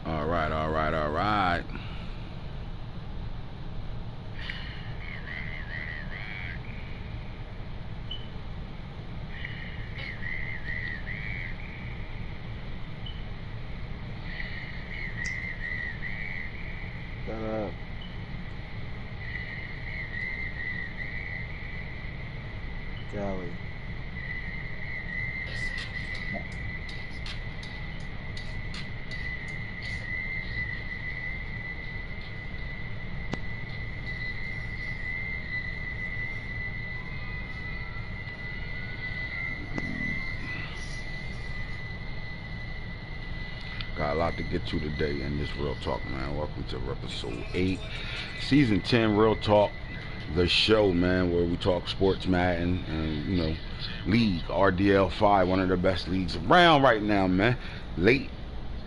All right, all right, all right. Shut up. Golly. Got a lot to get to today in this Real Talk, man. Welcome to episode 8, season 10, Real Talk, the show, man, where we talk sports, Madden, and, league, RDL5, one of the best leagues around right now, man. Late,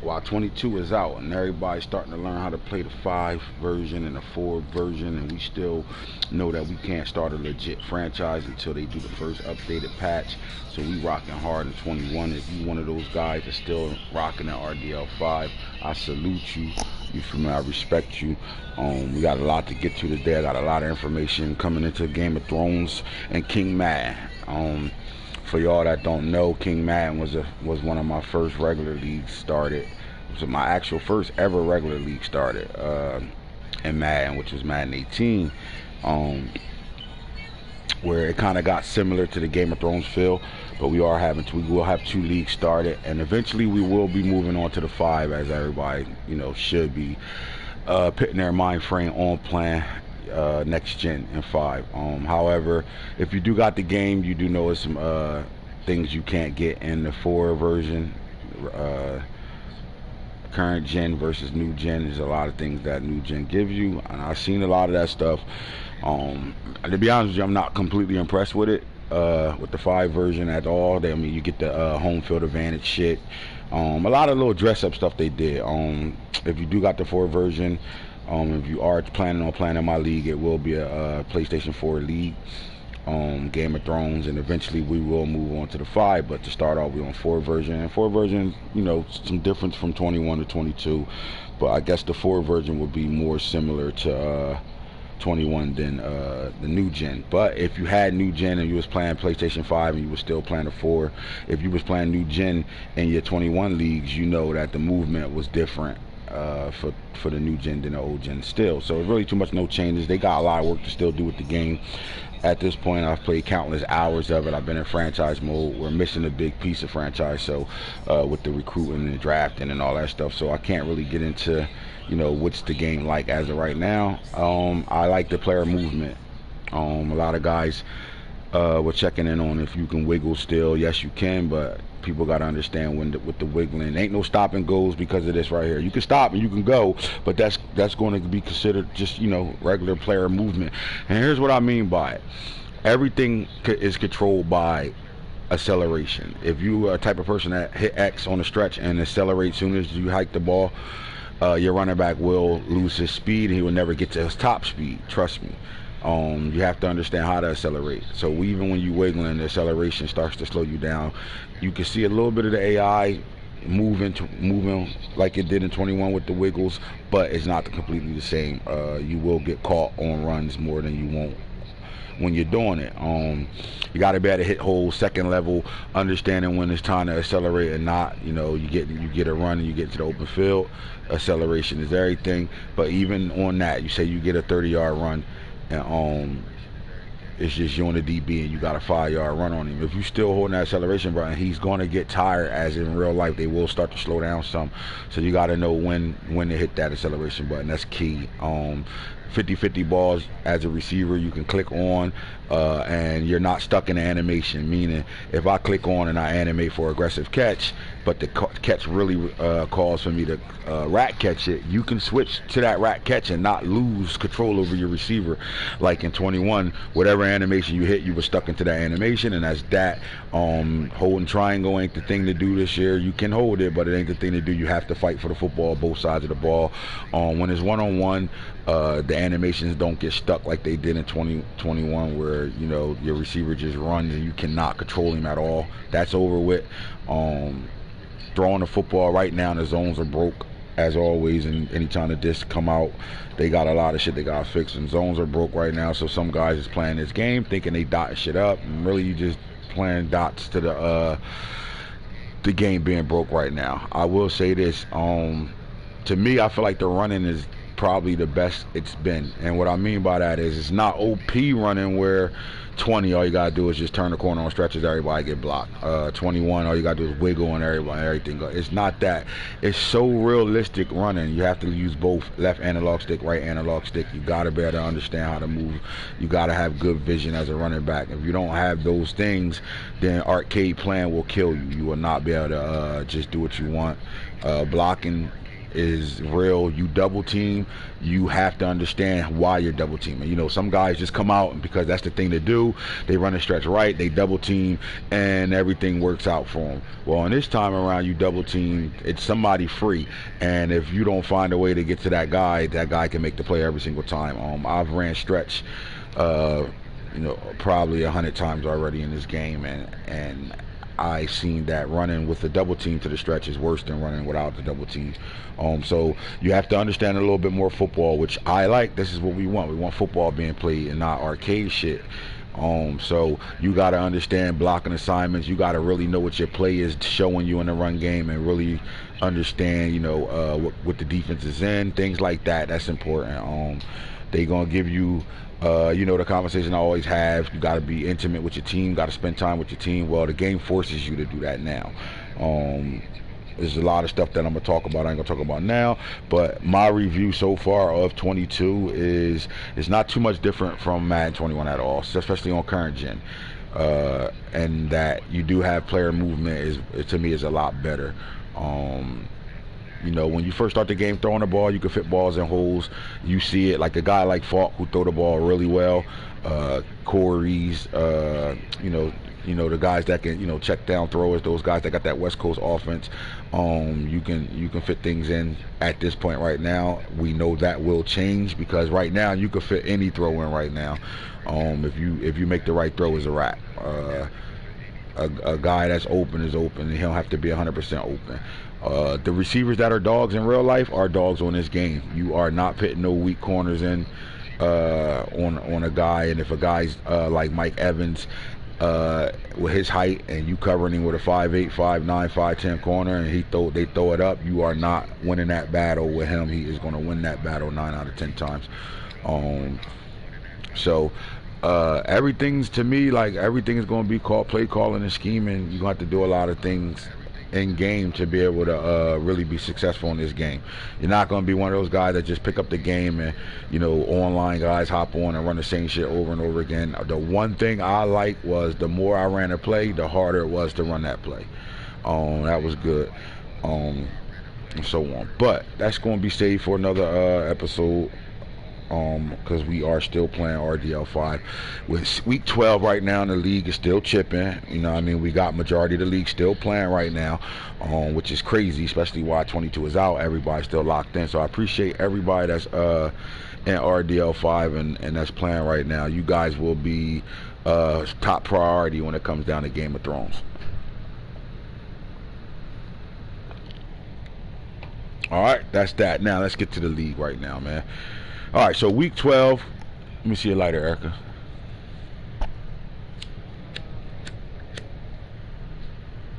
while 22 is out, and everybody's starting to learn how to play the 5 version and the 4 version, and we still know that we can't start a legit franchise until they do the first updated patch. So we rocking hard in 21. If you one of those guys that's still rocking at RDL5, I salute you. You feel me? I respect you. We got a lot to get to today. I got a lot of information coming into Game of Thrones and King Madden. For y'all that don't know, King Madden was one of my first regular leagues started. So my actual first ever regular league started in Madden, which was Madden 18, where it kind of got similar to the Game of Thrones feel. But we will have 2 leagues started, and eventually we will be moving on to the 5, as everybody should be putting their mind frame on plan. Next gen in 5. However, if you do got the game, you do know some things you can't get in the 4 version. Current gen versus new gen, there's a lot of things that new gen gives you, and I've seen a lot of that stuff. To be honest with you, I'm not completely impressed with it, with the 5 version at all. I mean, you get the home field advantage shit, a lot of little dress up stuff they did. If you do got the 4 version, if you are planning on playing in my league, it will be a PlayStation 4 league, Game of Thrones, and eventually we will move on to the 5. But to start off, we're on 4 version, and 4 version, some difference from 21 to 22. But I guess the 4 version would be more similar to 21 than the new gen. But if you had new gen and you was playing PlayStation 5 and you was still playing the 4, if you was playing new gen in your 21 leagues, you know that the movement was different for the new gen than the old gen still. So it's really too much, no changes. They got a lot of work to still do with the game. At this point, I've played countless hours of it. I've been in franchise mode. We're missing a big piece of franchise, so with the recruiting and the drafting and all that stuff. So I can't really get into what's the game like as of right now. I like the player movement. A lot of guys we're checking in on if you can wiggle still. Yes, you can, but people got to understand with the wiggling, ain't no stop and goes because of this right here. You can stop and you can go, but that's going to be considered just regular player movement. And here's what I mean by it: everything is controlled by acceleration. If you are a type of person that hit X on the stretch and accelerate as soon as you hike the ball, your running back will lose his speed and he will never get to his top speed. Trust me. You have to understand how to accelerate. So even when you wiggling, the acceleration starts to slow you down. You can see a little bit of the AI moving like it did in 21 with the wiggles, but it's not completely the same. You will get caught on runs more than you won't when you're doing it. You got to be able to hit holes, second level, understanding when it's time to accelerate and not. You get a run and you get to the open field. Acceleration is everything. But even on that, you say you get a 30-yard run, and it's just you and the DB and you got a 5-yard run on him. If you still holding that acceleration button, he's going to get tired, as in real life they will start to slow down some. So you got to know when to hit that acceleration button. That's key. 50-50 balls as a receiver, you can click on and you're not stuck in the animation, meaning if I click on and I animate for aggressive catch, but the catch really calls for me to rat catch it, you can switch to that rat catch and not lose control over your receiver. Like in 21, whatever animation you hit, you were stuck into that animation, and that's that. Holding triangle ain't the thing to do this year. You can hold it, but it ain't the thing to do. You have to fight for the football, both sides of the ball. When it's one-on-one, the animations don't get stuck like they did in 2021, where your receiver just runs and you cannot control him at all. That's over with. Throwing the football right now, the zones are broke. as always, and anytime the discs come out, they got a lot of shit they got to fix, and zones are broke right now. So some guys is playing this game thinking they dotting shit up, and really you just playing dots to the game being broke right now. I will say this, to me, I feel like the running is probably the best it's been, and what I mean by that is it's not OP running where 20 all you gotta do is just turn the corner on stretches, everybody get blocked. 21 all you gotta do is wiggle and everything go. It's not that. It's so realistic running. You have to use both left analog stick, right analog stick. You gotta be able to understand how to move. You gotta have good vision as a running back. If you don't have those things, then arcade playing will kill you. You will not be able to just do what you want. Blocking is real. You double team, you have to understand why you're double teaming. You know, some guys just come out and because that's the thing to do, they run a stretch right, they double team, and everything works out for them. Well, in this time around, you double team, it's somebody free, and if you don't find a way to get to that guy can make the play every single time. I've ran stretch probably 100 times already in this game, and I seen that running with the double team to the stretch is worse than running without the double team. So you have to understand a little bit more football, which I like. This is what we want. We want football being played and not arcade shit. So you got to understand blocking assignments. You got to really know what your play is showing you in the run game, and really understand, what the defense is in, things like that. That's important. They gonna give you the conversation I always have. You got to be intimate with your team, got to spend time with your team. Well, the game forces you to do that now. There's a lot of stuff that I'm going to talk about. I ain't going to talk about now, but my review so far of 22 is not too much different from Madden 21 at all, especially on current gen. And that you do have player movement to me is a lot better. When you first start the game throwing the ball, you can fit balls in holes. You see it like a guy like Falk who throw the ball really well. Corey's, the guys that can, check down throwers, those guys that got that West Coast offense. You can fit things in at this point right now. We know that will change because right now you can fit any throw in right now. If you make the right throw, is a wrap. A guy that's open is open, and he'll have to be 100% open. The receivers that are dogs in real life are dogs on this game. You are not putting no weak corners in on a guy, and if a guy's like Mike Evans with his height, and you covering him with a 5'8", 5'9", 5'10" corner, and they throw it up, you are not winning that battle with him. He is going to win that battle 9 out of 10 times. Everything's, to me, like everything is going to be play calling and scheming. You're going to have to do a lot of things in game to be able to really be successful in this game. You're not going to be one of those guys that just pick up the game and online guys hop on and run the same shit over and over again. The one thing I like was the more I ran a play, the harder it was to run that play. That was good, and so on. But that's going to be saved for another episode, because we are still playing RDL5. With week 12 right now, and the league is still chipping. We got majority of the league still playing right now, which is crazy, especially while 22 is out. Everybody's still locked in. So I appreciate everybody that's in RDL5 and that's playing right now. You guys will be top priority when it comes down to Game of Thrones. All right, that's that. Now let's get to the league right now, man. All right, so week 12. Let me see your lighter, Erica.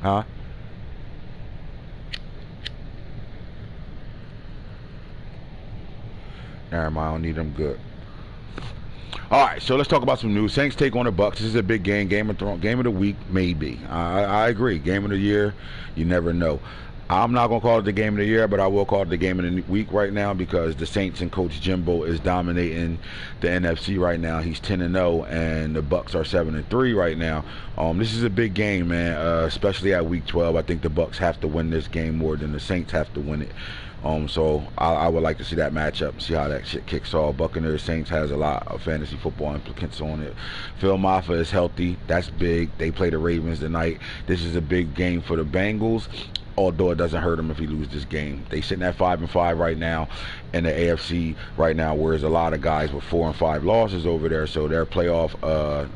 Huh? Never mind, I don't need them. Good. All right, so let's talk about some news. Saints take on the Bucks. This is a big game. Game of the week, maybe. I agree. Game of the year, you never know. I'm not going to call it the game of the year, but I will call it the game of the week right now, because the Saints and Coach Jimbo is dominating the NFC right now. He's 10-0, and the Bucks are 7-3 right now. This is a big game, man, especially at week 12. I think the Bucks have to win this game more than the Saints have to win it. So I would like to see that matchup, see how that shit kicks off. Buccaneers Saints has a lot of fantasy football implications on it. Phil Maffa is healthy. That's big. They play the Ravens tonight. This is a big game for the Bengals, although it doesn't hurt them if he loses this game. They sitting at 5-5 right now in the AFC right now, whereas a lot of guys with 4 and 5 losses over there, so their playoff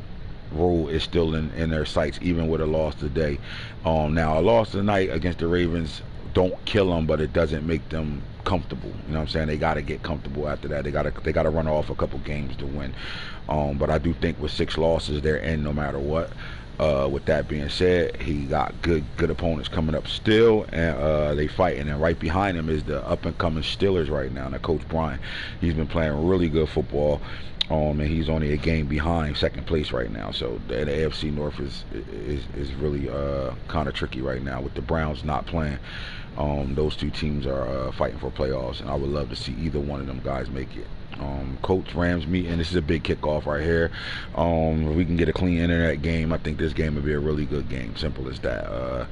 rule is still in their sights, even with a loss today. Now a loss tonight against the Ravens don't kill them, but it doesn't make them comfortable. You know what I'm saying? They got to get comfortable after that. They got to run off a couple games to win. But I do think with 6 losses, they're in no matter what. With that being said, he got good opponents coming up still, and they fighting. And right behind him is the up and coming Steelers right now. Now, Coach Bryant, he's been playing really good football. And he's only a game behind second place right now. So the AFC North is really kind of tricky right now with the Browns not playing. Those two teams are fighting for playoffs, and I would love to see either one of them guys make it. Colts Rams meeting. This is a big kickoff right here. If we can get a clean internet game, I think this game would be a really good game. Simple as that.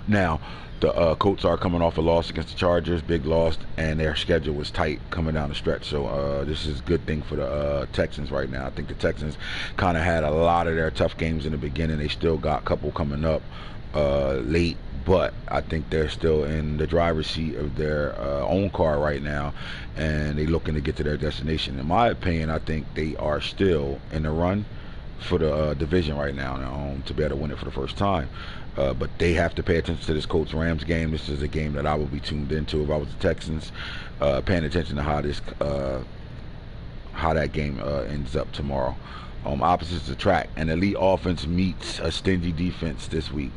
Now, the Colts are coming off a loss against the Chargers, big loss, and their schedule was tight coming down the stretch. So this is a good thing for the Texans right now. I think the Texans kind of had a lot of their tough games in the beginning. They still got a couple coming up late, but I think they're still in the driver's seat of their own car right now, and they're looking to get to their destination. In my opinion, I think they are still in the run for the division right now to be able to win it for the first time. But they have to pay attention to this Colts-Rams game. This is a game that I would be tuned into if I was the Texans, paying attention to how that game ends up tomorrow. Opposites attract. An elite offense meets a stingy defense this week.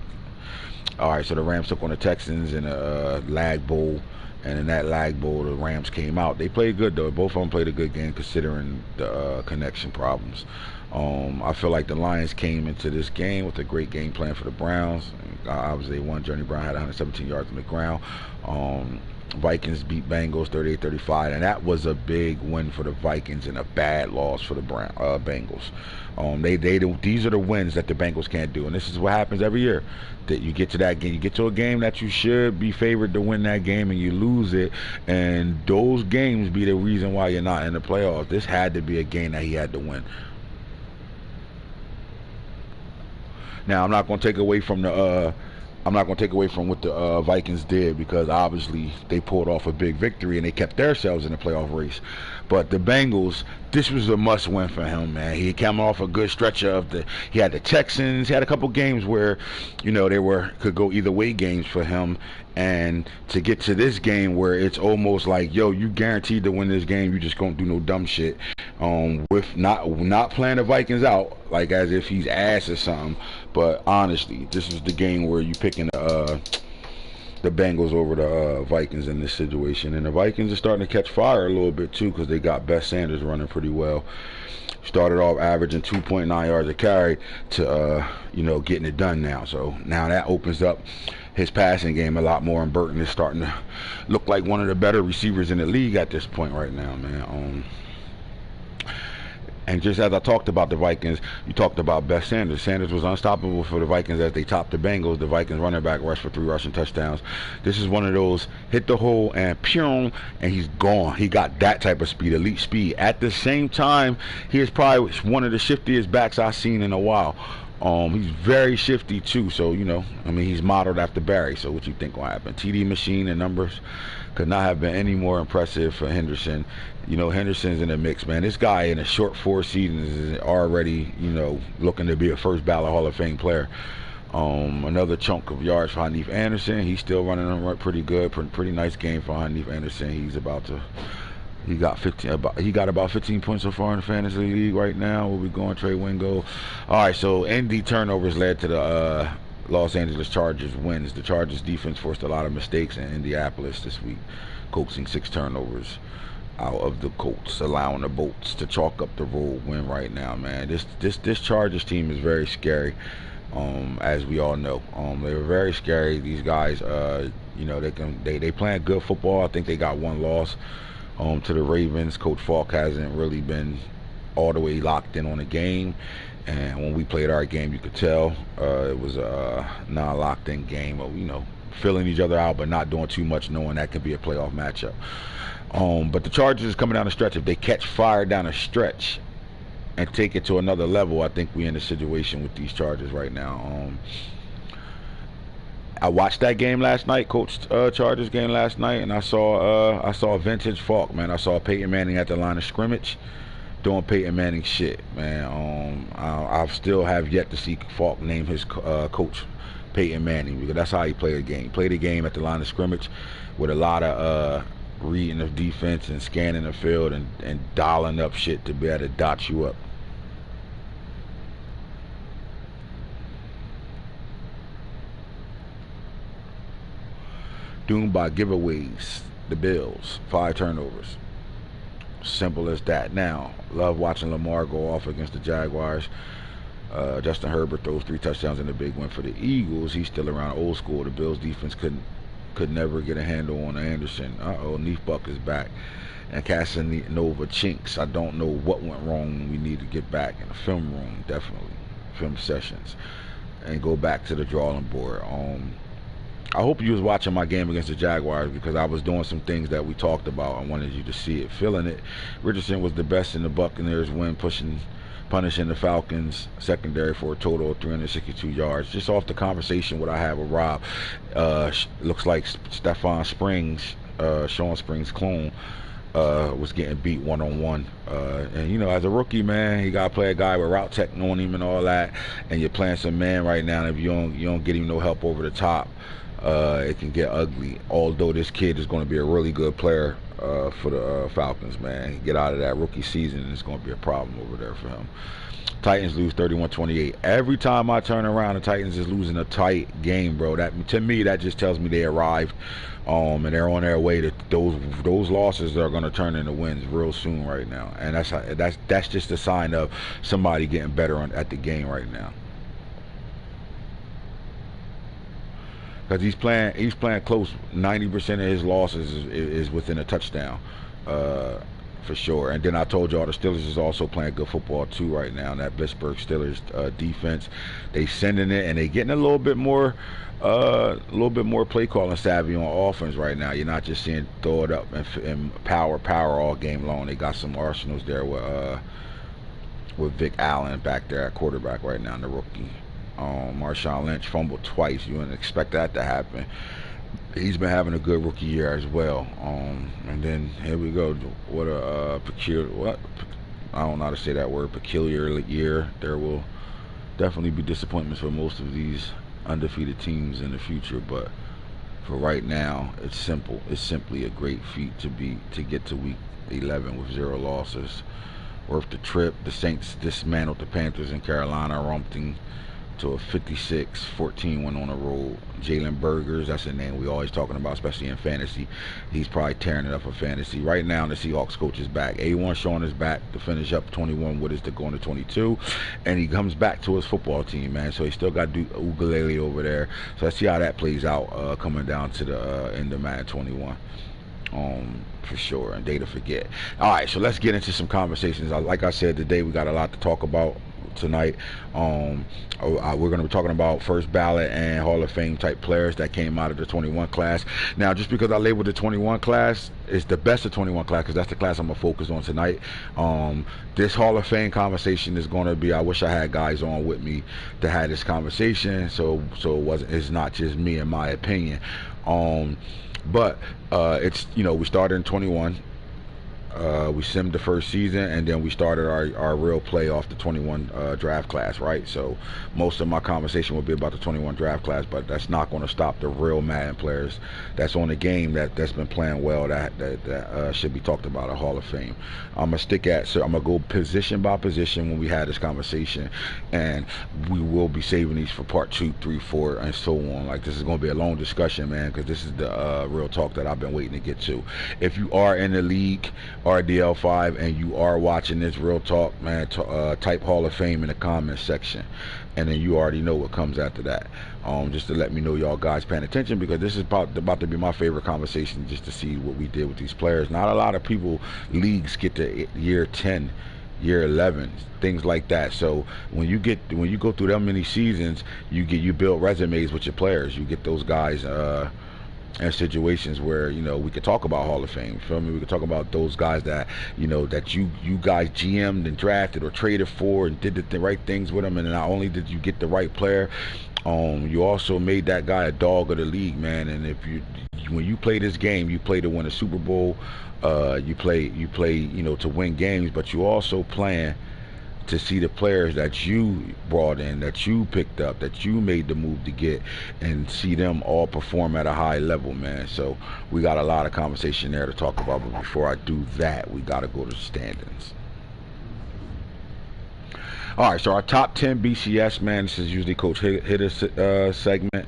All right, so the Rams took on the Texans in a lag bowl, and in that lag bowl, the Rams came out. They played good, though. Both of them played a good game considering the connection problems. I feel like the Lions came into this game with a great game plan for the Browns. Obviously, they won. Johnny Brown had 117 yards on the ground. Vikings beat Bengals 38-35, and that was a big win for the Vikings and a bad loss for the Bengals. These are the wins that the Bengals can't do, and this is what happens every year. That you get to that game, you get to a game that you should be favored to win that game, and you lose it, and those games be the reason why you're not in the playoffs. This had to be a game that he had to win. Now, I'm not going to take away from what the Vikings did, because obviously they pulled off a big victory and they kept themselves in the playoff race. But the Bengals, this was a must-win for him, man. He came off a good stretch he had the Texans. He had a couple games where, they could go either way games for him. And to get to this game where it's almost like, yo, you guaranteed to win this game. You just don't do no dumb shit. With not playing the Vikings out like as if he's ass or something. But honestly, this is the game where you picking the Bengals over the Vikings in this situation. And the Vikings are starting to catch fire a little bit too, because they got Beth Sanders running pretty well. Started off averaging 2.9 yards a carry to getting it done now. So now that opens up his passing game a lot more, and Burton is starting to look like one of the better receivers in the league at this point right now, man. And just as I talked about the Vikings, you talked about Beth Sanders. Sanders was unstoppable for the Vikings as they topped the Bengals. The Vikings running back rushed for 3 rushing touchdowns. This is one of those hit the hole and pew, and he's gone. He got that type of speed, elite speed. At the same time, he is probably one of the shiftiest backs I've seen in a while. He's very shifty too, so he's modeled after Barry. So what you think will happen? TD machine and numbers could not have been any more impressive for Henderson. Henderson's in the mix, man. This guy in a short 4 seasons is already, looking to be a first ballot Hall of Fame player. Another chunk of yards for Hanif Anderson. He's still running them pretty good. Pretty nice game for Hanif Anderson. He got about 15 points so far in the fantasy league right now. We'll be going Trey Wingo. All right, so ND turnovers led to the Los Angeles Chargers wins. The Chargers defense forced a lot of mistakes in Indianapolis this week, coaxing 6 turnovers out of the Colts, allowing the Bolts to chalk up the road win right now, man. This Chargers team is very scary, as we all know. They're very scary. These guys, they playing good football. I think they got 1 loss to the Ravens. Coach Falk hasn't really been all the way locked in on the game, and when we played our game, you could tell it was a non-locked in game of filling each other out but not doing too much, knowing that could be a playoff matchup. But the Chargers is coming down the stretch. If they catch fire down a stretch and take it to another level, I think we're in a situation with these Chargers right now. I watched that game last night, Chargers game last night, and I saw vintage Falk, man. I saw Peyton Manning at the line of scrimmage doing Peyton Manning shit, man. I still have yet to see Falk name his coach Peyton Manning, because that's how he played the game. He played the game at the line of scrimmage with a lot of reading of defense and scanning the field and dialing up shit to be able to dot you up. Doomed by giveaways. The Bills, 5 turnovers. Simple as that. Now, love watching Lamar go off against the Jaguars. Justin Herbert throws 3 touchdowns in a big win for the Eagles. He's still around old school. The Bills defense could never get a handle on Anderson. Neefbuck is back. And Casanova chinks. I don't know what went wrong. We need to get back in the film room, definitely. Film sessions. And go back to the drawing board. I hope you was watching my game against the Jaguars, because I was doing some things that we talked about. I wanted you to see it, feeling it. Richardson was the best in the Buccaneers win, punishing the Falcons secondary for a total of 362 yards. Just off the conversation what I had with Rob, looks like Stephon Springs, Sean Springs' clone, was getting beat one-on-one. And, you know, as a rookie, man, you got to play a guy with route tech on him and all that. And you're playing some man right now. And if you don't get him no help over the top, it can get ugly. Although this kid is going to be a really good player for the Falcons, man. Get out of that rookie season, and it's going to be a problem over there for him. Titans lose 31-28. Every time I turn around, the Titans is losing a tight game, bro. That, to me, that just tells me they arrived, and they're on their way to those losses are going to turn into wins real soon right now. And that's just a sign of somebody getting better at the game right now. Because he's playing close. 90% of his losses is within a touchdown, for sure. And then I told y'all the Steelers is also playing good football too right now. That Pittsburgh Steelers defense, they sending it, and they getting a little bit more play calling savvy on offense right now. You're not just seeing throw it up and power all game long. They got some arsenals there with Vick Allen back there at quarterback right now, the rookie. Marshawn Lynch fumbled twice. You wouldn't expect that to happen. He's been having a good rookie year as well. And then here we go. What a I don't know how to say that word. Peculiar year. There will definitely be disappointments for most of these undefeated teams in the future, but for right now, it's simple. It's simply a great feat to get to week 11 with 0 losses. Worth the trip. The Saints dismantled the Panthers in Carolina, romping to a 56-14 win on the road. Jalen Burgers, that's a name we always talking about, especially in fantasy. He's probably tearing it up for fantasy. Right now, the Seahawks coach is back. A1 Sean is back to finish up 21 with us to go into 22. And he comes back to his football team, man. So he still got Ugalele over there. So let's see how that plays out coming down to the end of Madden 21. For sure, and day to forget. All right, so let's get into some conversations. Like I said, today we got a lot to talk about tonight. We're going to be talking about first ballot and Hall of Fame type players that came out of the 21 class. Now, just because I labeled the 21 class, it's the best of 21 class, because that's the class I'm going to focus on tonight. This Hall of Fame conversation is going to be, I wish I had guys on with me to have this conversation, so it's not just me and my opinion. But it's, you know, we started in 21. We simmed the first season, and then we started our real play off the 21 draft class, right? So most of my conversation will be about the 21 draft class, but that's not going to stop the real Madden players that's on the game that's been playing well, that should be talked about at Hall of Fame. I'm gonna go position by position when we had this conversation, and we will be saving these for part 2, 3, 4, and so on. Like, this is going to be a long discussion, man, because this is the real talk that I've been waiting to get to. If you are in the league, RDL5, and you are watching this real talk, man, type Hall of Fame in the comments section, and then you already know what comes after that. Just to let me know y'all guys paying attention, because this is about to be my favorite conversation, just to see what we did with these players. Not a lot of people, leagues, get to year 10, year 11, things like that. So when you go through that many seasons, you build resumes with your players. You get those guys and situations where, you know, we could talk about Hall of Fame, feel me? We could talk about those guys that, you know, that you guys GM'd and drafted or traded for and did the right things with them, and not only did you get the right player, you also made that guy a dog of the league, man. And when you play this game, you play to win a Super Bowl, you play, you know, to win games, but you also playing to see the players that you brought in, that you picked up, that you made the move to get, and see them all perform at a high level, man. So we got a lot of conversation there to talk about, but before I do that, we got to go to the standings. All right, so our top 10 BCS, man. This is usually Coach Hitta's segment.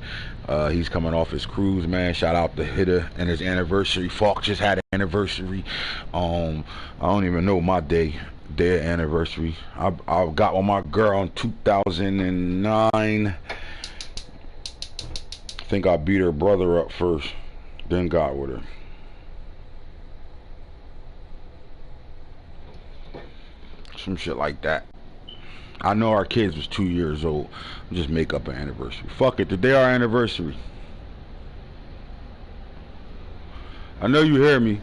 He's coming off his cruise, man. Shout out to Hitta and his anniversary. Falk just had an anniversary. I don't even know my their anniversary. I got with my girl in 2009. I think I beat her brother up first, then got with her. Some shit like that. I know our kids was 2 years old. Just make up an anniversary. Fuck it, today our anniversary. I know you hear me.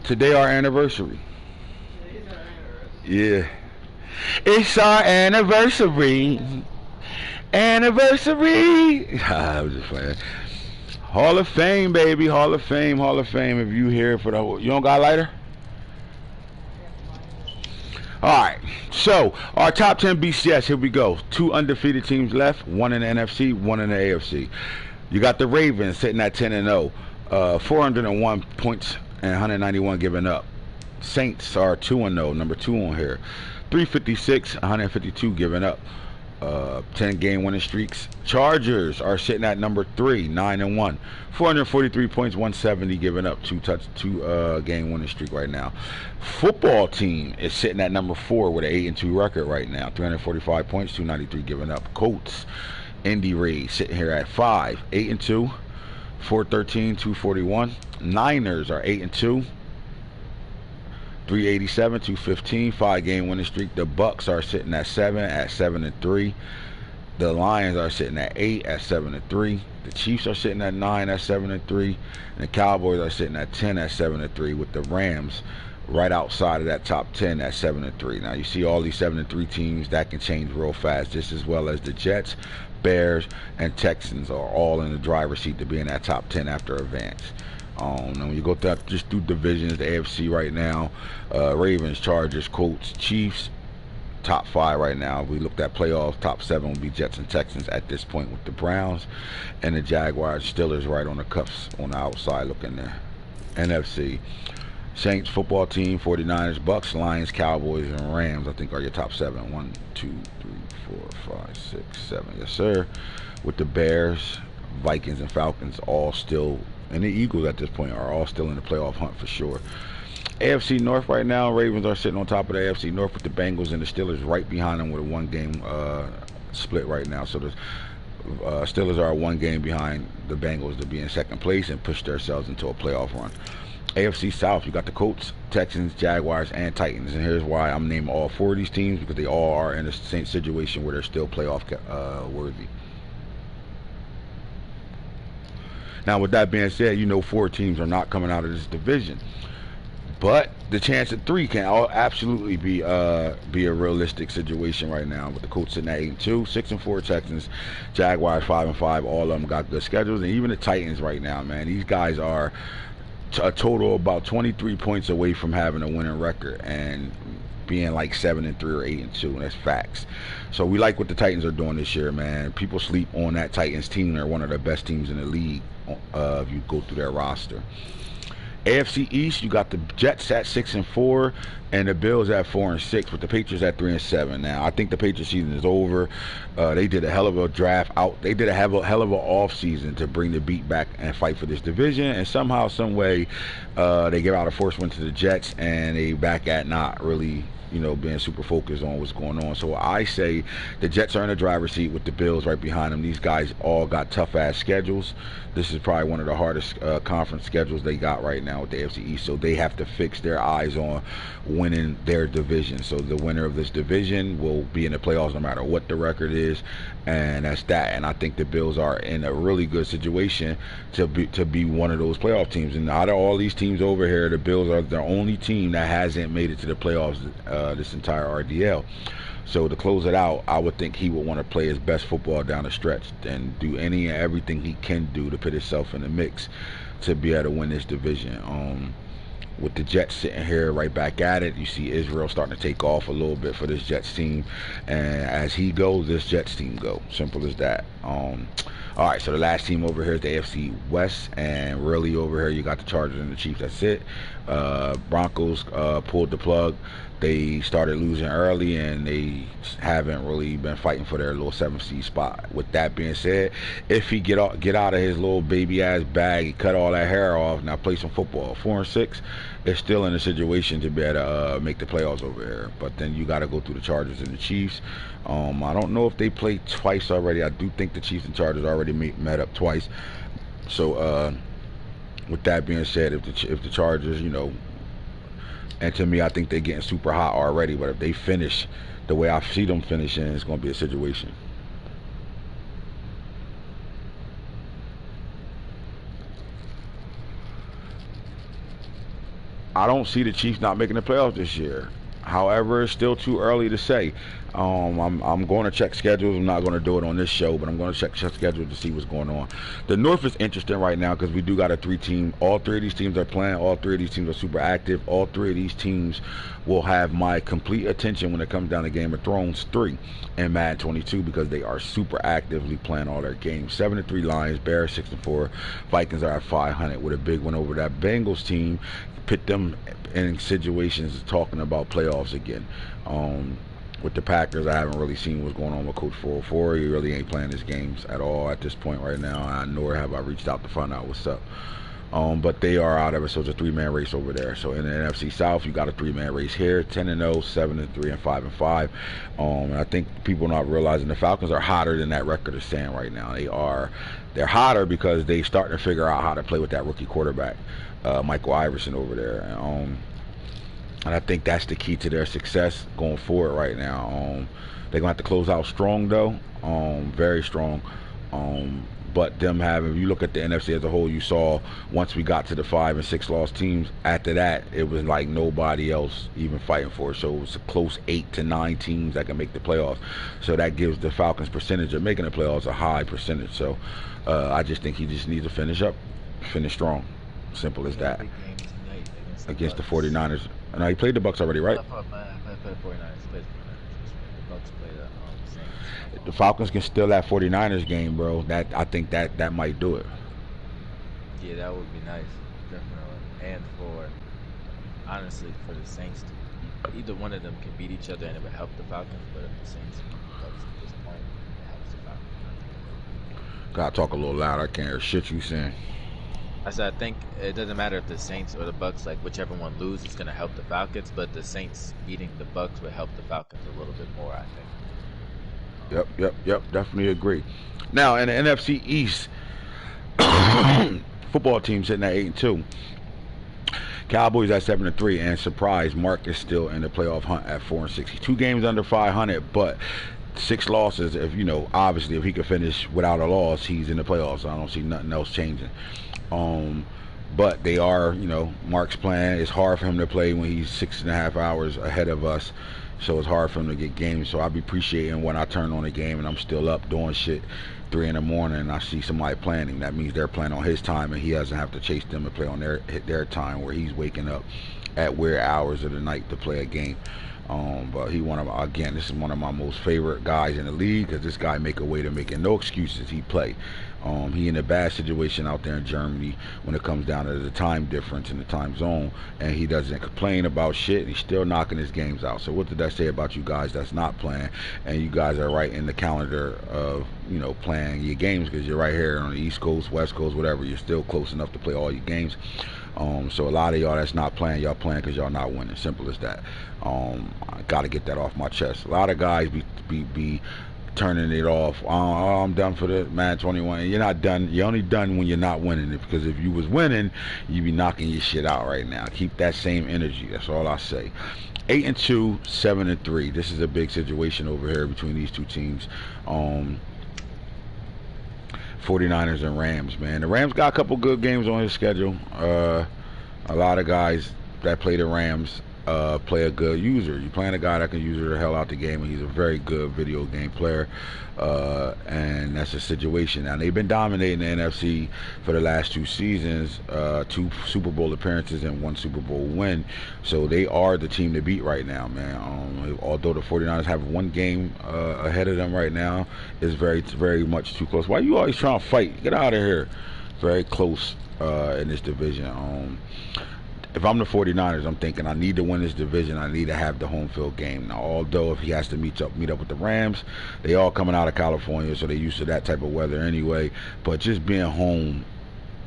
Today our anniversary. Yeah. It's our anniversary. Anniversary. I was just playing. Hall of Fame, baby. Hall of Fame. Hall of Fame. If you here for the... You don't got a lighter? Alright, so our top 10 BCS, here we go. 2 undefeated teams left, 1 in the NFC, 1 in the AFC. You got the Ravens sitting at 10-0, 401 points and 191 given up. Saints are 2-0, number 2 on here. 356, 152 given up. 10 game winning streaks. Chargers are sitting at number 3, 9-1, 443 points, 170 given up. Two game winning streak right now. Football team is sitting at number 4 with an 8-2 record right now, 345 points, 293 given up. Colts, Indy Rays sitting here at 5, 8-2, 413, 241. Niners are 8-2. 387, 215, 5 game winning streak. The Bucks are sitting at 7-3. The Lions are sitting at 8 at 7-3. The Chiefs are sitting at 9 at 7-3. And the Cowboys are sitting at 10 at 7-3, with the Rams right outside of that top 10 at 7-3. Now you see all these 7-3 teams that can change real fast, just as well as the Jets, Bears, and Texans are all in the driver's seat to be in that top 10 after advance. And when you go just through divisions, the AFC right now, Ravens, Chargers, Colts, Chiefs, top 5 right now. We looked at playoffs, top 7 will be Jets and Texans at this point, with the Browns and the Jaguars, Steelers right on the cuffs on the outside looking there. NFC, Saints football team, 49ers, Bucks, Lions, Cowboys, and Rams, I think are your top 7. 1, 2, 3, 4, 5, 6, 7. Yes, sir. With the Bears, Vikings, and Falcons all still, and the Eagles at this point are all still in the playoff hunt for sure. AFC North right now, Ravens are sitting on top of the AFC North with the Bengals and the Steelers right behind them with a 1-game split right now. So the Steelers are 1 game behind the Bengals to be in second place and push themselves into a playoff run. AFC South, you got the Colts, Texans, Jaguars, and Titans. And here's why I'm naming all 4 of these teams, because they all are in the same situation where they're still playoff worthy. Now, with that being said, you know 4 teams are not coming out of this division, but the chance at 3 can absolutely be a realistic situation right now. With the Colts sitting at 8-2, 6-4 Texans, Jaguars 5-5. All of them got good schedules, and even the Titans right now, man, these guys are a total about 23 points away from having a winning record and being like 7-3 or 8-2, and that's facts. So we like what the Titans are doing this year, man. People sleep on that Titans team. They're one of the best teams in the league if you go through their roster. AFC East, you got the Jets at 6-4 and the Bills at 4-6, with the Patriots at 3-7. Now I think the Patriots season is over. They did a hell of a draft out. They did a hell of an off season to bring the beat back and fight for this division. And somehow, some way, they give out a force win to the Jets, and they back at not really, being super focused on what's going on. So I say the Jets are in the driver's seat with the Bills right behind them. These guys all got tough-ass schedules. This is probably one of the hardest conference schedules they got right now with the AFC East. So they have to fix their eyes on winning their division. So the winner of this division will be in the playoffs no matter what the record is, and that's that. And I think the Bills are in a really good situation to be one of those playoff teams. And out of all these teams over here, the Bills are the only team that hasn't made it to the playoffs this entire RDL. So to close it out, I would think he would want to play his best football down the stretch and do any and everything he can do to put himself in the mix to be able to win this division. with the Jets sitting here right back at it. You see Israel starting to take off a little bit for this Jets team, and as he goes, this Jets team go. Simple as that. All right, so the last team over here is the AFC West, and really over here you got the Chargers and the Chiefs. That's it. Broncos pulled the plug. They started losing early, and they haven't really been fighting for their little 7th seed spot. With that being said, if he get out of his little baby ass bag, he cut all that hair off, now play some football. 4-6, they're still in a situation to be able to make the playoffs over here. But then you got to go through the Chargers and the Chiefs. I don't know if they played twice already. I do think the Chiefs and Chargers already met up twice. So with that being said, if the Chargers, you know, and to me, I think they're getting super hot already. But if they finish the way I see them finishing, it's going to be a situation. I don't see the Chiefs not making the playoffs this year. However, it's still too early to say. I'm going to check schedules. I'm not going to do it on this show, but I'm going to check schedules to see what's going on. The North is interesting right now because we do got a 3-team. All 3 of these teams are playing. All 3 of these teams are super active. All 3 of these teams will have my complete attention when it comes down to Game of Thrones 3 and Madden 22 because they are super actively playing all their games. 7-3 Lions, Bears 6-4, Vikings are at 500 with a big one over that Bengals team. Put them in situations talking about playoffs again. With the Packers, I haven't really seen what's going on with Coach 404. He really ain't playing his games at all at this point right now, nor have I reached out to find out what's up. But they are out of it, so it's a 3-man race over there. So in the NFC South, you got a 3-man race here: 10-0, 7-3, and 5-5. And I think people not realizing the Falcons are hotter than that record is saying right now. They're hotter because they starting to figure out how to play with that rookie quarterback, Michael Iverson over there. And I think that's the key to their success going forward right now. They're going to have to close out strong, though, very strong. But them having, if you look at the NFC as a whole, you saw once we got to the 5 and 6 loss teams, after that, it was like nobody else even fighting for it. So it was a close 8 to 9 teams that can make the playoffs. So that gives the Falcons' percentage of making the playoffs a high percentage. So I just think he just needs to finish strong. Simple as that. Against the 49ers. No, he played the Bucks already, right? I played the 49ers. The Bucks played the Saints. The Falcons can steal that 49ers game, bro. I think that might do it. Yeah, that would be nice, definitely. And honestly, for the Saints, either one of them can beat each other and it would help the Falcons. But if the Saints beat the Bucks at this point, it helps the Falcons. Gotta talk a little louder. I can't hear shit you saying. I said I think it doesn't matter if the Saints or the Bucks, like whichever one loses, it's gonna help the Falcons. But the Saints beating the Bucks would help the Falcons a little bit more, I think. Yep. Definitely agree. Now in the NFC East, football team sitting at 8-2. Cowboys at 7-3, and surprise, Mark is still in the playoff hunt at 4-6. He's 2 games under 500, but 6 losses. If obviously, if he could finish without a loss, he's in the playoffs. I don't see nothing else changing. But they are, Mark's plan. It's hard for him to play when he's 6.5 hours ahead of us. So it's hard for him to get games. So I'll be appreciating when I turn on a game and I'm still up doing shit 3 in the morning and I see somebody planning. That means they're playing on his time and he doesn't have to chase them and play on their time where he's waking up at weird hours of the night to play a game. But this is one of my most favorite guys in the league because this guy make a way to making no excuses. He play. He in a bad situation out there in Germany when it comes down to the time difference in the time zone, and he doesn't complain about shit. He's still knocking his games out. So what did that say about you guys that's not playing? And you guys are right in the calendar of playing your games because you're right here on the East Coast, West Coast, whatever. You're still close enough to play all your games. So a lot of y'all that's not playing, y'all playing because y'all not winning. Simple as that. I got to get that off my chest. A lot of guys be turning it off. Oh, I'm done for the Madden 21. You're not done. You're only done when you're not winning it, because if you was winning, you'd be knocking your shit out right now. Keep that same energy. That's all I say. 8-2, 7-3. This is a big situation over here between these two teams. 49ers and Rams, man. The Rams got a couple good games on his schedule. A lot of guys that play the Rams play a good user. You're playing a guy that can user the hell out the game, and he's a very good video game player. And that's a situation. Now they've been dominating the NFC for the last 2 seasons, 2 Super Bowl appearances and 1 Super Bowl win. So they are the team to beat right now, man. Although the 49ers have 1 game ahead of them right now, it's very much too close. Why you always trying to fight? Get out of here. Very close in this division. If I'm the 49ers, I'm thinking I need to win this division. I need to have the home field game. Now, although if he has to meet up with the Rams, they all coming out of California, so they're used to that type of weather anyway. But just being home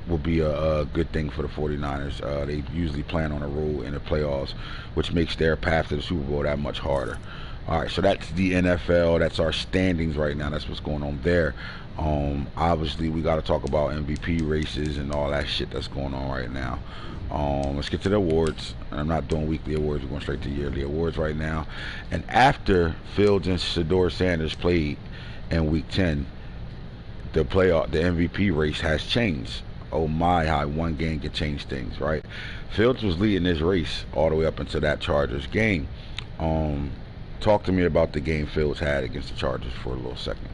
will be a good thing for the 49ers. They usually plan on a road in the playoffs, which makes their path to the Super Bowl that much harder. All right, so that's the NFL. That's our standings right now. That's what's going on there. Obviously, we got to talk about MVP races and all that shit that's going on right now. Let's get to the awards. I'm not doing weekly awards. We're going straight to yearly awards right now. And after Fields and Shedeur Sanders played in Week 10, the MVP race has changed. Oh my, how 1 game can change things, right? Fields was leading this race all the way up into that Chargers game. Talk to me about the game Fields had against the Chargers for a little second.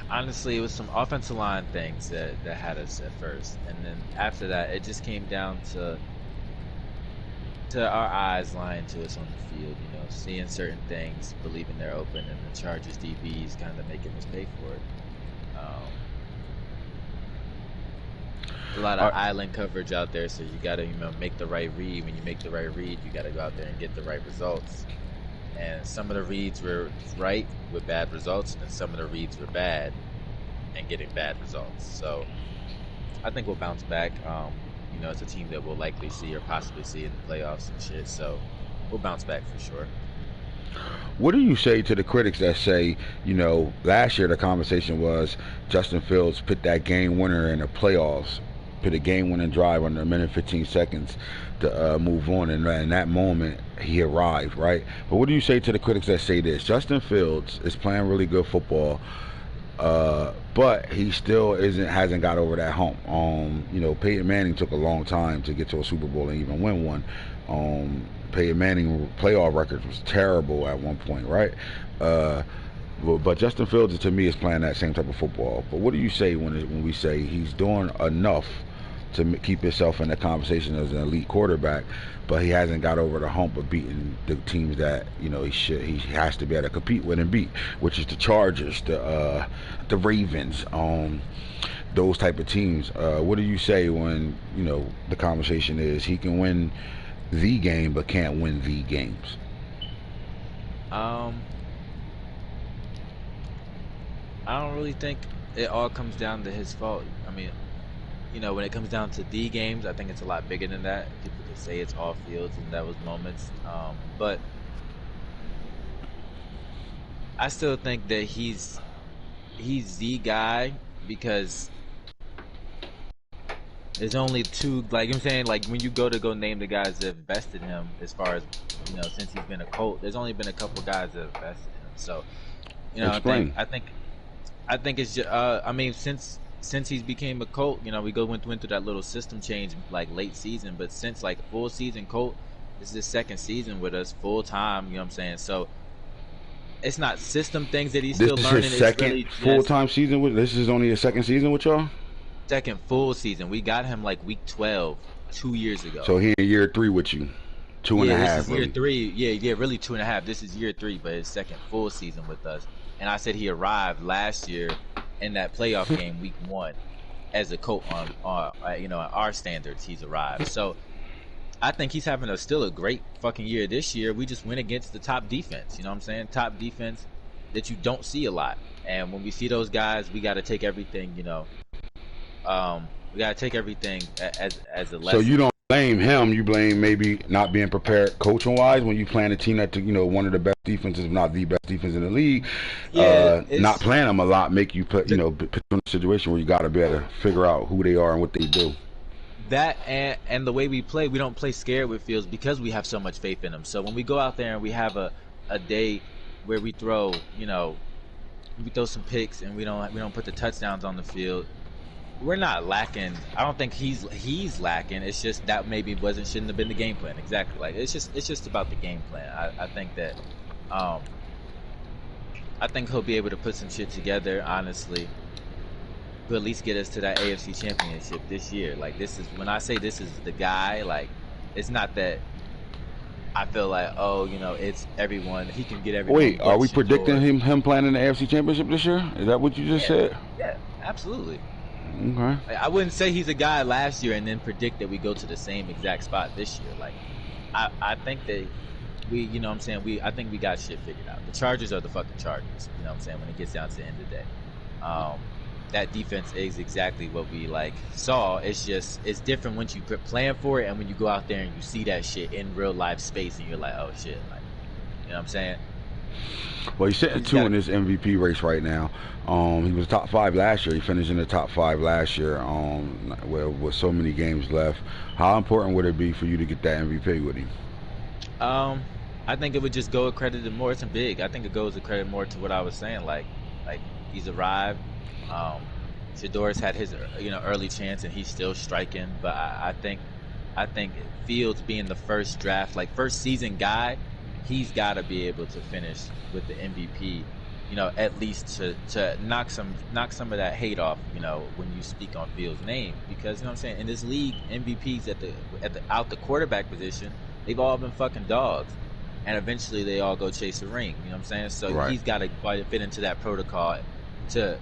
Honestly, it was some offensive line things that had us at first, and then after that, it just came down to our eyes lying to us on the field. You know, seeing certain things, believing they're open, and the Chargers DBs kind of making us pay for it. A lot of island coverage out there, so you gotta make the right read. When you make the right read, you gotta go out there and get the right results. And some of the reads were right with bad results, and some of the reads were bad and getting bad results. So I think we'll bounce back. It's a team that we'll likely see or possibly see in the playoffs and shit. So we'll bounce back for sure. What do you say to the critics that say, last year the conversation was Justin Fields put that game winner in the playoffs, put a game-winning drive under 1:15 to move on, and in that moment he arrived, right? But what do you say to the critics that say this? Justin Fields is playing really good football, but he still hasn't got over that hump. Peyton Manning took a long time to get to a Super Bowl and even win one. Peyton Manning playoff record was terrible at one point, right? But Justin Fields, to me, is playing that same type of football. But what do you say when we say he's doing enough to keep himself in the conversation as an elite quarterback, but he hasn't got over the hump of beating the teams that he has to be able to compete with and beat, which is the Chargers, the Ravens, those type of teams. What do you say when the conversation is he can win the game but can't win the games? I don't really think it all comes down to his fault. I mean, when it comes down to the games, I think it's a lot bigger than that. People could say it's all Fields and that was moments. But I still think that he's the guy because there's only 2, like I'm saying, like when you go name the guys that have bested him as far as, since he's been a Colt, there's only been a couple guys that have bested him. So, Explain. I think it's just, since he's became a Colt, we went through that little system change like late season, but since like full season Colt, this is his 2nd season with us full time. You know what I'm saying? So it's not system things that he's still learning. This is his 2nd full-time season with. This is only his 2nd season with y'all. 2nd full season. We got him like week 12 2 years ago. So he in year 3 with you. 2.5. This is really. year 3. Yeah, really 2.5. This is year 3, but his 2nd full season with us. And I said he arrived last year in that playoff game, week 1, as a Colt on our standards. He's arrived. So I think he's having still a great fucking year this year. We just went against the top defense. You know what I'm saying? Top defense that you don't see a lot. And when we see those guys, we got to take everything. We got to take everything as a lesson. So you don't blame him. You blame maybe not being prepared coaching wise when you playing a team that one of the best defenses, if not the best defense in the league. Yeah, not playing them a lot make you put put you in a situation where you got to be able to figure out who they are and what they do. That and the way we play, we don't play scared with Fields because we have so much faith in him. So when we go out there and we have a a day where we throw, we throw some picks and we don't put the touchdowns on the field, we're not lacking. I don't think he's lacking. It's just that maybe shouldn't have been the game plan. Exactly. Like it's just about the game plan. I think that I think he'll be able to put some shit together, honestly, to at least get us to that AFC Championship this year. Like this is when I say this is the guy. Like it's not that I feel like it's everyone. He can get everyone. Wait, are we predicting him playing in the AFC Championship this year? Is that what you just said? Yeah, absolutely. Okay. Like, I wouldn't say he's a guy last year and then predict that we go to the same exact spot this year. Like, I think that we, I think we got shit figured out. The Chargers are the fucking Chargers. You know what I'm saying? When it gets down to the end of the day, that defense is exactly what we saw. It's just it's different once you plan for it and when you go out there and you see that shit in real life space and you're like, oh shit, like, you know what I'm saying? Well, he's sitting 2 in this MVP race right now. He was top 5 last year. He finished in the top 5 last year. With so many games left, how important would it be for you to get that MVP with him? I think it would just go accredited more. It's big. I think it goes accredited more to what I was saying. Like he's arrived. Shador's had his early chance and he's still striking. But I think Fields being the first season guy, he's got to be able to finish with the MVP, at least to knock some of that hate off, when you speak on Fields' name, because what I'm saying, in this league, MVPs out the quarterback position, they've all been fucking dogs, and eventually they all go chase a ring. You know what I'm saying? So right. He's got to fit into that protocol to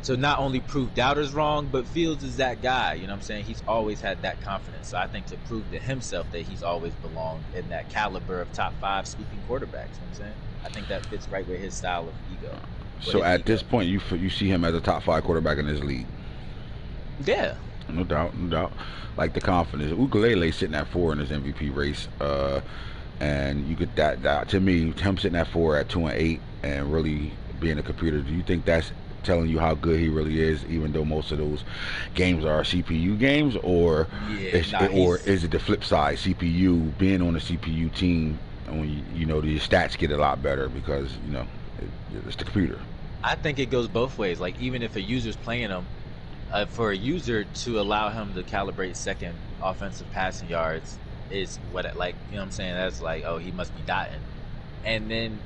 not only prove doubters wrong, but Fields is that guy. You know what I'm saying? He's always had that confidence. So I think to prove to himself that he's always belonged in that caliber of top 5 speaking quarterbacks. You know what I'm saying? I think that fits right with his style of ego. So at this point, you see him as a top 5 quarterback in this league? Yeah. No doubt. Like the confidence. Ukulele sitting at 4 in this MVP race. And you get that to me, him sitting at 4 at 2-8 and really being a computer, do you think that's telling you how good he really is, even though most of those games are CPU games, or is it the flip side, CPU being on the CPU team, and when the stats get a lot better because it's the computer? I think it goes both ways. Like even if a user's playing him, for a user to allow him to calibrate second offensive passing yards is what you know what I'm saying, that's like, oh, he must be dotting. And then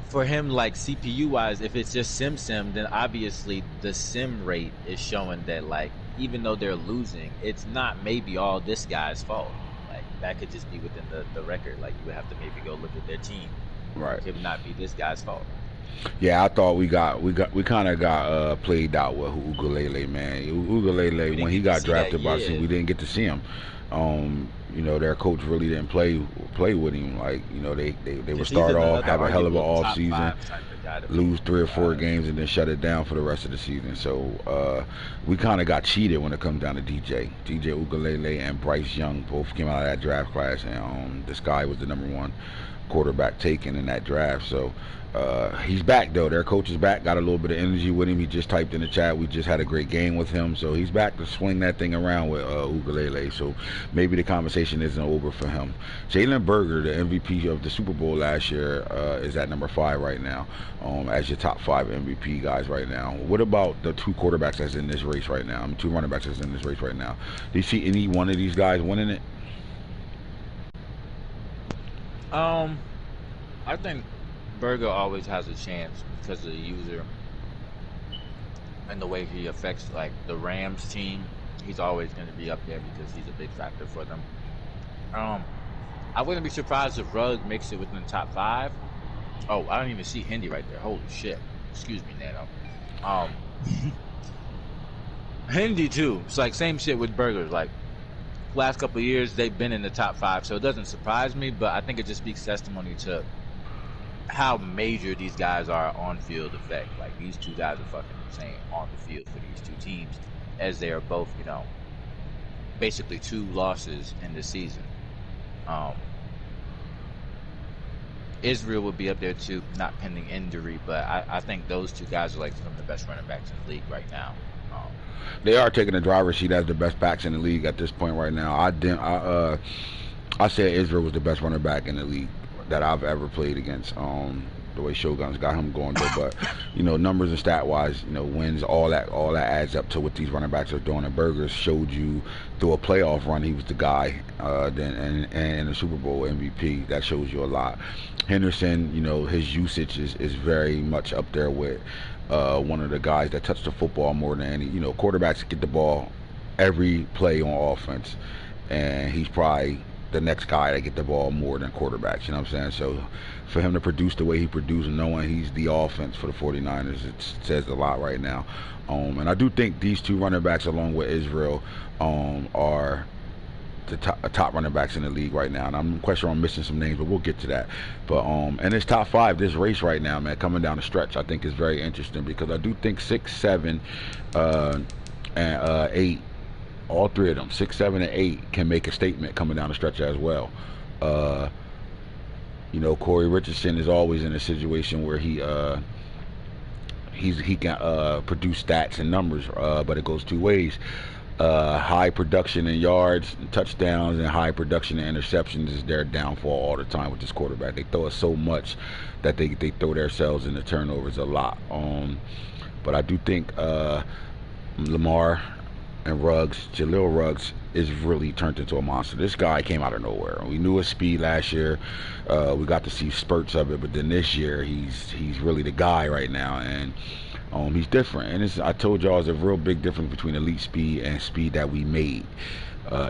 for him, like CPU wise, if it's just sim, then obviously the sim rate is showing that even though they're losing, it's not maybe all this guy's fault. Like that could just be within the record. Like you would have to maybe go look at their team. Right. It would not be this guy's fault. Yeah, I thought we kind of got played out with Ukulele, man. Ukulele, when he got drafted by C, we didn't get to see him. Their coach really didn't play with him. They would start off, have a hell of an off season, lose 3 or 4 games, and then shut it down for the rest of the season. So we kind of got cheated when it comes down to DJ Ukulele and Bryce Young. Both came out of that draft class, and this guy was the #1 quarterback taken in that draft. So he's back though. Their coach is back, got a little bit of energy with him. He just typed in the chat, we just had a great game with him, so he's back to swing that thing around with Ukulele. So maybe the conversation isn't over for him. Jalen Berger, the MVP of the Super Bowl last year, is at number 5 right now, as your top 5 MVP guys right now. What about the 2 quarterbacks that's in this race right now? 2 running backs that's in this race right now. Do you see any one of these guys winning it? I think Berger always has a chance because of the user and the way he affects the Rams team. He's always going to be up there because he's a big factor for them. I wouldn't be surprised if Ruggs makes it within the top 5. Oh, I don't even see Hindi right there. Holy shit. Excuse me, Nano. Hindi too. It's same shit with Berger. Last couple of years they've been in the top 5, so it doesn't surprise me, but I think it just speaks testimony to how major these guys are on field effect. These 2 guys are fucking insane on the field for these 2 teams, as they are both, basically 2 losses in the season. Israel would be up there too, not pending injury, but I think those 2 guys are some of the best running backs in the league right now. They are taking the driver's seat as the best backs in the league at this point right now. I said Israel was the best running back in the league that I've ever played against. The way Shogun's got him going there, but numbers and stat wise, wins, all that adds up to what these running backs are doing. And Burgers showed you through a playoff run he was the guy. Then and the Super Bowl MVP, that shows you a lot. Henderson, his usage is very much up there with one of the guys that touch the football more than any. Quarterbacks get the ball every play on offense, and he's probably the next guy that get the ball more than quarterbacks. You know what I'm saying? So for him to produce the way he produced, and knowing he's the offense for the 49ers, it says a lot right now. And I do think these two running backs, along with Israel, are the top running backs in the league right now. And I'm quite sure I'm missing some names, but we'll get to that. But and this top five, this race right now, man, coming down the stretch, I think is very interesting, because I do think 6, 7, and 8, all three of them, 6, 7, and 8, can make a statement coming down the stretch as well. Corey Richardson is always in a situation where he can produce stats and numbers, but it goes two ways. High production in yards and touchdowns, and high production in interceptions is their downfall all the time with this quarterback. They throw it so much that they throw themselves into turnovers a lot. But I do think Lamar and Jaleel Ruggs is really turned into a monster. This guy came out of nowhere. We knew his speed last year. We got to see spurts of it, but then this year he's really the guy right now, and he's different. And I told y'all, there's a real big difference between elite speed and speed that we made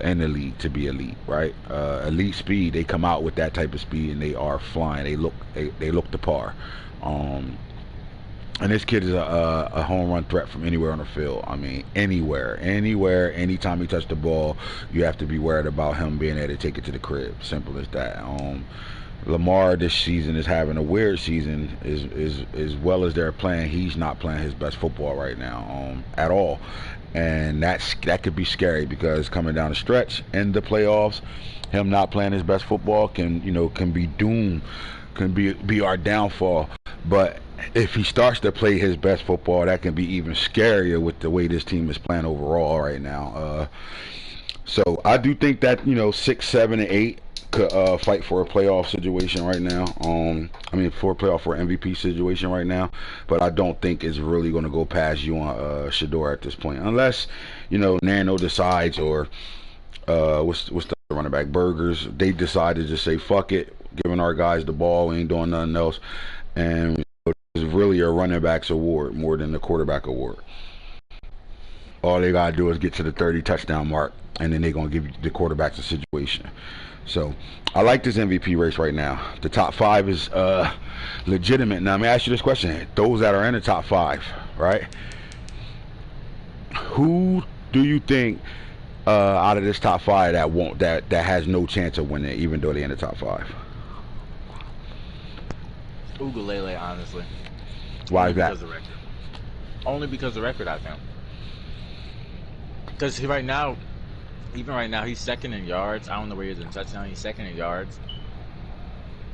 in the league to be elite, right? Elite speed, they come out with that type of speed and they are flying. They look the par. And this kid is a home run threat from anywhere on the field. I mean, anywhere, anytime he touches the ball, you have to be worried about him being able to take it to the crib. Simple as that. Lamar this season is having a weird season. As well as they're playing, he's not playing his best football right now at all. And that could be scary, because coming down the stretch in the playoffs, him not playing his best football can be doomed, can be our downfall. But if he starts to play his best football, that can be even scarier with the way this team is playing overall right now. So I do think that 6, 7, and 8 could fight for a playoff situation right now. For a playoff for an MVP situation right now. But I don't think it's really going to go past you on Shador at this point, unless Nano decides, or what's the running back, Burgers, they decide to just say fuck it, giving our guys the ball, we ain't doing nothing else, and it's really a running back's award more than the quarterback award. All they gotta do is get to the 30 touchdown mark, and then they're gonna give the quarterbacks a situation. So I like this MVP race right now. The top 5 is legitimate. Now let me ask you this question: those that are in the top 5, right? Who do you think out of this top 5 that has no chance of winning, even though they're in the top 5? Ugalele, honestly. Why is that? Because of the record. Only because of the record, I think. Because right now, he's second in yards. I don't know where he is in touchdown. He's second in yards,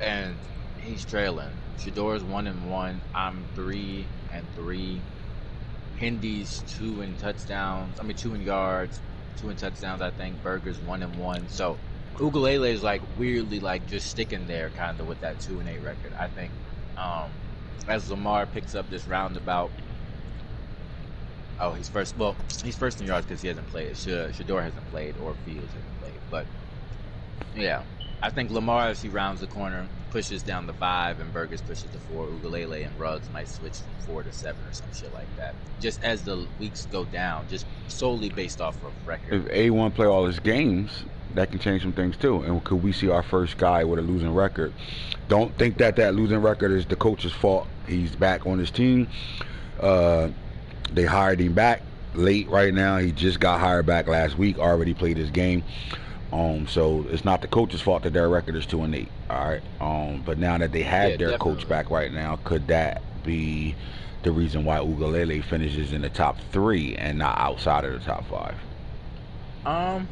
and he's trailing. Shador's 1-1. I'm 3-3. Hindy's 2 in touchdowns. 2 in yards, 2 in touchdowns. I think Burger's 1-1. So Ugalele is weirdly just sticking there, kind of with that 2-8 record. I think as Lamar picks up this roundabout. Oh, he's first. Well, he's first in yards because he hasn't played. Shador hasn't played, or Fields hasn't played. But yeah, I think Lamar, as he rounds the corner, pushes down to 5, and Burgess pushes to 4. Ugalele and Ruggs might switch from 4 to 7 or some shit like that. Just as the weeks go down, just solely based off of record. If A1 play all his games, that can change some things too. And could we see our first guy with a losing record? Don't think that losing record is the coach's fault. He's back on his team. They hired him back late right now. He just got hired back last week, already played his game. So it's not the coach's fault that their record is 2-8. All right. But now that they have their coach back right now, could that be the reason why Ugalele finishes in the top 3 and not outside of the top 5?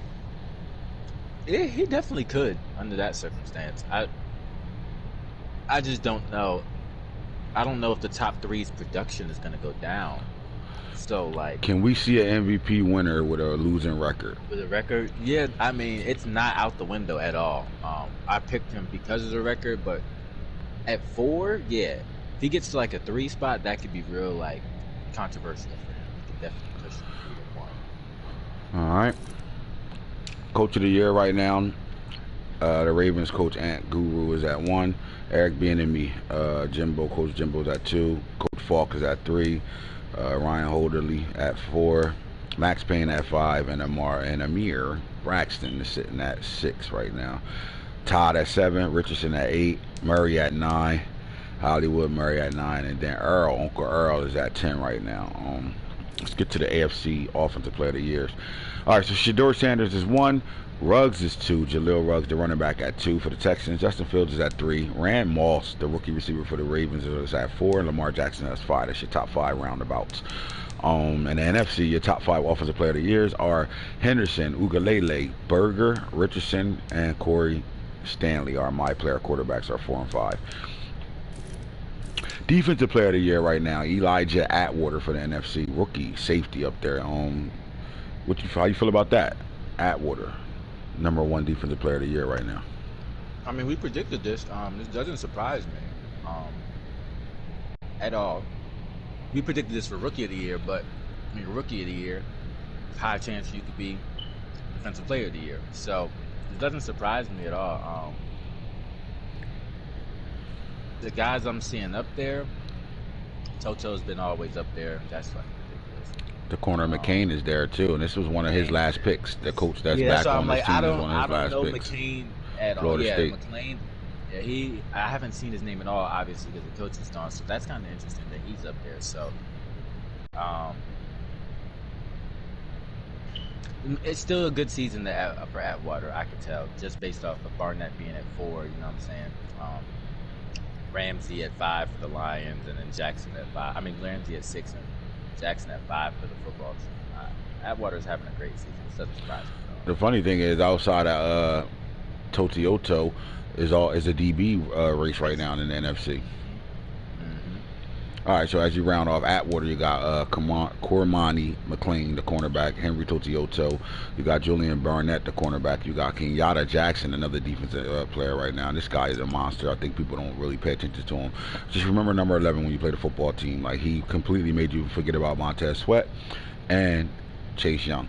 He definitely could under that circumstance. I just don't know. I don't know if the top 3's production is going to go down So like, can we see an MVP winner with a losing record? with a record, yeah, I mean, it's not out the window at all. I picked him because of the record, but at 4, yeah, if he gets to like a 3 spot, that could be real like controversial for him. He could definitely push him to 1. All right. Coach of the year right now, the Ravens coach Ant Guru is at 1. Eric Bieniemy, Coach Jimbo's at 2. Coach Falk is at 3. Ryan Holderly at 4. Max Payne at 5, and Amir Braxton is sitting at 6 right now. Todd at 7, Richardson at 8, Murray at 9, Hollywood Murray at 9, and then Uncle Earl is at 10 right now. Let's get to the AFC Offensive Player of the Years. All right, so Shedeur Sanders is 1, Ruggs is 2, Jaleel Ruggs, the running back, at 2 for the Texans. Justin Fields is at 3. Rand Moss, the rookie receiver for the Ravens, is at 4, and Lamar Jackson has 5. That's your top 5 roundabouts. And the NFC, your top 5 Offensive Player of the Years are Henderson, Ugalele, Berger, Richardson, and Corey Stanley. Are my player quarterbacks are 4 and 5. Defensive Player of the Year right now, Elijah Atwater for the NFC, rookie safety up there. How you feel about that? Atwater, number 1 Defensive Player of the Year right now. I mean, we predicted this. This doesn't surprise me at all. We predicted this for Rookie of the Year, but I mean, Rookie of the Year, high chance you could be Defensive Player of the Year. So it doesn't surprise me at all. The guys I'm seeing up there, Toto's been always up there. That's fucking ridiculous. The corner McCain is there too, and this was one of his last picks. The coach that's back so on I'm this team is one of his last I don't know picks. McCain at all. Florida Yeah, State. McClain. Yeah, I haven't seen his name at all, obviously, because the coaching's gone. So that's kind of interesting that he's up there. So, it's still a good season for Atwater, I could tell, just based off of Barnett being at 4. You know what I'm saying? Ramsey at 5 for the Lions, and then Jackson at 5. I mean, Ramsey at 6 and Jackson at 5 for the football team. Atwater's having a great season. It doesn't surprise me at all. The funny thing is, outside of Totioto, is a DB race right now in the NFC. All right, so as you round off Atwater, you got Cormani McLean, the cornerback, Henry Totioto. You got Julian Barnett, the cornerback. You got Kenyatta Jackson, another defensive player right now. This guy is a monster. I think people don't really pay attention to him. Just remember number 11 when you play the football team. Like, he completely made you forget about Montez Sweat and Chase Young.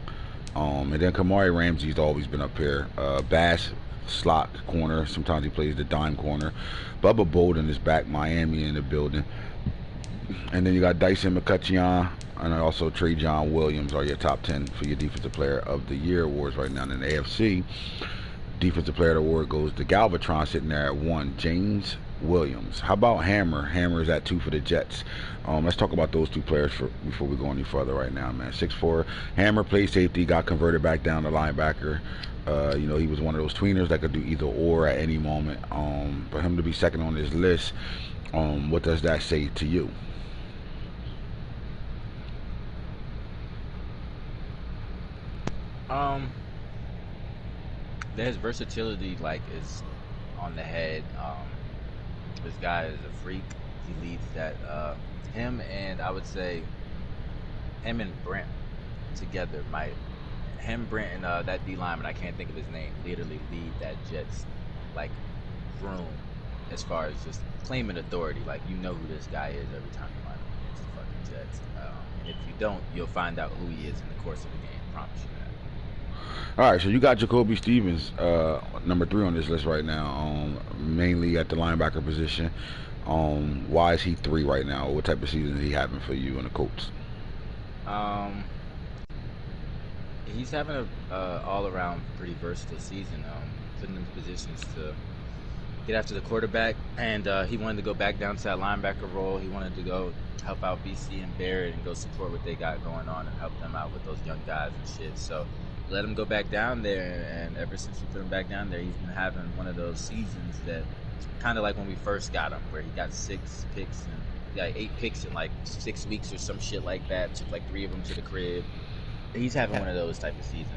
And then Kamari Ramsey's always been up here. Bass, slot corner. Sometimes he plays the dime corner. Bubba Bolden is back, Miami in the building. And then you got Dyson McCutcheon and also Trey John Williams are your top 10 for your Defensive Player of the Year awards right now. In the AFC, Defensive Player of the Award goes to Galvatron, sitting there at 1, James Williams. How about Hammer? Hammer is at 2 for the Jets. Let's talk about those 2 players before we go any further right now, man. 6'4", Hammer played safety, got converted back down to linebacker. He was one of those tweeners that could do either or at any moment. For him to be second on this list, what does that say to you? His versatility is on the head. This guy is a freak. He leads that. Him and I would say him and Brent together might. Him, Brent, and that D lineman, I can't think of his name, literally lead that Jets room as far as just claiming authority. Like, you know who this guy is every time you line up against the fucking Jets. And if you don't, you'll find out who he is in the course of the game. I promise you that. All right, so you got Jacoby Stevens, number 3 on this list right now, mainly at the linebacker position. Why is he 3 right now? What type of season is he having for you and the Colts? He's having a all-around pretty versatile season, putting him in positions to get after the quarterback, and he wanted to go back down to that linebacker role. He wanted to go help out BC and Barrett and go support what they got going on and help them out with those young guys and shit. So let him go back down there, and ever since we put him back down there, he's been having one of those seasons that kind of like when we first got him, where he got 6 picks and he got 8 picks in 6 weeks or some shit like that. Took 3 of them to the crib. He's having one of those type of seasons.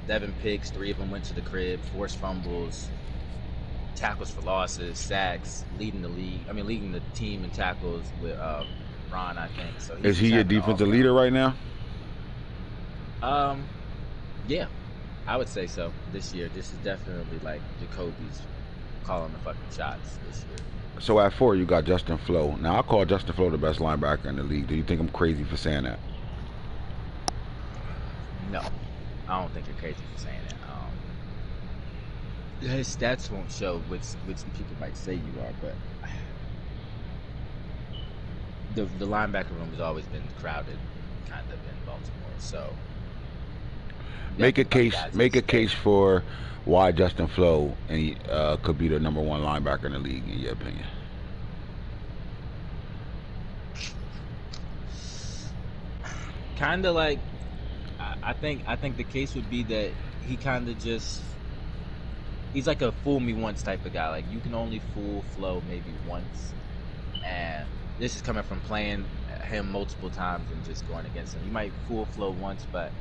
7 picks, 3 of them went to the crib, forced fumbles, tackles for losses, sacks, leading the team in tackles with Ron, I think. So Is he your defensive leader right now? Yeah, I would say so. This year, this is definitely like Jacoby's calling the fucking shots this year. So at 4, you got Justin Flo. Now I call Justin Flo the best linebacker in the league. Do you think I'm crazy for saying that? No, I don't think you're crazy for saying that. His stats won't show which people might say you are, but the linebacker room has always been crowded, kind of in Baltimore. So make a case for why Justin Flo and could be the #1 linebacker in the league, in your opinion. Kind of like, I think the case would be that he kind of just, he's like a fool me once type of guy. Like, you can only fool Flo maybe once, and this is coming from playing him multiple times and just going against him. You might fool Flo once, but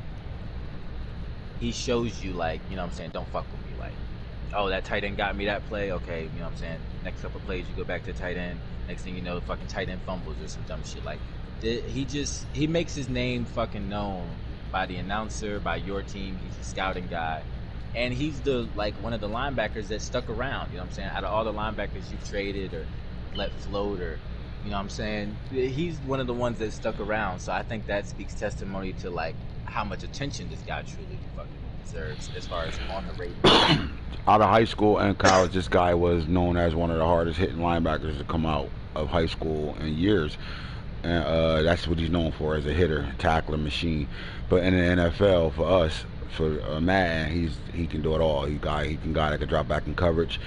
he shows you, like, you know what I'm saying, don't fuck with me. Like, oh, that tight end got me that play. Okay, you know what I'm saying, next couple plays you go back to tight end. Next thing you know, fucking tight end fumbles or some dumb shit. Like, he makes his name fucking known by the announcer, by your team. He's a scouting guy. And he's one of the linebackers that stuck around, you know what I'm saying? Out of all the linebackers you've traded or let float, or, you know what I'm saying? He's one of the ones that stuck around. So I think that speaks testimony to, like, how much attention this guy truly fucking deserves as far as on the radar. Out of high school and college, this guy was known as one of the hardest hitting linebackers to come out of high school in years. And that's what he's known for, as a hitter, tackler, machine. But in the NFL, for us, for Madden, he can do it all. He can guy that can drop back in coverage,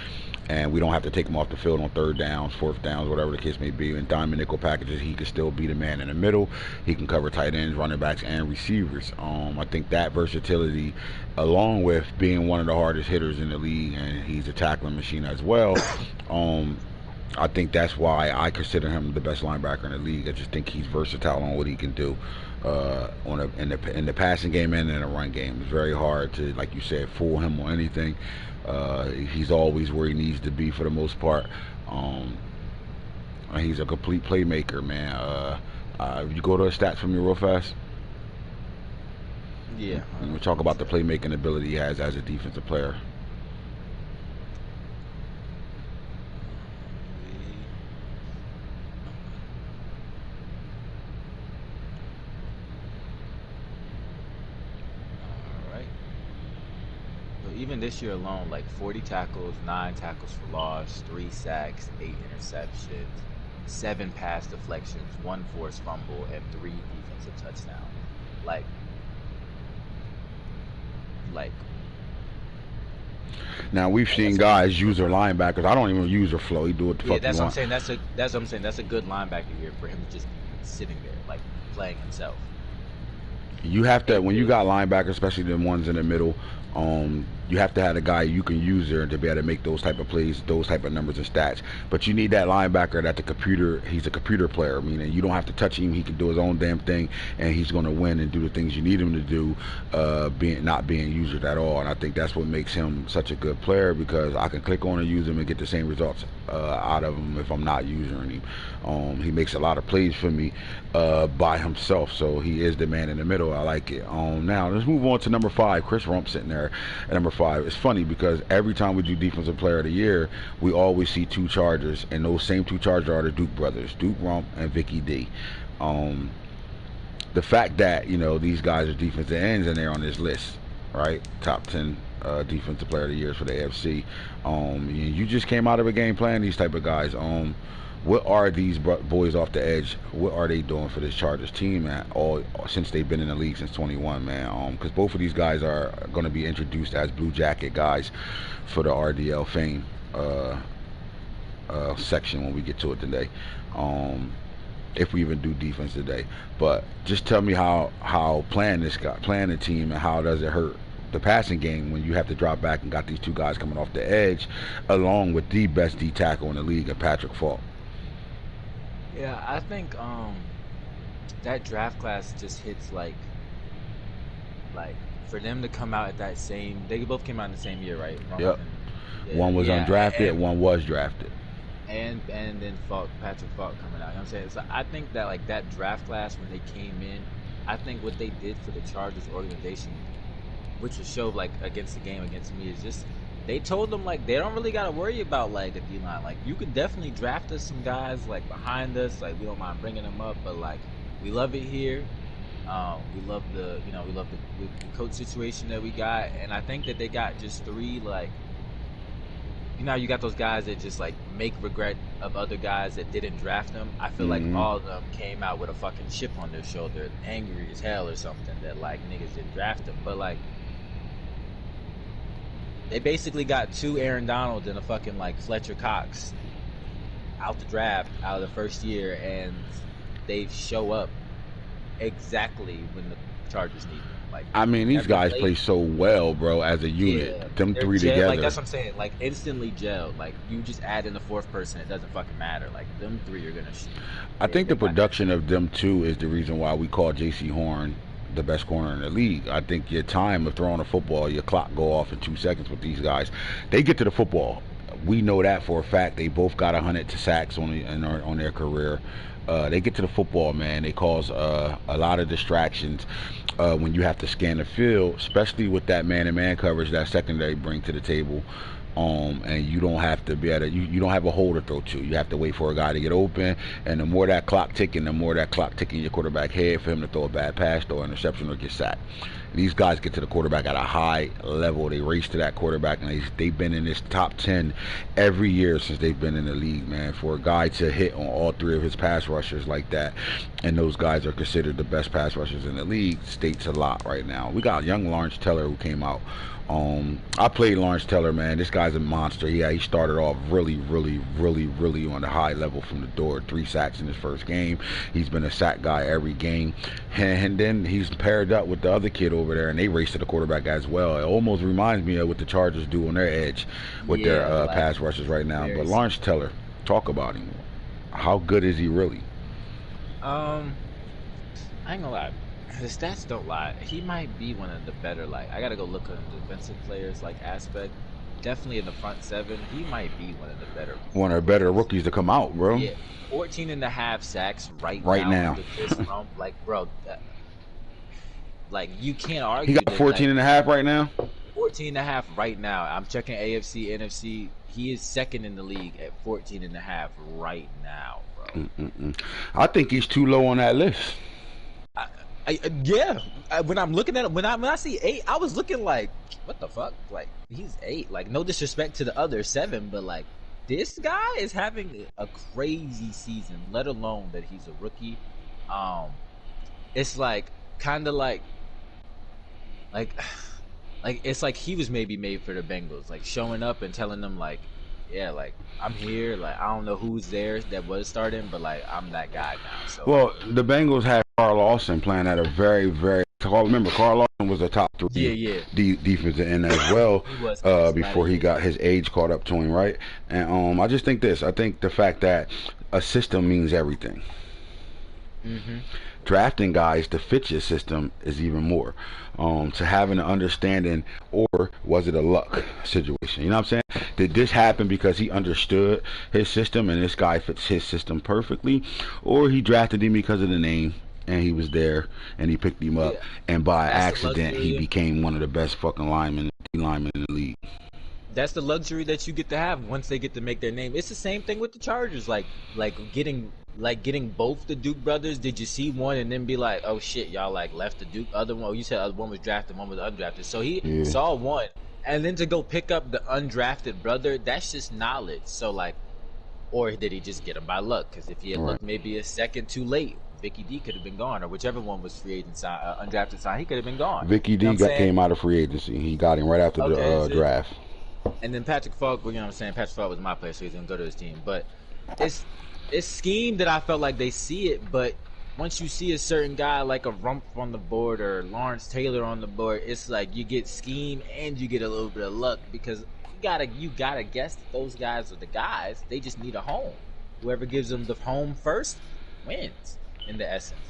and we don't have to take him off the field on 3rd downs, 4th downs, whatever the case may be. In diamond nickel packages, he can still be the man in the middle. He can cover tight ends, running backs, and receivers. I think that versatility, along with being one of the hardest hitters in the league, and he's a tackling machine as well. I think that's why I consider him the best linebacker in the league. I just think he's versatile on what he can do in the passing game and in the run game. It's very hard to, like you said, fool him on anything. He's always where he needs to be for the most part. He's a complete playmaker, man. You go to the stats for me real fast. Yeah. We talk about the playmaking ability he has as a defensive player. Even this year alone, like 40 tackles, 9 tackles for loss, 3 sacks, 8 interceptions, 7 pass deflections, 1 forced fumble, and 3 defensive touchdowns. Like. Now we've seen guys use their linebackers. I don't even use their flow. He do what the fuck that's he what I'm want. saying. That's what I'm saying. That's a good linebacker here for him to just be sitting there, like playing himself. You have to, when you got linebackers, especially the ones in the middle, you have to have a guy you can use there to be able to make those type of plays, those type of numbers and stats. But you need that linebacker that he's a computer player, meaning you don't have to touch him. He can do his own damn thing, and he's going to win and do the things you need him to do, not being used at all. And I think that's what makes him such a good player, because I can click on and use him and get the same results out of him if I'm not using him. He makes a lot of plays for me by himself, so he is the man in the middle. I like it. Now let's move on to number 5. Chris Rump sitting there at number 5. It's funny because every time we do Defensive Player of the Year, we always see 2 Chargers, and those same 2 Chargers are the Duke brothers, Duke Rump and Vicky D. The fact that, you know, these guys are defensive ends and they're on this list, right? Top 10 Defensive Player of the Year for the AFC. You just came out of a game playing these type of guys. What are these boys off the edge? What are they doing for this Chargers team since they've been in the league since 21, man? Because both of these guys are going to be introduced as Blue Jacket guys for the RDL fame section when we get to it today. If we even do defense today. But just tell me how playing the team, and how does it hurt the passing game when you have to drop back and got these 2 guys coming off the edge, along with the best D tackle in the league, and Patrick Falk. Yeah, I think that draft class just hits like for them to come out at that same. They both came out in the same year, right? Yep. One was undrafted, one was drafted. and then Patrick Falk coming out. You know what I'm saying? So I think that like that draft class when they came in, I think what they did for the Chargers organization, which was showed like against the game against me, is just they told them like they don't really gotta worry about like the D line. Like you can definitely draft us some guys like behind us. Like we don't mind bringing them up, but like we love it here. We love the coach situation that we got, and I think that they got just three like. You know, you got those guys that just like make regret of other guys that didn't draft them. I feel like all of them came out with a fucking chip on their shoulder, angry as hell or something that like niggas didn't draft them. But like, they basically got 2 Aaron Donalds and a fucking like Fletcher Cox out the draft out of the first year, and they show up exactly when the Chargers need them. Like, I mean, these guys play so well, bro, as a unit. Yeah, them three gel, together. Like, that's what I'm saying. Like, instantly gelled. Like, you just add in the 4th person, it doesn't fucking matter. Like, them 3 are going to shoot. I think the production of them two is the reason why we call J.C. Horn the best corner in the league. I think your time of throwing a football, your clock go off in 2 seconds with these guys. They get to the football. We know that for a fact. They both got 100 sacks on their career. They get to the football, man. They cause a lot of distractions when you have to scan the field, especially with that man-to-man coverage that secondary bring to the table. And you don't have to be you don't have a hole to throw to. You have to wait for a guy to get open, and the more that clock ticking, your quarterback head for him to throw a bad pass, throw an interception, or get sacked. These guys get to the quarterback at a high level. They race to that quarterback, and they've been in this top 10 every year since they've been in the league, man. For a guy to hit on all 3 of his pass rushers like that, and those guys are considered the best pass rushers in the league, states a lot right now. We got young Lawrence Teller who came out. I played Lawrence Teller, man. This guy's a monster. He started off really on the high level from the door. 3 sacks in his first game. He's been a sack guy every game, and then he's paired up with the other kid over there, and they race to the quarterback as well. It almost reminds me of what the Chargers do on their edge with their pass rushers right now. But Lawrence Teller, talk about him. How good is he really? I ain't gonna lie. The stats don't lie. He might be one of the better, like, I gotta go look at the defensive players, like, aspect. Definitely in the front 7. He might be one of the better. One of the better rookies to come out, bro. Yeah. 14.5 sacks right now. Rump, like, bro, like, you can't argue. He got 14.5 right now? 14.5 right now. I'm checking AFC, NFC. He is second in the league at 14.5 right now, bro. I think he's too low on that list. When I'm looking at it, when I see 8, I was looking like, what the fuck? Like, he's 8. Like, no disrespect to the other 7, but like, this guy is having a crazy season. Let alone that he's a rookie. It's like kind of like it's like he was maybe made for the Bengals. Like showing up and telling them like, yeah, like I'm here. Like I don't know who's there that was starting, but like I'm that guy now. So well, the Bengals had Carl Lawson playing at a very remember Carl Lawson was a top 3 defensive end as well before he got his age caught up to him, right? And I just think I think the fact that a system means everything. Drafting guys to fit your system is even more. To having an understanding, or was it a luck situation? You know what I'm saying? Did this happen because he understood his system and this guy fits his system perfectly, or he drafted him because of the name and he was there and he picked him up and by accident he became one of the best fucking linemen in the league? That's the luxury that you get to have once they get to make their name. It's the same thing with the Chargers, like getting both the Duke brothers. Did you see one and then be like, oh shit, y'all like left the Duke other one? Oh, you said one was drafted, one was undrafted. So he saw one, and then to go pick up the undrafted brother, that's just knowledge. So like, or did he just get him by luck? Because if he had looked maybe a second too late, Vicky D could have been gone, or whichever one was free agent undrafted sign, he could have been gone. Vicky D came out of free agency. He got him right after the draft. And then Patrick Falk, you know what I'm saying? Patrick Falk was my player, so he's gonna go to his team. But it's scheme that I felt like they see it, but once you see a certain guy like a Rump on the board or Lawrence Taylor on the board, it's like you get scheme and you get a little bit of luck, because you gotta guess that those guys are the guys. They just need a home. Whoever gives them the home first wins, in the essence.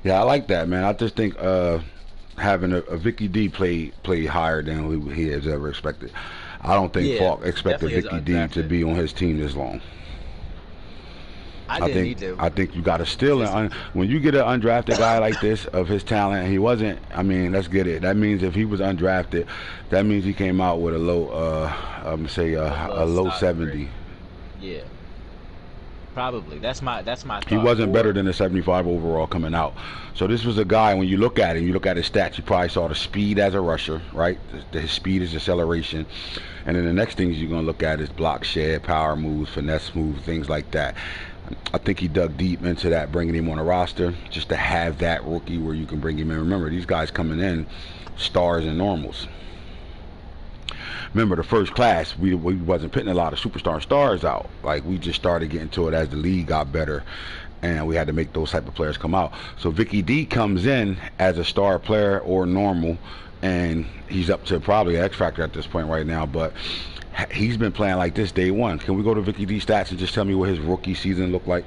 Yeah, I like that, man. I just think having a Vicky D play higher than he has ever expected. I don't think Yeah, Falk expected definitely Vicky as D to undrafted. be on his team this long. I didn't either. I think you got to steal it. When you get an undrafted guy like this of his talent, and he wasn't. I mean, let's get it. That means if he was undrafted, that means he came out with a low, say a low 70. Yeah, probably. That's my thought. He wasn't better than a 75 overall coming out. So this was a guy, when you look at him, you look at his stats, you probably saw the speed as a rusher, right? His speed is acceleration. And then the next things you're going to look at is block shed, power moves, finesse moves, things like that. I think he dug deep into that, bringing him on a roster, just to have that rookie where you can bring him in. Remember, these guys coming in, stars and normals. Remember, the first class, we wasn't putting a lot of superstar stars out. Like, we just started getting to it as the league got better, and we had to make those type of players come out. So Vicky D comes in as a star player or normal, and he's up to probably X Factor at this point right now, but he's been playing like this day one. Can we go to Vicky D stats and just tell me what his rookie season looked like?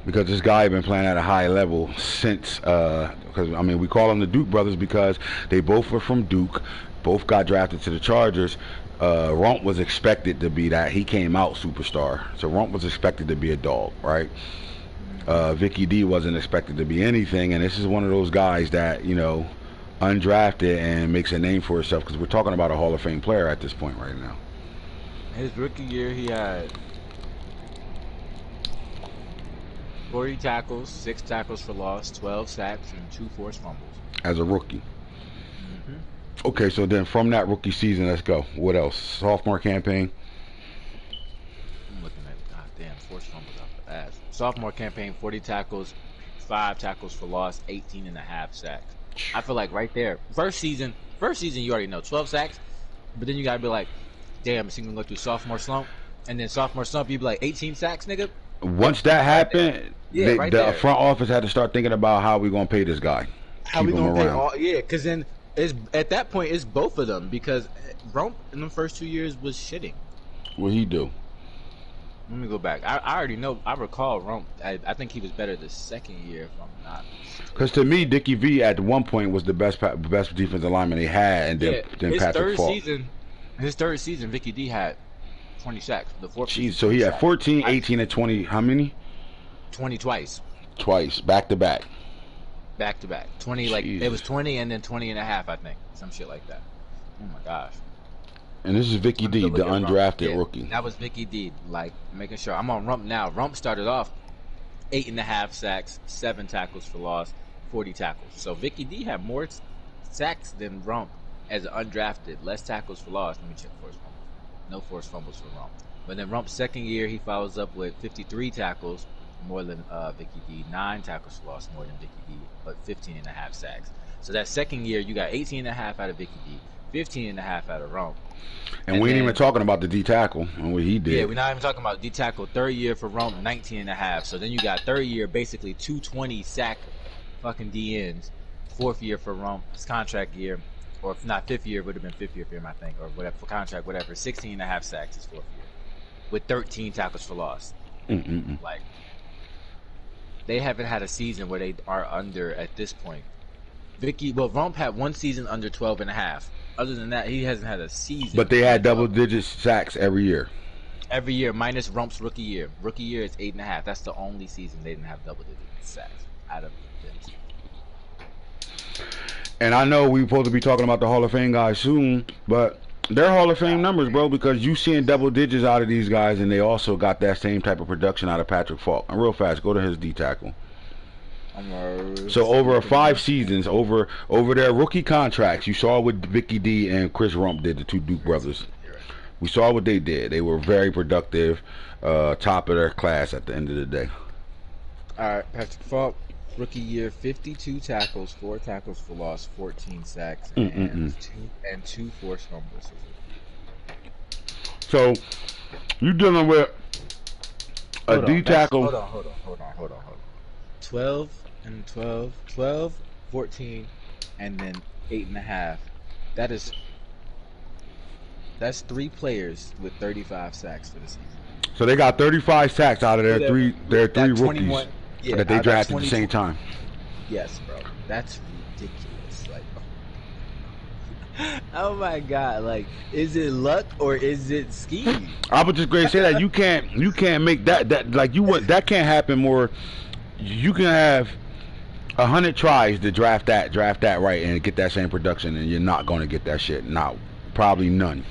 Because this guy been playing at a high level since, because I mean, we call them the Duke brothers because they both were from Duke, both got drafted to the Chargers. Rump was expected to be that. He came out superstar. So Rump was expected to be a dog, right? Vicky D wasn't expected to be anything, and this is one of those guys that, you know, undrafted and makes a name for himself, because we're talking about a Hall of Fame player at this point right now. His rookie year, he had 40 tackles, 6 tackles for loss, 12 sacks, and 2 forced fumbles. As a rookie. Okay, so then from that rookie season, let's go. What else? Sophomore campaign. I'm looking at, goddamn, forced fumbles off the ass. Sophomore campaign, 40 tackles, 5 tackles for loss, 18.5 sacks. I feel like right there, first season you already know 12 sacks, but then you gotta be like, damn, is he gonna go through sophomore slump? And then sophomore slump, you be like 18 sacks, nigga. Once that happened, yeah, the front office had to start thinking about how we gonna pay this guy. How we gonna pay all? Yeah, because then at that point it's both of them, because Rump in the first 2 years was shitting. What'd he do? Let me go back. I already know. I recall Rump. I think he was better the second year, if I'm not. Because to me, Dickie V at one point was the best defensive lineman they had, and then Patrick Falk. His third season, Vicky D had 20 sacks. The fourth. Jeez, so he had 14, 18, and 20. How many? 20 twice. Twice, back to back. Back to back. 20, like it was 20 and then 20 and a half, I think, some shit like that. Oh my gosh. And this is Vicky D, the undrafted rookie. That was Vicky D. Like, making sure. I'm on Rump now. Rump started off 8.5 sacks, 7 tackles for loss, 40 tackles. So Vicky D had more sacks than Rump as an undrafted. Less tackles for loss. Let me check forced fumbles. No forced fumbles for Rump. But then Rump's second year, he follows up with 53 tackles, more than Vicky D. 9 tackles for loss, more than Vicky D. But 15.5 sacks. So that second year, you got 18.5 out of Vicky D, 15.5 out of Rump. And we ain't even talking about the D tackle and what he did. Yeah, we're not even talking about D tackle. Third year for Rump, 19.5. So then you got third year, basically 220 sack fucking DNs. Fourth year for Rump, his contract year, or if not fifth year, would have been fifth year for him, I think, or whatever, for contract, whatever. 16.5 sacks his fourth year, with 13 tackles for loss. Like, they haven't had a season where they are under at this point. Rump had one season under 12.5. Other than that, he hasn't had a season. But they had double-digit sacks every year. Every year, minus Rump's rookie year. Rookie year is 8.5. That's the only season they didn't have double-digit sacks out of them. And I know we're supposed to be talking about the Hall of Fame guys soon, but they're Hall of Fame numbers, bro, because you seeing double digits out of these guys, and they also got that same type of production out of Patrick Falk. And real fast, go to his D tackle. So over 5 seasons, over their rookie contracts, you saw what Vicky D and Chris Rump did, the two Duke brothers. We saw what they did. They were very productive, top of their class at the end of the day. All right, Patrick Falk, rookie year, 52 tackles, 4 tackles for loss, 14 sacks, and 2 forced fumbles. So you dealing with a D tackle. Hold on. 12 and 12, 12, 14, and then 8.5. That's 3 players with 35 sacks for the season. So they got 35 sacks out of their three rookies that they drafted at the same time. Yes, bro. That's ridiculous. Like, Oh my God! Like, is it luck or is it scheme? I was just going to say that you can't make that like you would that can't happen more. You can have 100 tries to draft that right and get that same production, and you're not going to get that shit. Not probably none.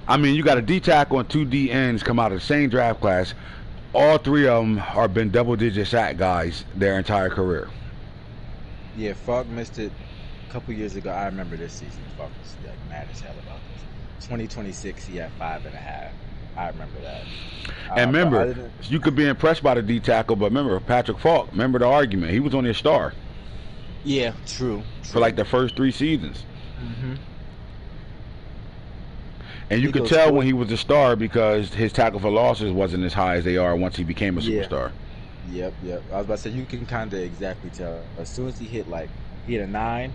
I mean, you got a D tackle and two D ends come out of the same draft class. All three of them are been double-digit sack guys their entire career. Yeah, Falk missed it a couple years ago. I remember this season. Falk was like mad as hell about this. 2026, he had 5.5. I remember that. And remember, you could be impressed by the D tackle, but remember Patrick Falk. Remember the argument? He was only a star. Yeah, true. For like the first 3 seasons. Mm-hmm. And you could tell when he was a star because his tackle for losses wasn't as high as they are once he became a superstar. Yep. I was about to say, you can kind of exactly tell. As soon as he hit a 9,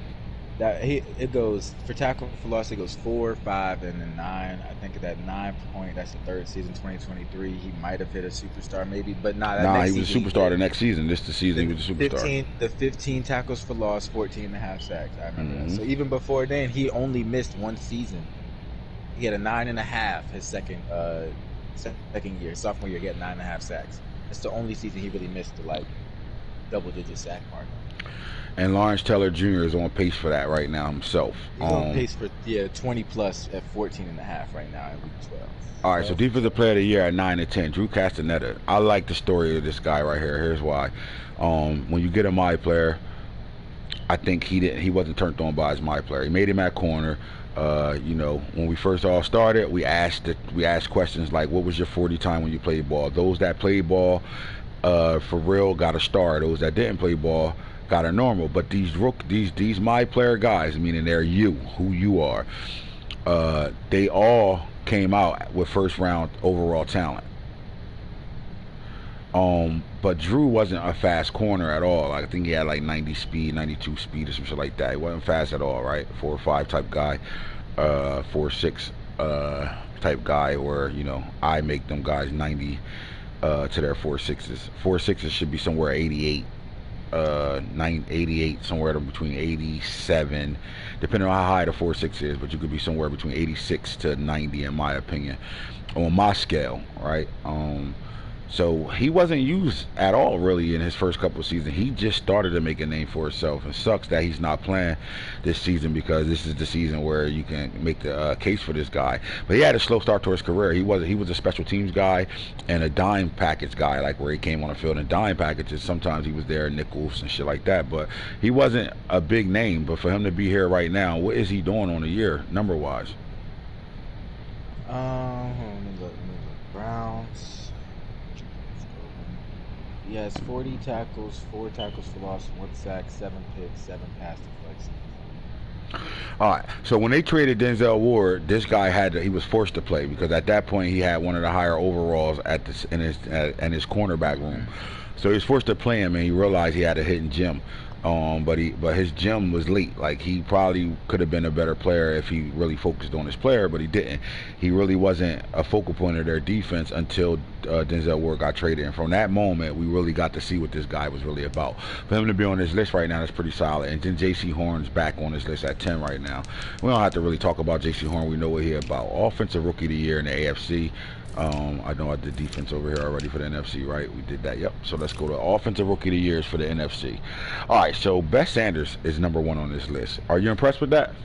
it goes for tackle for loss. It goes 4, 5, and then 9. I think at that 9 point, that's the 3rd season, 2023. He might have hit a superstar, maybe, but not. Nah, he was a superstar the next season. This the season he was a superstar. The 15 tackles for loss, 14.5 sacks. I remember that. So even before then, he only missed 1 season. He had a 9.5 his second year, sophomore year. He had 9.5 sacks. That's the only season he really missed the double-digit sack mark. And Maurice Teller Jr. is on pace for that right now himself. He's on pace for 20 plus at 14.5 right now in week 12. All right, so defensive player of the year at 9 and 10, Drew Castaneda. I like the story of this guy right here. Here's why. When you get a my player, I think he wasn't turned on by his my player. He made him at corner. When we first all started, we asked questions like, what was your 40 time when you played ball? Those that played ball for real got a star. Those that didn't play ball got a normal. But these my player guys, meaning they're who you are, they all came out with first round overall talent. But Drew wasn't a fast corner at all. I think he had like 90 speed, 92 speed or some shit like that. He wasn't fast at all, right? 4.5 type guy, 4.6 type guy, where I make them guys 90 to their 4.6s. 4.6s should be somewhere 88, 88, somewhere between 87, depending on how high the 4.6 is. But you could be somewhere between 86 to 90, in my opinion, on my scale, right? So he wasn't used at all really in his first couple of seasons. He just started to make a name for himself. It sucks that he's not playing this season because this is the season where you can make the case for this guy. But he had a slow start to his career. He was a special teams guy and a dime package guy, like where he came on the field in dime packages. Sometimes he was there in nickels and shit like that. But he wasn't a big name. But for him to be here right now, what is he doing on the year number wise? Let me look. Browns. He has 40 tackles, 4 tackles for loss, 1 sack, 7 picks, 7 pass deflections. All right. So when they traded Denzel Ward, this guy he was forced to play because at that point he had one of the higher overalls in his cornerback room. So he was forced to play him, and he realized he had a hidden gem. But his gem was late. Like, he probably could have been a better player if he really focused on his player, but he didn't. He really wasn't a focal point of their defense until Denzel Ward got traded. And from that moment, we really got to see what this guy was really about. For him to be on this list right now, that's pretty solid. And then J.C. Horn's back on this list at 10 right now. We don't have to really talk about J.C. Horn. We know what he's about. Offensive Rookie of the Year in the AFC. I know I did defense over here already for the NFC, right? We did that, yep. So let's go to Offensive Rookie of the Years for the NFC. All right, so Beth Sanders is number 1 on this list. Are you impressed with that?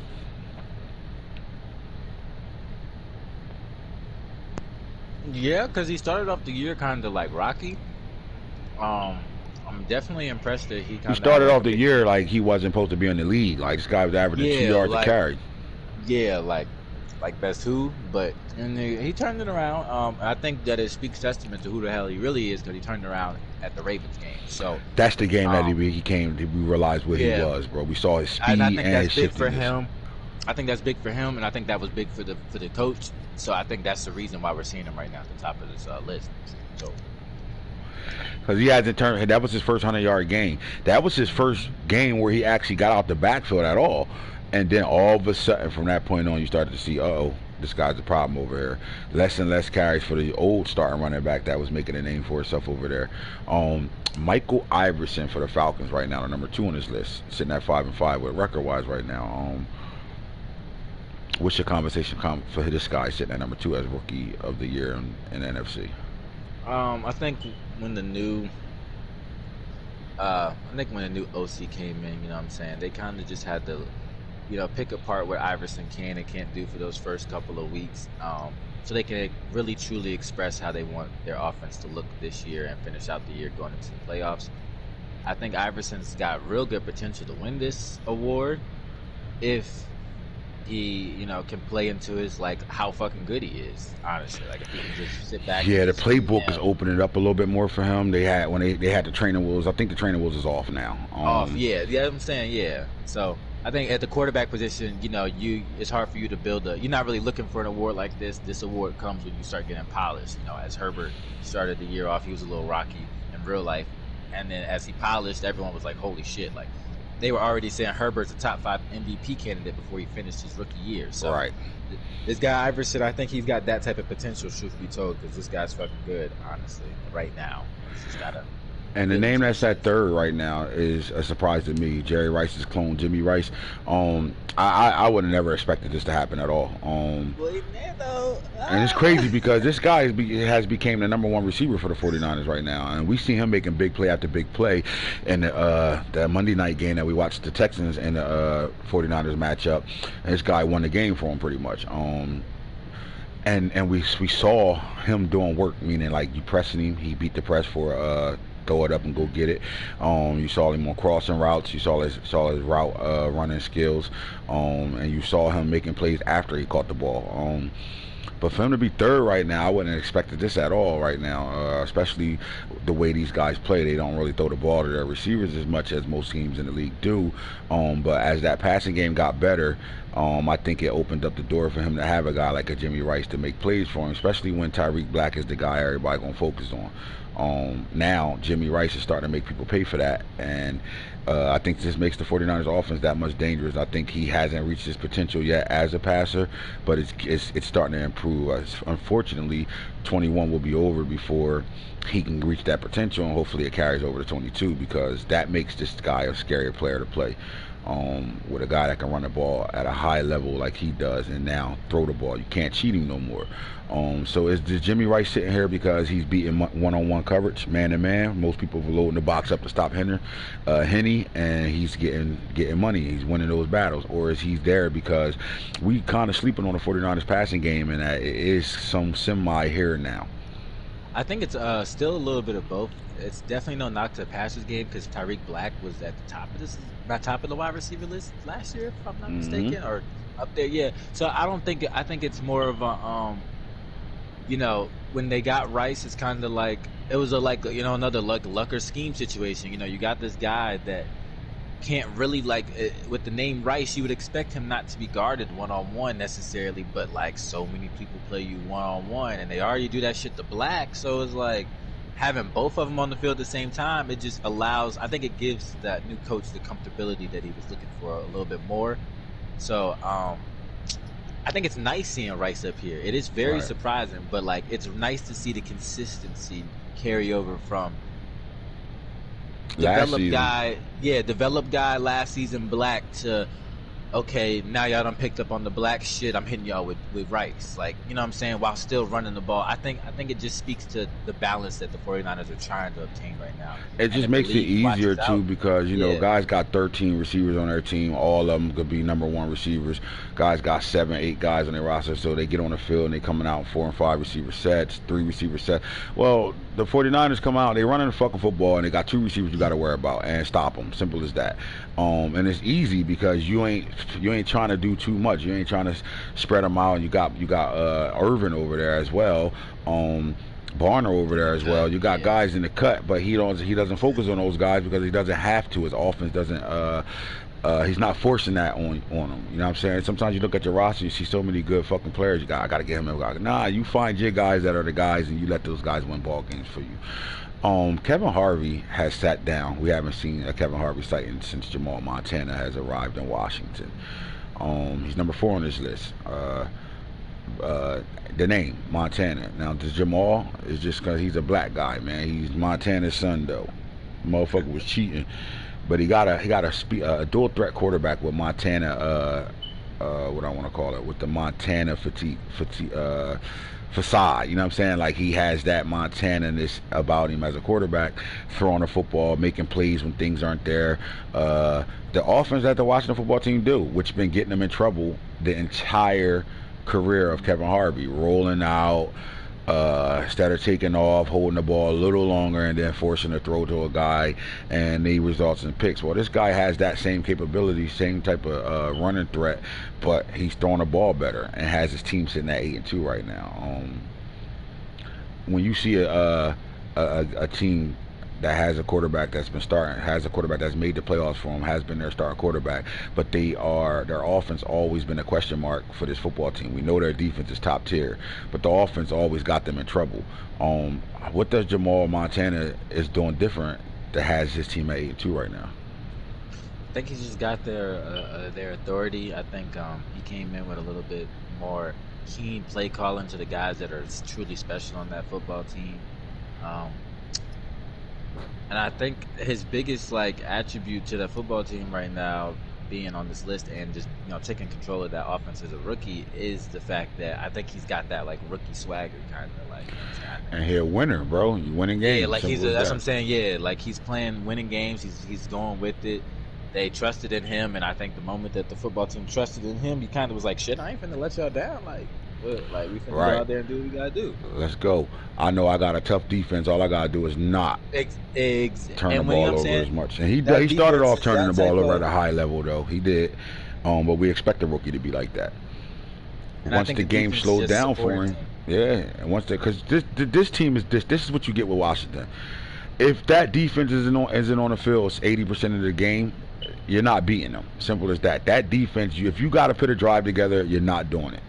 Yeah, because he started off the year kind of like rocky. I'm definitely impressed that he started off the year like he wasn't supposed to be in the league. Like, this guy was averaging 2 yards a carry. Yeah, like best who, but he turned it around. I think that it speaks testament to who the hell he really is because he turned around at the Ravens game. So that's the game that he came. We realized where he was, bro. We saw his speed and I think and that's his big for shiftiness. him. I think that's big for him, and I think that was big for the coach. So I think that's the reason why we're seeing him right now at the top of this list. So. Because he hasn't turned. That was his first 100-yard game. That was his first game where he actually got out the backfield at all. And then all of a sudden, from that point on, you started to see, this guy's a problem over here. Less and less carries for the old starting running back that was making a name for himself over there. Michael Iverson for the Falcons right now, the number 2 on this list, sitting at 5-5 with record-wise right now. what's your conversation for this guy sitting at number 2 as rookie of the year in NFC? I think when the new OC came in, you know what I'm saying, they kind of just had to, pick apart what Iverson can and can't do for those first couple of weeks, so they can really truly express how they want their offense to look this year and finish out the year going into the playoffs. I think Iverson's got real good potential to win this award if he, can play into his, like, how fucking good he is, honestly. Like, if he can just sit back. Yeah, the playbook is opening up a little bit more for him. They had the training wheels. I think the training wheels is off now. Off, yeah. Yeah, I'm saying, yeah. So I think at the quarterback position, it's hard for you to build you're not really looking for an award like this. This award comes when you start getting polished. As Herbert started the year off, he was a little rocky in real life. And then as he polished, everyone was like, holy shit. Like, they were already saying Herbert's a top 5 MVP candidate before he finished his rookie year. So right. This guy Iverson, I think he's got that type of potential, truth be told, because this guy's fucking good, honestly, right now. He's just gotta. And the name that's at 3rd right now is a surprise to me. Jerry Rice's clone, Jimmy Rice. I would have never expected this to happen at all. And it's crazy because this guy has became the number 1 receiver for the 49ers right now. And we see him making big play after big play in the Monday night game that we watched the Texans and the 49ers matchup. And this guy won the game for him pretty much. And we saw him doing work, meaning like you pressing him. He beat the press for throw it up and go get it. You saw him on crossing routes. You saw his route running skills, and you saw him making plays after he caught the ball. But for him to be 3rd right now, I wouldn't have expected this at all right now, especially the way these guys play. They don't really throw the ball to their receivers as much as most teams in the league do. But as that passing game got better, I think it opened up the door for him to have a guy like a Jimmy Rice to make plays for him, especially when Tyreek Black is the guy everybody going to focus on. Now Jimmy Rice is starting to make people pay for that, and I think this makes the 49ers offense that much dangerous. I think he hasn't reached his potential yet as a passer, but it's starting to improve. Unfortunately, 21 will be over before he can reach that potential, and hopefully it carries over to 22, because that makes this guy a scarier player to play. With a guy that can run the ball at a high level like he does, and now throw the ball. You can't cheat him no more. So is Jimmy Rice sitting here because he's beating one-on-one coverage, man-to-man? Most people are loading the box up to stop Henny, and he's getting money. He's winning those battles. Or is he there because we kind of sleeping on the 49ers passing game, and it is some semi here now? I think it's still a little bit of both. It's definitely no knock to the passers game, because Tyreek Black was at the top of the wide receiver list last year, if I'm not mistaken, or up there. Yeah. So I think it's more of a when they got Rice, it's kind of like it was another Lucker scheme situation. You got this guy that can't really, with the name Rice, you would expect him not to be guarded one-on-one necessarily, but so many people play you one-on-one, and they already do that shit to Black, so it's like having both of them on the field at the same time, it just allows, I think it gives that new coach the comfortability that he was looking for a little bit more. So I think it's nice seeing Rice up here. It is very surprising, but it's nice to see the consistency carry over from developed guy last season Black to, okay, now y'all done picked up on the Black shit, I'm hitting y'all with Rice. You know what I'm saying? While still running the ball. I think it just speaks to the balance that the 49ers are trying to obtain right now. It just makes it easier, too, because, guys got 13 receivers on their team. All of them could be number 1 receivers. Guys got 7, 8 guys on their roster, so they get on the field and they coming out in 4 and 5 receiver sets, 3 receiver sets. Well, the 49ers come out, they running the fucking football, and they got 2 receivers you got to worry about, and stop them. Simple as that. And it's easy because you ain't trying to do too much. You ain't trying to spread them out. You got Irvin over there as well. Barner over there as well. You got guys in the cut, but he doesn't focus on those guys because he doesn't have to. His offense doesn't. He's not forcing that on them. You know what I'm saying? Sometimes you look at your roster, you see so many good fucking players. I got to get him a guy. Nah, you find your guys that are the guys, and you let those guys win ball games for you. Kevin Harvey has sat down. We haven't seen a Kevin Harvey sighting since Jamal Montana has arrived in Washington. He's number 4 on this list. The name Montana. Now, the Jamal is just because he's a black guy, man. He's Montana's son, though. Motherfucker was cheating, but he got a dual threat quarterback with Montana what I want to call it, with the Montana facade. You know what I'm saying? Like, he has that Montana-ness about him as a quarterback, throwing the football, making plays when things aren't there. The offense that the Washington football team do, which has been getting them in trouble the entire career of Kevin Harvey, rolling out, instead of taking off, holding the ball a little longer, and then forcing a throw to a guy, and he results in picks. Well, this guy has that same capability, same type of running threat, but he's throwing the ball better and has his team sitting at 8-2 right now. When you see a team that has a quarterback that's been starting, has a quarterback that's made the playoffs for him, has been their starting quarterback, but their offense always been a question mark for this football team. We know their defense is top tier, but the offense always got them in trouble. What does Jamal Montana is doing different that has his team at 8-2 right now? I think he's just got their authority. I think he came in with a little bit more keen play calling to the guys that are truly special on that football team. And I think his biggest attribute to the football team right now, being on this list and just taking control of that offense as a rookie, is the fact that I think he's got that rookie swagger kind of And he's a winner, bro. You winning games. Yeah, that's what I'm saying. Yeah, he's playing winning games. He's going with it. They trusted in him, and I think the moment that the football team trusted in him, he kind of was like, "Shit, I ain't finna let y'all down." We finna go out there and do what we gotta do. Let's go. I know I got a tough defense. All I gotta do is not turn the ball over as much. And he started off turning the ball over at a high level, though. He did. But we expect a rookie to be like that. And once the game slowed down for him, yeah. And because this team is this is what you get with Washington. If that defense isn't on the field 80% of the game, you're not beating them. Simple as that. That defense, if you got to put a drive together, you're not doing it.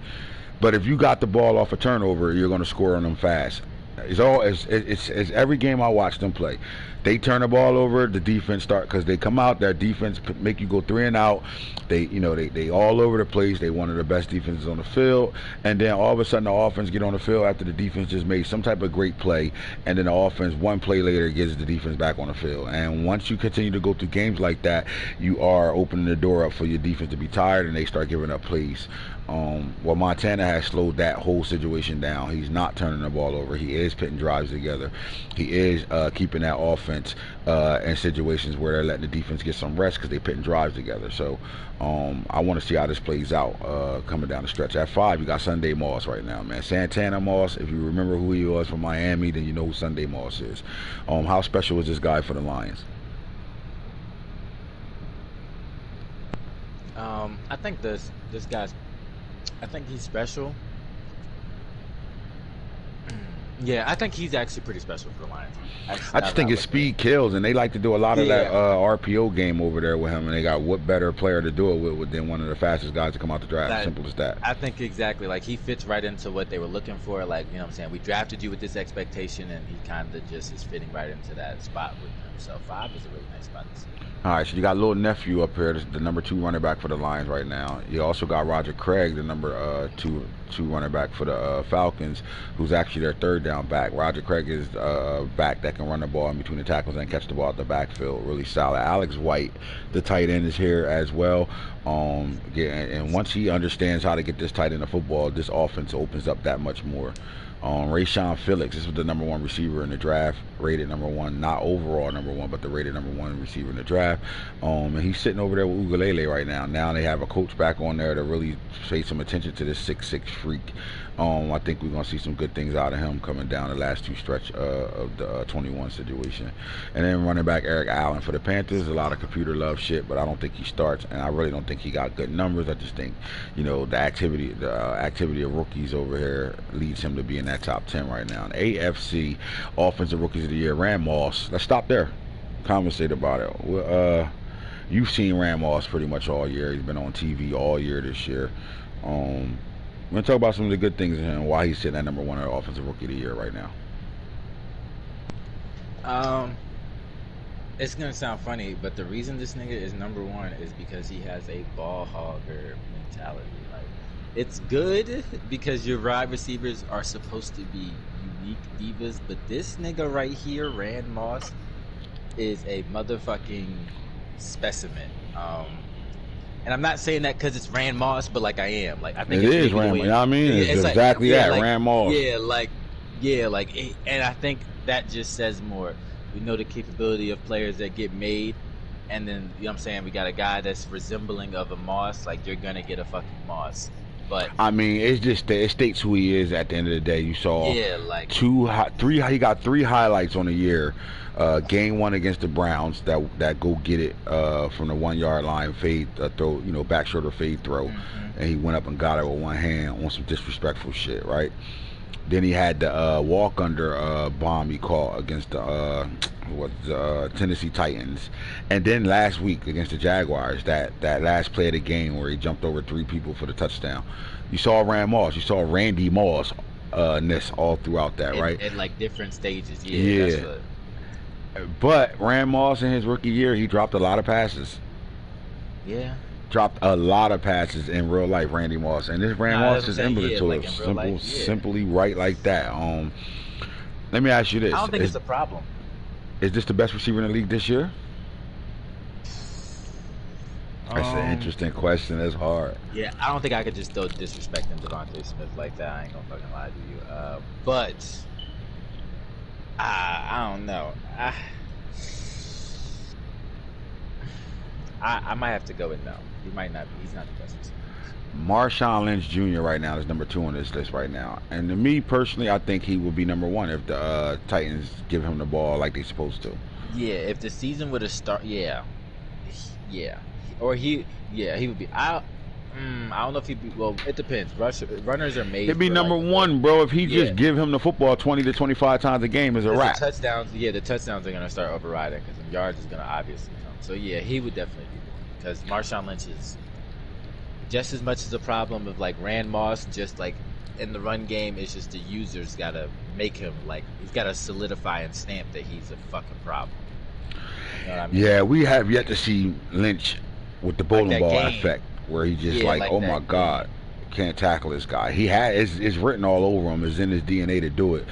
But if you got the ball off a turnover, you're going to score on them fast. It's every game I watch them play. They turn the ball over, the defense because they come out, their defense make you go 3 and out. They all over the place. They one of the best defenses on the field, and then all of a sudden the offense get on the field after the defense just made some type of great play, and then the offense one play later gets the defense back on the field. And once you continue to go through games like that, you are opening the door up for your defense to be tired, and they start giving up plays. Well, Montana has slowed that whole situation down. He's not turning the ball over. He is putting drives together. He is keeping that offense in situations where they're letting the defense get some rest because they're putting drives together. So I want to see how this plays out coming down the stretch. At 5, you got Sunday Moss right now, man. Santana Moss, if you remember who he was from Miami, then you know who Sunday Moss is. How special is this guy for the Lions? I think this guy's... I think he's special. Yeah, I think he's actually pretty special for the Lions. I just think his speed kills, and they like to do a lot of that RPO game over there with him, and they got what better player to do it with than one of the fastest guys to come out the draft. Simple as that. I think exactly. He fits right into what they were looking for. You know what I'm saying? We drafted you with this expectation, and he kind of just is fitting right into that spot with them. So 5 is a really nice spot to see. All right, so you got little nephew up here, the number 2 running back for the Lions right now. You also got Roger Craig, the number 2 running back for the Falcons, who's actually their 3rd down back. Roger Craig is a back that can run the ball in between the tackles and catch the ball at the backfield. Really solid. Alex White, the tight end, is here as well. And once he understands how to get this tight end of football, this offense opens up that much more. Rayshawn Felix, this was the number 1 receiver in the draft, rated number 1, not overall number 1, but the rated number 1 receiver in the draft. And he's sitting over there with Ugalele right now. Now they have a coach back on there to really pay some attention to this 6'6" freak. I think we're going to see some good things out of him coming down the last 2 stretch of the 21 situation. And then running back Eric Allen for the Panthers, a lot of computer love shit, but I don't think he starts, and I really don't think he got good numbers. I just think, the activity of rookies over here leads him to be in that top 10 right now. And AFC Offensive Rookies of the Year, Ram Moss. Let's stop there. Conversate about it. You've seen Ram Moss pretty much all year. He's been on TV all year this year. We're going to talk about some of the good things in him and why he's sitting at number 1 Offensive Rookie of the Year right now. It's going to sound funny, but the reason this nigga is number 1 is because he has a ball hogger mentality. It's good because your wide receivers are supposed to be unique divas, but this nigga right here, Ram Moss, is a motherfucking specimen. And I'm not saying that because it's Rand Moss, but like I am. Like I think it is Rand Moss. You know what I mean? It's like, exactly that, like, Rand Moss. And I think that just says more. We know the capability of players that get made, and then you know what I'm saying, we got a guy that's resembling of a Moss. Like you're gonna get a fucking Moss. But I mean, it's just it states who he is at the end of the day. You saw like he got 3 highlights on the year. Game 1 against the Browns that go get it from the 1 yard line fade throw, back shoulder fade throw, and he went up and got it with one hand on some disrespectful shit, right? Then he had the walk under bomb he caught against the Tennessee Titans, and then last week against the Jaguars, that last play of the game where he jumped over 3 people for the touchdown. You saw Rand Moss, you saw Randy Moss ness all throughout that, right? At like different stages, yeah. But Rand Moss in his rookie year, he dropped a lot of passes. Yeah. Dropped a lot of passes in real life, Randy Moss, and this Rand Moss is similar to it. Simply right like that. Let me ask you this: I don't think it's a problem. Is this the best receiver in the league this year? That's an interesting question. It's hard. Yeah, I don't think I could just throw disrespecting Devontae Smith like that. I ain't gonna fucking lie to you. But I don't know. I might have to go with no. He might not be. He's not the best receiver. Marshawn Lynch Jr. right now is number 2 on this list right now. And to me personally, I think he will be number 1 if the Titans give him the ball like they're supposed to. Yeah, if the season would have started, or he would be. I don't know if he'd be. Well, it depends. Runners are made. He'd be number 1, bro. If he just give him the football 20 to 25 times a game, is a wrap. The touchdowns are gonna start overriding because the yards is gonna obviously come. So yeah, he would definitely be because Marshawn Lynch is just as much as a problem of like Rand Moss. Just like in the run game, it's just the users gotta make him like he's gotta solidify and stamp that he's a fucking problem. You know what I mean? Yeah, we have yet to see Lynch with the bowling ball effect, where he just oh my god, can't tackle this guy. He it's written all over him. It's in his DNA to do it.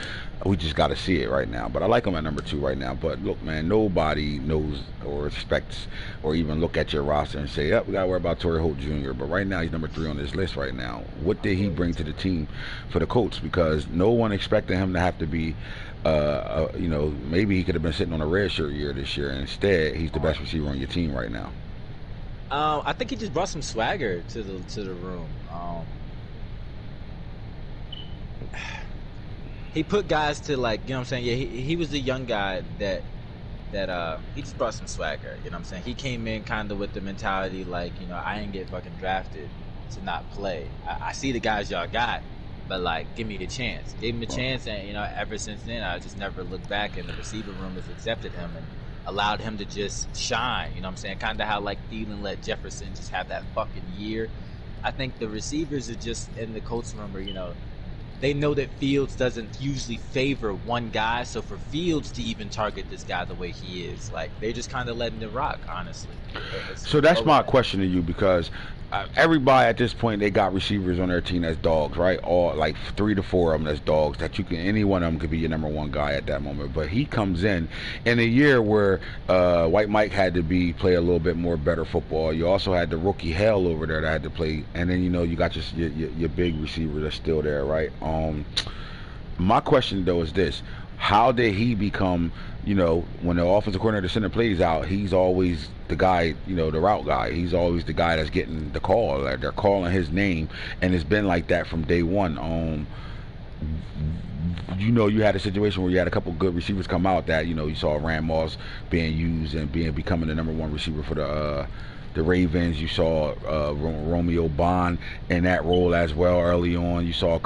We just got to see it right now. But I like him at number 2 right now. But look, man, nobody knows or respects or even look at your roster and say, we got to worry about Torrey Holt Jr. But right now, he's number 3 on this list right now. What did he bring to the team for the Colts? Because no one expected him to have to be, maybe he could have been sitting on a red shirt year this year. And instead, he's the best receiver on your team right now. I think he just brought some swagger to the room. He put guys to like, you know what I'm saying? Yeah, he was the young guy that he just brought some swagger. You know what I'm saying? He came in kind of with the mentality like, I ain't get fucking drafted to not play. I see the guys y'all got, but like, give me a chance. Gave him a chance, and ever since then, I just never looked back, and the receiver room has accepted him and allowed him to just shine. You know what I'm saying? Kind of how like Thielen let Jefferson just have that fucking year. I think the receivers are just in the Colts room where, they know that Fields doesn't usually favor one guy, so for Fields to even target this guy the way he is, like, they're just kind of letting it rock, honestly. So that's my question to you, because everybody at this point, they got receivers on their team that's dogs, right? Or like 3 to 4 of them that's dogs that any one of them could be your number 1 guy at that moment. But he comes in a year where White Mike had to play a little bit more better football. You also had the rookie Hell over there that had to play, and then you got your big receiver that's still there, right? My question though is this: how did he become? When the offensive coordinator center plays out, he's always the guy, the route guy. He's always the guy that's getting the call. They're calling his name, and it's been like that from day one. You had a situation where you had a couple good receivers come out that, you saw Rand Moss being used and becoming the number 1 receiver for the Ravens. You saw Romeo Bond in that role as well early on. You saw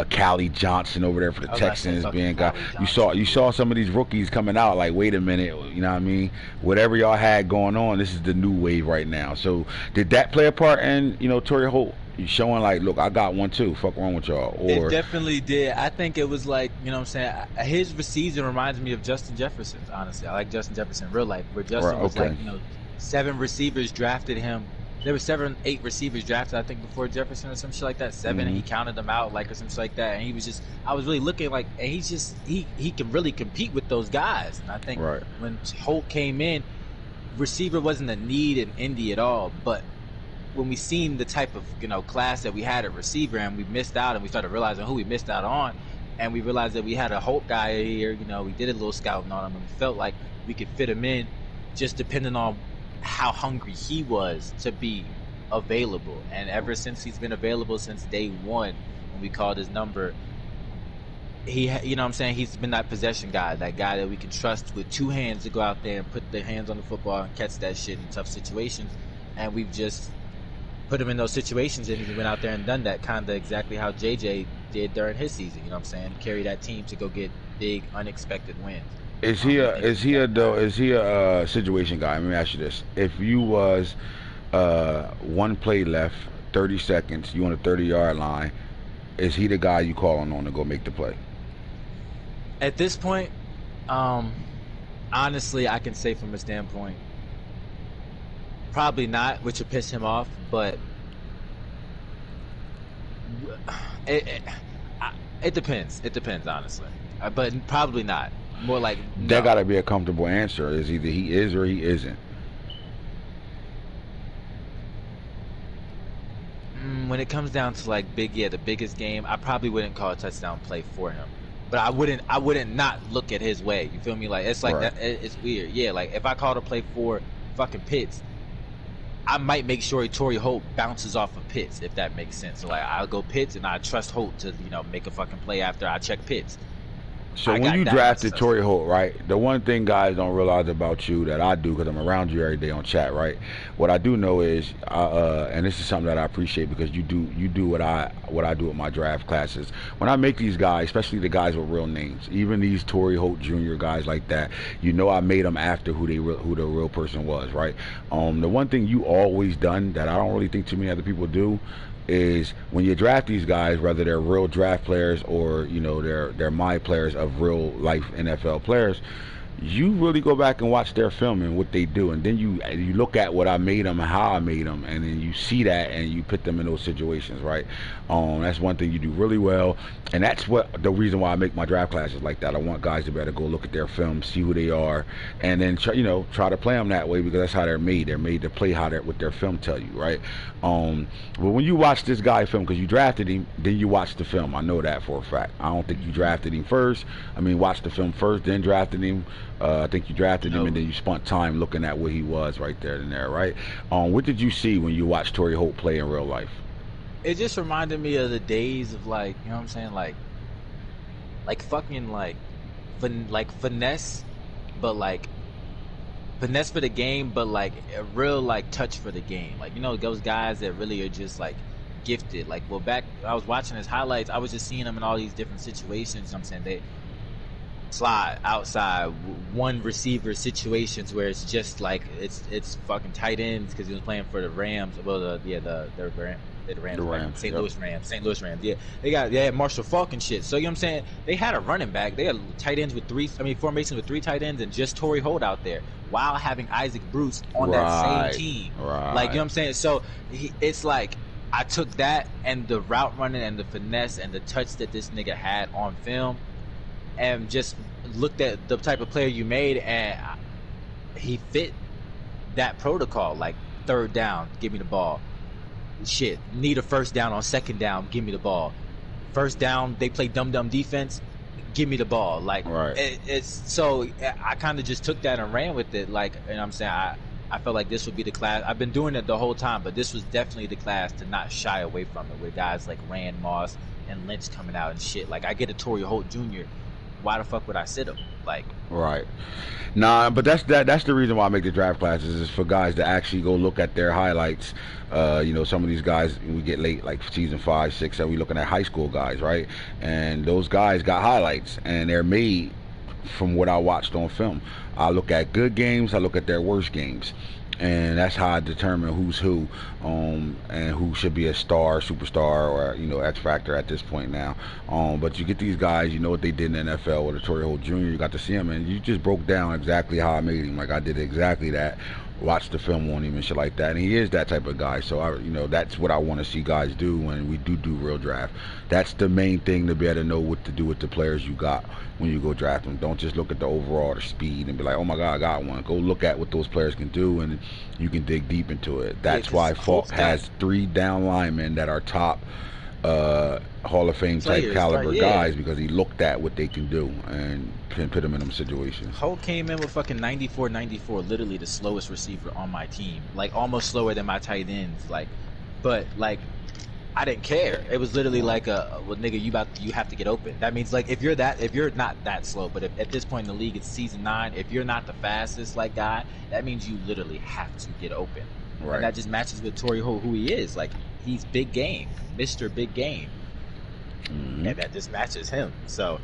Callie Johnson over there for the Texans being guy. You saw some of these rookies coming out like, wait a minute, you know what I mean? Whatever y'all had going on, this is the new wave right now. So did that play a part in, Torrey Holt showing like, look, I got one too, fuck wrong with y'all? Or it definitely did. I think it was like, you know what I'm saying, his season reminds me of Justin Jefferson's, honestly. I like Justin Jefferson in real life, where Justin was like, 7 receivers drafted him. There were 7, 8 receivers drafted, I think, before Jefferson or some shit like that. 7, and he counted them out like or some shit like that. And he was just, I was really looking like, and he can really compete with those guys. And I think when Holt came in, receiver wasn't a need in Indy at all, but when we seen the type of class that we had at receiver, and we missed out, and we started realizing who we missed out on, and we realized that we had a Holt guy here. We did a little scouting on him, and we felt like we could fit him in, just depending on how hungry he was to be available. And ever since he's been available since day one, when we called his number, he, he's been that possession guy, that guy that we can trust with two hands to go out there and put their hands on the football and catch that shit in tough situations. And we've just put him in those situations, and he went out there and done that, kind of exactly how JJ did during his season. Carry that team to go get big, unexpected wins. Is he a situation guy? Let me ask you this: if you was one play left, 30 seconds, you on the 30-yard line, is he the guy you calling on to go make the play? At this point, honestly, I can say from a standpoint, probably not, which would piss him off, but it depends. It depends, honestly. But probably not. More like no. That got to be a comfortable answer. Is either he is or he isn't. When it comes down to the biggest game, I probably wouldn't call a touchdown play for him. But I wouldn't not look at his way. You feel me? It's like right. That. It's weird. Yeah, if I called a play for fucking Pitts, I might make sure Torrey Holt bounces off of Pitts, if that makes sense. So I'll go Pitts, and I trust Holt to make a fucking play after I check Pitts. So when you drafted Torrey Holt, right, the one thing guys don't realize about you that I do, because I'm around you every day on chat, right, what I do know is, and this is something that I appreciate, because you do what I do with my draft classes. When I make these guys, especially the guys with real names, even these Torrey Holt Jr. guys like that, I made them after who the real person was, right? The one thing you always done that I don't really think too many other people do is when you draft these guys, whether they're real draft players or they're my players of real life NFL players, you really go back and watch their film and what they do, and then you look at what I made them and how I made them, and then you see that and you put them in those situations, right? That's one thing you do really well, and that's the reason why I make my draft classes like that. I want guys to better go look at their film, see who they are, and then try to play them that way, because that's how they're made. They're made to play what their film tell you, right? But when you watch this guy film, because you drafted him, then you watch the film. I know that for a fact. I don't think you drafted him first. Watch the film first, then drafted him. I think you drafted him, and then you spent time looking at what he was right there and there, right? What did you see when you watched Torrey Holt play in real life? It just reminded me of the days of finesse, but finesse for the game, but a real touch for the game. Those guys that really are just gifted. Back I was watching his highlights, I was just seeing him in all these different situations. They slide outside, one receiver situations where it's just it's fucking tight ends, because he was playing for the Rams. Well, St. Louis Rams. Yeah, they had Marshall Falk and shit. So they had a running back. They had tight ends with formations with three tight ends, and just Torrey Holt out there, while having Isaac Bruce on that same team. Right. So it's I took that and the route running and the finesse and the touch that this nigga had on film, and just looked at the type of player you made, and he fit that protocol. Third down, give me the ball. Shit, need a first down on second down, give me the ball. First down, they play dumb defense, give me the ball. Right. It's so I kind of just took that and ran with it. I felt like this would be the class. I've been doing it the whole time, but this was definitely the class to not shy away from it, with guys like Rand Moss and Lynch coming out and shit. I get a Torrey Holt Jr., why the fuck would I sit him? Right. Nah, but that's the reason why I make the draft classes, is for guys to actually go look at their highlights. Some of these guys, we get late, season 5, 6, 7, we looking at high school guys, right? And those guys got highlights, and they're made from what I watched on film. I look at good games, I look at their worst games, and that's how I determine who's who, and who should be a star, superstar, or X factor at this point now. But you get these guys, what they did in the NFL with a Torrey Holt Jr. You got to see him, and you just broke down exactly how I made him. I did exactly that watch the film on him and shit like that. And he is that type of guy. So that's what I want to see guys do when we do real draft. That's the main thing, to be able to know what to do with the players you got when you go draft them. Don't just look at the overall, the speed, and be like, oh my God, I got one. Go look at what those players can do, and you can dig deep into it. That's why Falk has 3 down linemen that are top Hall of Fame type caliber guys, because he looked at what they can do and can put them in them situations. Holt came in with fucking 94, literally the slowest receiver on my team, like almost slower than my tight ends, but I didn't care. It was literally like well, nigga, you have to get open. That means like if you're not that slow, but if, at this point in the league it's season 9, if you're not the fastest guy, that means you literally have to get open. Right. And that just matches with Torrey Holt, who he is. Like, he's big game, Mr. Big Game. And that just matches him. So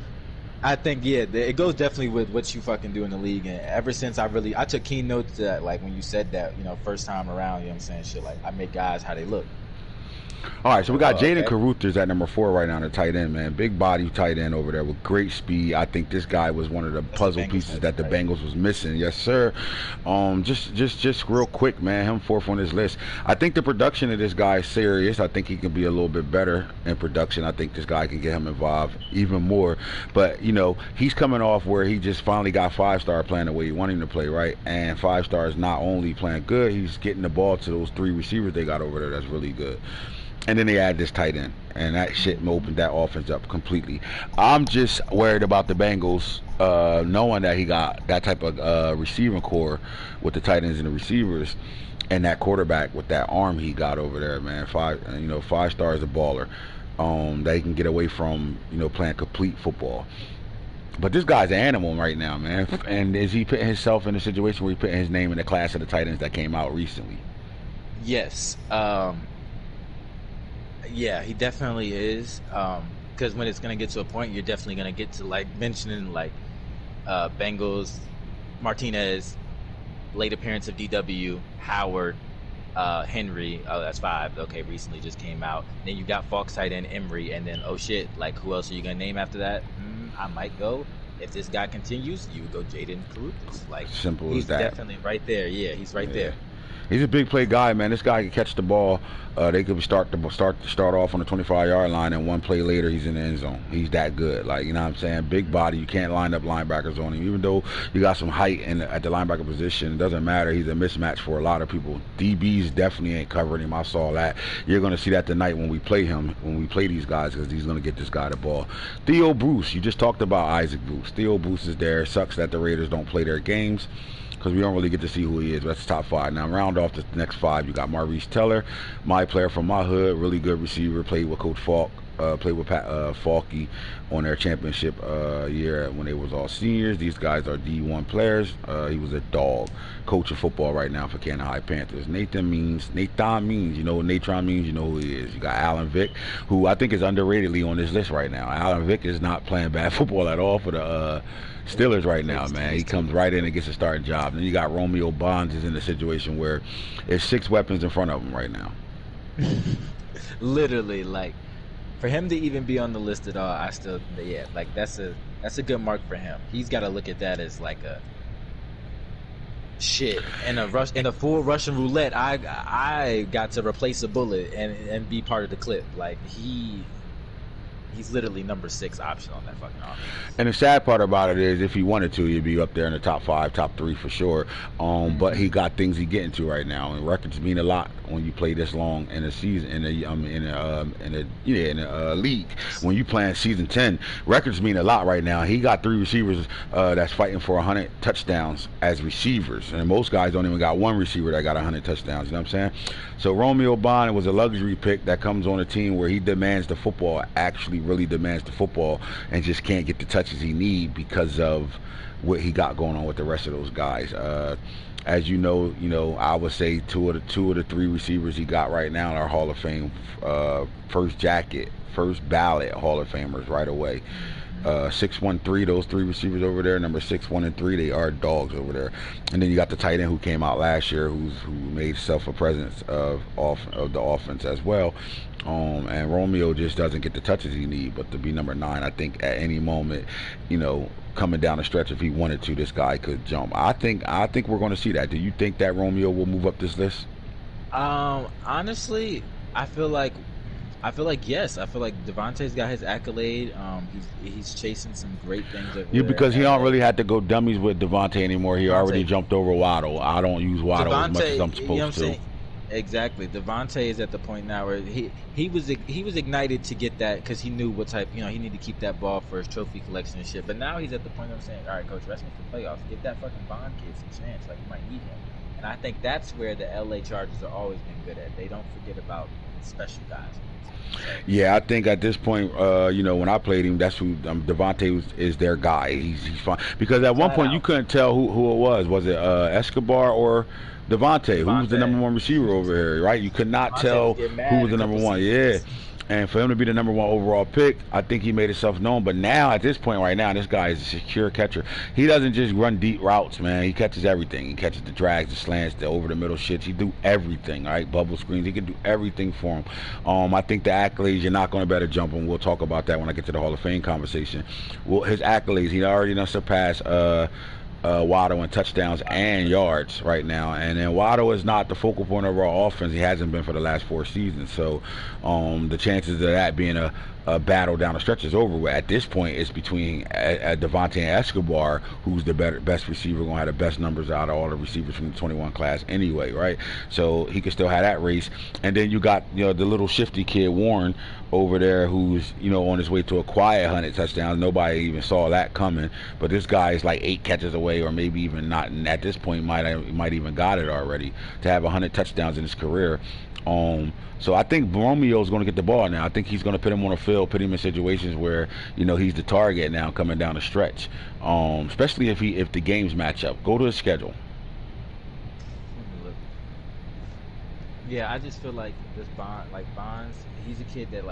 I think, it goes definitely with what you fucking do in the league. And ever since I took keen notes to that, like when you said that, first time around, you know what I'm saying? Shit, like I make guys how they look. All right, so we got Jaden Caruthers at number 4 right now, the tight end, man. Big body tight end over there with great speed. I think this guy was one of the puzzle pieces that the Bengals was missing. Yes, sir. Just real quick, man, him 4th on this list. I think the production of this guy is serious. I think he can be a little bit better in production. I think this guy can get him involved even more. But, he's coming off where he just finally got 5-star playing the way you want him to play, right? And 5-star is not only playing good, he's getting the ball to those 3 receivers they got over there. That's really good. And then they add this tight end, and that shit opened that offense up completely. I'm just worried about the Bengals knowing that he got that type of receiving core with the tight ends and the receivers, and that quarterback with that arm he got over there, man. 5-star is a baller. That he can get away from, playing complete football. But this guy's an animal right now, man. And is he putting himself in a situation where he's putting his name in the class of the tight ends that came out recently? Yes. Yeah, he definitely is. Because when it's going to get to a point, you're definitely going to get to, mentioning, Bengals, Martinez, late appearance of DW, Howard, Henry. Oh, that's 5. Okay, recently just came out. Then you got Falk tight end, Emery, and then, who else are you going to name after that? I might go. If this guy continues, you would go Jaden Caruthers. Simple as that. He's definitely right there. Yeah, he's right there. He's a big play guy, man. This guy can catch the ball. They could start off on the 25-yard line, and one play later he's in the end zone. He's that good. You know what I'm saying? Big body. You can't line up linebackers on him. Even though you got some height at the linebacker position, it doesn't matter. He's a mismatch for a lot of people. DBs definitely ain't covering him. I saw that. You're going to see that tonight when we play him, when we play these guys, because he's going to get this guy the ball. Theo Bruce. You just talked about Isaac Bruce. Theo Bruce is there. Sucks that the Raiders don't play their games, because we don't really get to see who he is. That's the top 5. Now, round off the next 5, you got Maurice Teller, my player from my hood, really good receiver, played with Coach Falk, played with Falky on their championship year when they was all seniors. These guys are D1 players. He was a dog, coaching football right now for Canton High Panthers. Nathan means, you know what Natron means, you know who he is. You got Alan Vick, who I think is underratedly on this list right now. Alan Vick is not playing bad football at all for the Steelers right now, man. He comes right in and gets a starting job. Then you got Romeo Bonds is in a situation where there's 6 weapons in front of him right now. Literally, for him to even be on the list at all, I still, that's a good mark for him. He's got to look at that as a shit. In a full Russian roulette, I got to replace a bullet and be part of the clip. He's literally number 6 option on that fucking offense. And the sad part about it is, if he wanted to, he'd be up there in the top 5, top 3 for sure. But he got things he getting to right now, and records mean a lot when you play this long in a season, in a league. When you playing season 10, records mean a lot right now. He got 3 receivers that's fighting for 100 touchdowns as receivers, and most guys don't even got 1 receiver that got 100 touchdowns. You know what I'm saying? So Romeo Bond was a luxury pick that comes on a team where he demands the football, actually really demands the football, and just can't get the touches he need because of what he got going on with the rest of those guys. As you know, I would say 2 of the 3 receivers he got right now are Hall of Fame, first ballot Hall of Famers right away. 6-1-3, those three receivers over there, number 6, 1, and 3, they are dogs over there. And then you got the tight end who came out last year, who made himself a presence of the offense as well. And Romeo just doesn't get the touches he needs. But to be number 9, I think at any moment, coming down the stretch, if he wanted to, this guy could jump. I think we're going to see that. Do you think that Romeo will move up this list? Honestly, I feel like yes. I feel like Devontae's got his accolade. He's chasing some great things over there. Because he don't really have to go dummies with Devontae anymore. He already jumped over Waddle. I don't use Waddle as much as I'm supposed to. Exactly. Devontae is at the point now where he was ignited to get that because he knew what type, he needed to keep that ball for his trophy collection and shit. But now he's at the point of saying, all right, coach, rest me for playoffs. Give that fucking Bond kid some chance. Like, you might need him. And I think that's where the LA Chargers have always been good at. They don't forget about special guys. Yeah, I think at this point, when I played him, that's who Devontae is their guy. He's fine because at one point you couldn't tell who it was. Was it Escobar or Devontae? Who was the number 1 receiver over here? Right? You could not tell who was the number 1. Yeah. And for him to be the number 1 overall pick, I think he made himself known. But now, at this point right now, this guy is a secure catcher. He doesn't just run deep routes, man. He catches everything. He catches the drags, the slants, the over-the-middle shits. He do everything, right? Bubble screens. He can do everything for him. I think the accolades, you're not going to better jump him. We'll talk about that when I get to the Hall of Fame conversation. Well, his accolades, he already done surpassed Waddle in touchdowns and yards right now, and then Waddle is not the focal point of our offense. He hasn't been for the last 4 seasons, so the chances of that being a battle down the stretch is over. At this point, it's between Devontae and Escobar, who's the best receiver, going to have the best numbers out of all the receivers from the 21 class anyway, right? So he could still have that race. And then you got the little shifty kid Warren over there, who's on his way to a quiet 100 touchdowns. Nobody even saw that coming, but this guy is like 8 catches away, or maybe even not. And at this point, might even got it already to have 100 touchdowns in his career. So I think Romeo's going to get the ball now. I think he's going to put him on the field, put him in situations where he's the target now coming down the stretch. Especially if the games match up. Go to his schedule. Yeah, I just feel like this Bonds, he's a kid that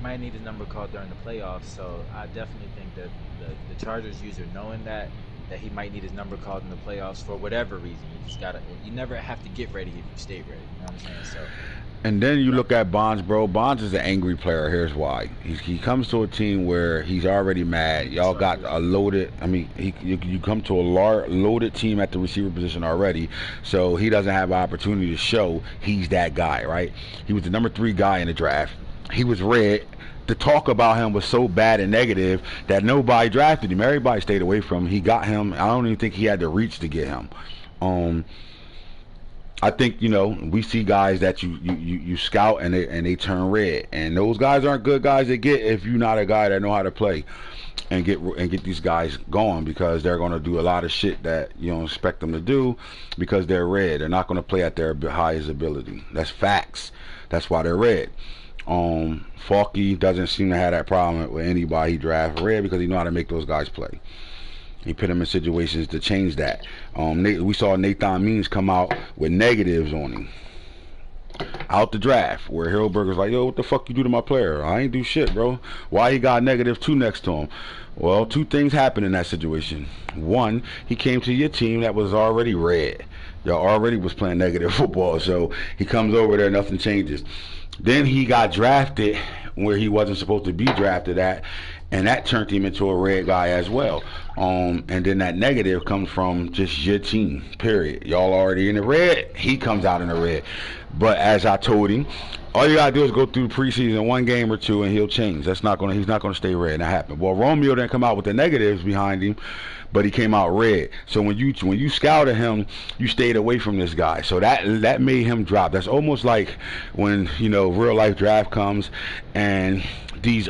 might need his number called during the playoffs. So I definitely think that the Chargers user knowing that he might need his number called in the playoffs for whatever reason. You never have to get ready if you stay ready. You know what I'm saying? So. And then you look at Bonds, bro. Bonds is an angry player. Here's why. He comes to a team where he's already mad. Y'all got a loaded. You come to a loaded team at the receiver position already, so he doesn't have an opportunity to show he's that guy, right? He was the number 3 guy in the draft. He was red. The talk about him was so bad and negative that nobody drafted him. Everybody stayed away from him. He got him. I don't even think he had the reach to get him. I think we see guys that you scout and they turn red, and those guys aren't good guys to get if you're not a guy that know how to play and get these guys going, because they're going to do a lot of shit that you don't expect them to do because they're red. They're not going to play at their highest ability. That's facts. That's why they're red. Falky doesn't seem to have that problem with anybody he drafts red because he know how to make those guys play. He put him in situations to change that. We saw Nathan Means come out with negatives on him out the draft, where Hillberger's like, yo, what the fuck you do to my player? I ain't do shit, bro. Why he got -2 next to him? Well, 2 things happened in that situation. One, he came to your team that was already red. Y'all already was playing negative football, so he comes over there, nothing changes. Then he got drafted where he wasn't supposed to be drafted at, and that turned him into a red guy as well. And then that negative comes from just your team, period. Y'all already in the red, he comes out in the red. But as I told him, all you gotta do is go through the preseason 1 game or 2 and he'll change. He's not gonna stay red. That happened. Well, Romeo didn't come out with the negatives behind him, but he came out red. So when you scouted him, you stayed away from this guy. So that made him drop. That's almost like when real life draft comes and these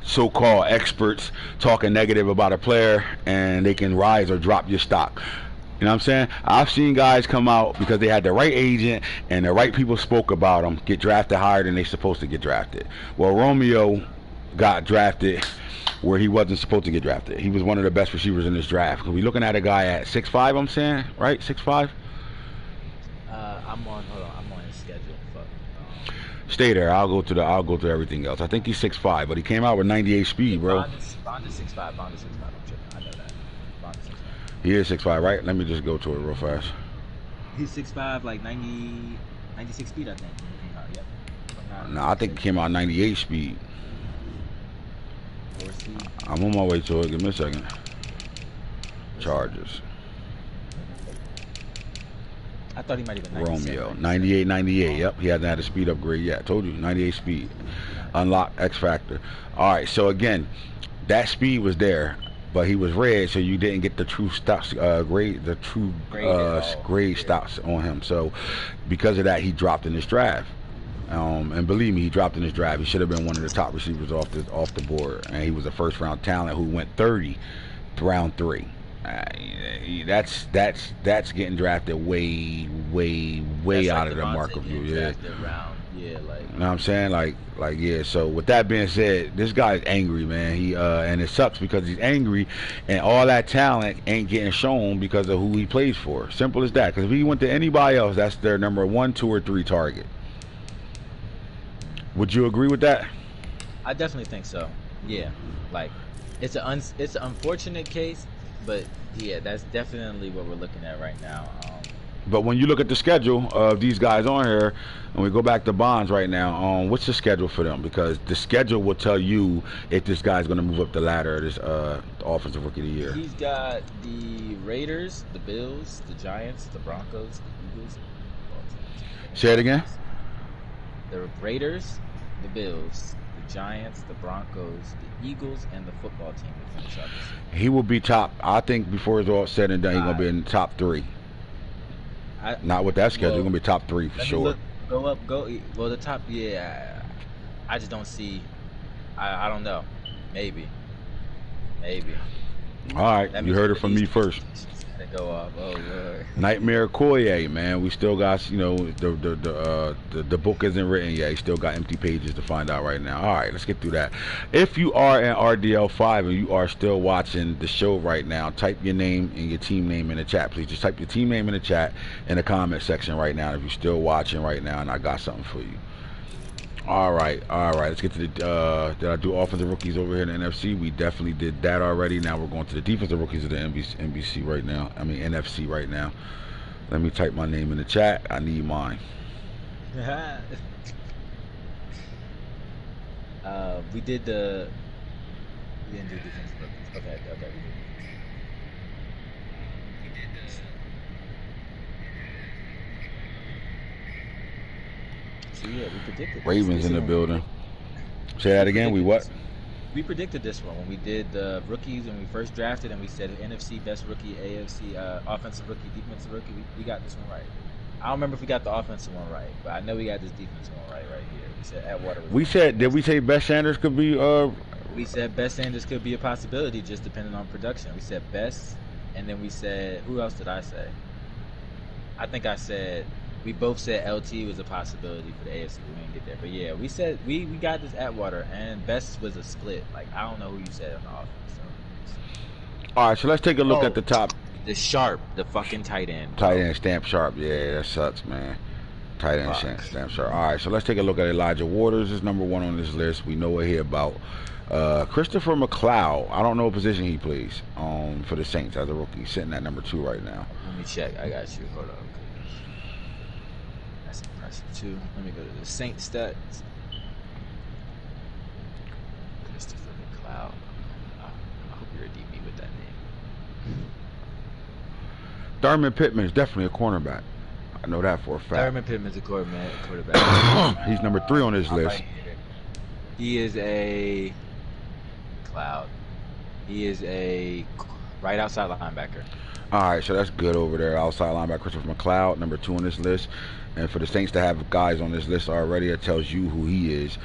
so-called experts talking negative about a player, and they can rise or drop your stock. You know what I'm saying? I've seen guys come out because they had the right agent and the right people spoke about them, get drafted higher than they're supposed to get drafted. Well, Romeo got drafted where he wasn't supposed to get drafted. He was one of the best receivers in this draft. We're looking at a guy at 6'5", I'm saying, right? 6'5"? I'm on his schedule. Stay there. I'll go to everything else. I think he's 6'5", but he came out with 98 speed, bro. Bond is 6'5". Bond is 6'5". I'm tripping. I know that. Bond is 6'5". He is 6'5", right? Let me just go to it real fast. He's 6'5", like 96 speed, I think. When he came out, yep. No, I think he came out 98 speed. I'm on my way to it. Give me a second. Chargers. I thought he might have been Romeo. 98. Yep, he hasn't had a speed upgrade yet. I told you, 98 speed. Unlock X Factor. All right, so again, that speed was there, but he was red, so you didn't get the true stocks grade, the true grade stocks on him. So because of that, he dropped in his draft. And believe me, he dropped in his draft. He should have been one of the top receivers off the board, and he was a first round talent who went 30 round 3. That's getting drafted way out of the mark of you. Yeah. Yeah, like, you know what I'm saying? Like yeah. So with that being said, this guy's angry, man. He and it sucks because he's angry, and all that talent ain't getting shown because of who he plays for. Simple as that. Because if he went to anybody else, that's their number 1, 2, or 3 target. Would you agree with that? I definitely think so. Yeah, like it's an unfortunate case, but yeah, that's definitely what we're looking at right now. But when you look at the schedule of these guys on here, and we go back to Bonds right now, what's the schedule for them? Because the schedule will tell you if this guy's going to move up the ladder, this offensive rookie of the year. He's got the Raiders, the Bills, the Giants, the Broncos, the Eagles. Say it again. The Raiders, the Bills, the Giants, the Broncos, the Eagles, and the football team to finish out this year. He will be top. I think before it's all said and done, he's going to be in the top 3. Not with that schedule. He's going to be top 3 for sure. Well, the top, yeah. I just don't see. I don't know. Maybe. All right, you heard it from me first. Go off. Oh Lord. Nightmare Koye, man. We still got, you know, the book isn't written yet. He still got empty pages to find out right now. All right, let's get through that. If you are in RDL5 and you are still watching the show right now, type your name and your team name in the chat, please. Just type your team name in the chat in the comment section right now if you're still watching right now, and I got something for you. All right. Let's get to the. Did I do offensive rookies over here in the NFC? We definitely did that already. Now we're going to the defensive rookies of the NBC right now. I mean NFC right now. Let me type my name in the chat. I need mine. We did the. We didn't do defensive rookies. Okay. We did. So yeah, we predicted Ravens in the building. Say that again. We what? We predicted this one when we did the rookies and we first drafted, and we said NFC best rookie, AFC offensive rookie, defensive rookie. We got this one right. I don't remember if we got the offensive one right, but I know we got this defensive one right here. We said Atwater. Did we say Beth Sanders could be? We said Beth Sanders could be a possibility, just depending on production. We said Best, and then we said, who else did I say? I think I said. We both said LT was a possibility for the AFC. We didn't get there, but yeah, we said we got this Atwater, and Best was a split. Like I don't know who you said on the offense. So. All right, so let's take a look at the top. The Sharp, the fucking tight end. Tight end Stamp Sharp. Yeah, that sucks, man. Tight end Stamp Sharp. All right, so let's take a look at Elijah Waters. Is number 1 on this list. We know what he about. Christopher McLeod. I don't know what position he plays. For the Saints as a rookie, he's sitting at number 2 right now. Let me check. I got you. Hold on. Too. Let me go to the Saint stats. Christopher McLeod. I hope you're a DB with that name. Thurman Pittman is definitely a cornerback. I know that for a fact. Thurman Pittman's a quarterback. He's number 3 on this list. Right, he is a Cloud. He is a right outside linebacker. All right, so that's good over there. Outside linebacker Christopher McLeod, number 2 on this list. And for the Saints to have guys on this list already, it tells you who he is.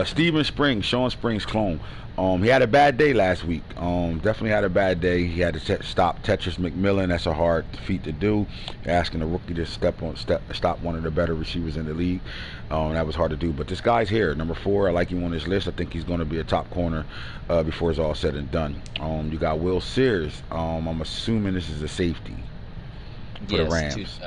Steven Springs, Sean Springs' clone. He had a bad day last week. Definitely had a bad day. He had to stop Tetris McMillan. That's a hard feat to do. Asking a rookie to stop one of the better receivers in the league. That was hard to do. But this guy's here, number 4. I like him on this list. I think he's going to be a top corner before it's all said and done. You got Will Sears. I'm assuming this is a safety. for the Yes, Rams.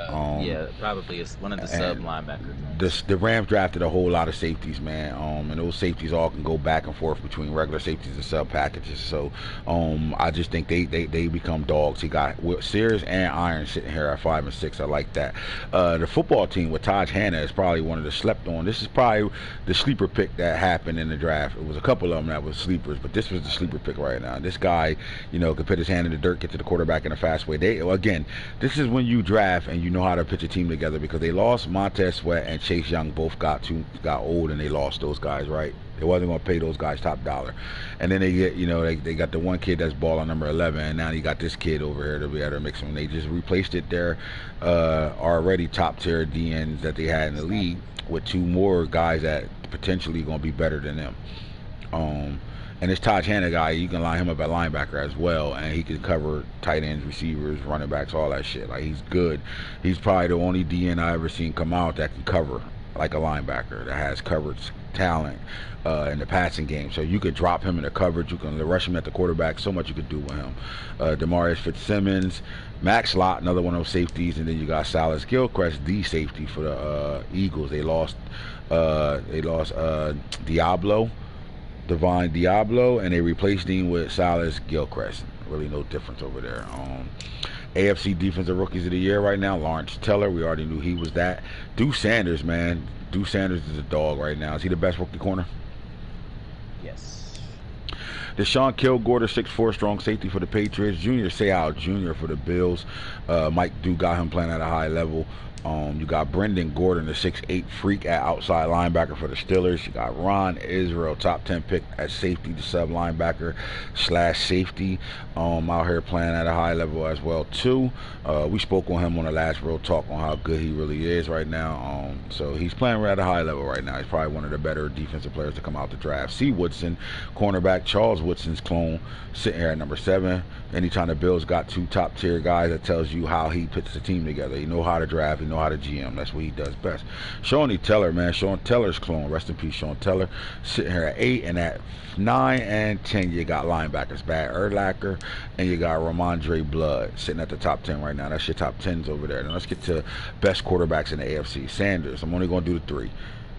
yeah, probably it's one of the sub linebackers. The Rams drafted a whole lot of safeties, man. And those safeties all can go back and forth between regular safeties and sub packages. So I just think they become dogs. He got Sears and Iron sitting here at 5 and 6. I like that. The football team with Taj Hannah is probably one of the slept on. This is probably the sleeper pick that happened in the draft. It was a couple of them that was sleepers, but this was the sleeper pick right now. This guy, could put his hand in the dirt, get to the quarterback in a fast way. This is when you draft and you know how to pitch a team together, because they lost Montez Sweat and Chase Young, both got old, and they lost those guys, right? They wasn't going to pay those guys top dollar. And then they get, they got the one kid that's balling number 11, and now you got this kid over here to be able to mix them. They just replaced it their already top tier DNs that they had in the league with 2 more guys that potentially going to be better than them. And this Taj Hannah guy, you can line him up at linebacker as well, and he can cover tight ends, receivers, running backs, all that shit. Like, he's good. He's probably the only DN I ever seen come out that can cover like a linebacker, that has coverage talent in the passing game. So you could drop him in the coverage, you can rush him at the quarterback, so much you could do with him. Demarius Fitzsimmons, Max Lott, another one of those safeties, and then you got Silas Gilchrist, the safety for the Eagles. They lost Divine Diablo, and they replaced him with Silas Gilchrist. Really no difference over there. AFC Defensive Rookies of the Year right now, Lawrence Teller. We already knew he was that. Deuce Sanders, man. Deuce Sanders is a dog right now. Is he the best rookie corner? Yes. Deshaun Kilgore, 6'4", strong safety for the Patriots. Junior Seau Jr. for the Bills. Mike Duke got him playing at a high level. You got Brendan Gordon, the 6'8" freak at outside linebacker for the Steelers. You got Ron Israel, top 10 pick at safety, the sub linebacker / safety, out here playing at a high level as well too. We spoke on him on the last Real Talk on how good he really is right now. So he's playing at a high level right now. He's probably one of the better defensive players to come out the draft. C. Woodson, cornerback, Charles Woodson's clone, sitting here at number 7. Anytime the Bills got 2 top tier guys, that tells you how he puts the team together. He know how to draft, he know how to GM. That's what he does best. Shawnee Teller, man. Sean Teller's clone. Rest in peace, Sean Teller. Sitting here at 8, and at 9 and 10, you got linebackers. Bad Urlacher, and you got Ramondre Blood sitting at the top 10 right now. That's your top 10s over there. Now let's get to best quarterbacks in the AFC. Sanders. I'm only going to do the 3.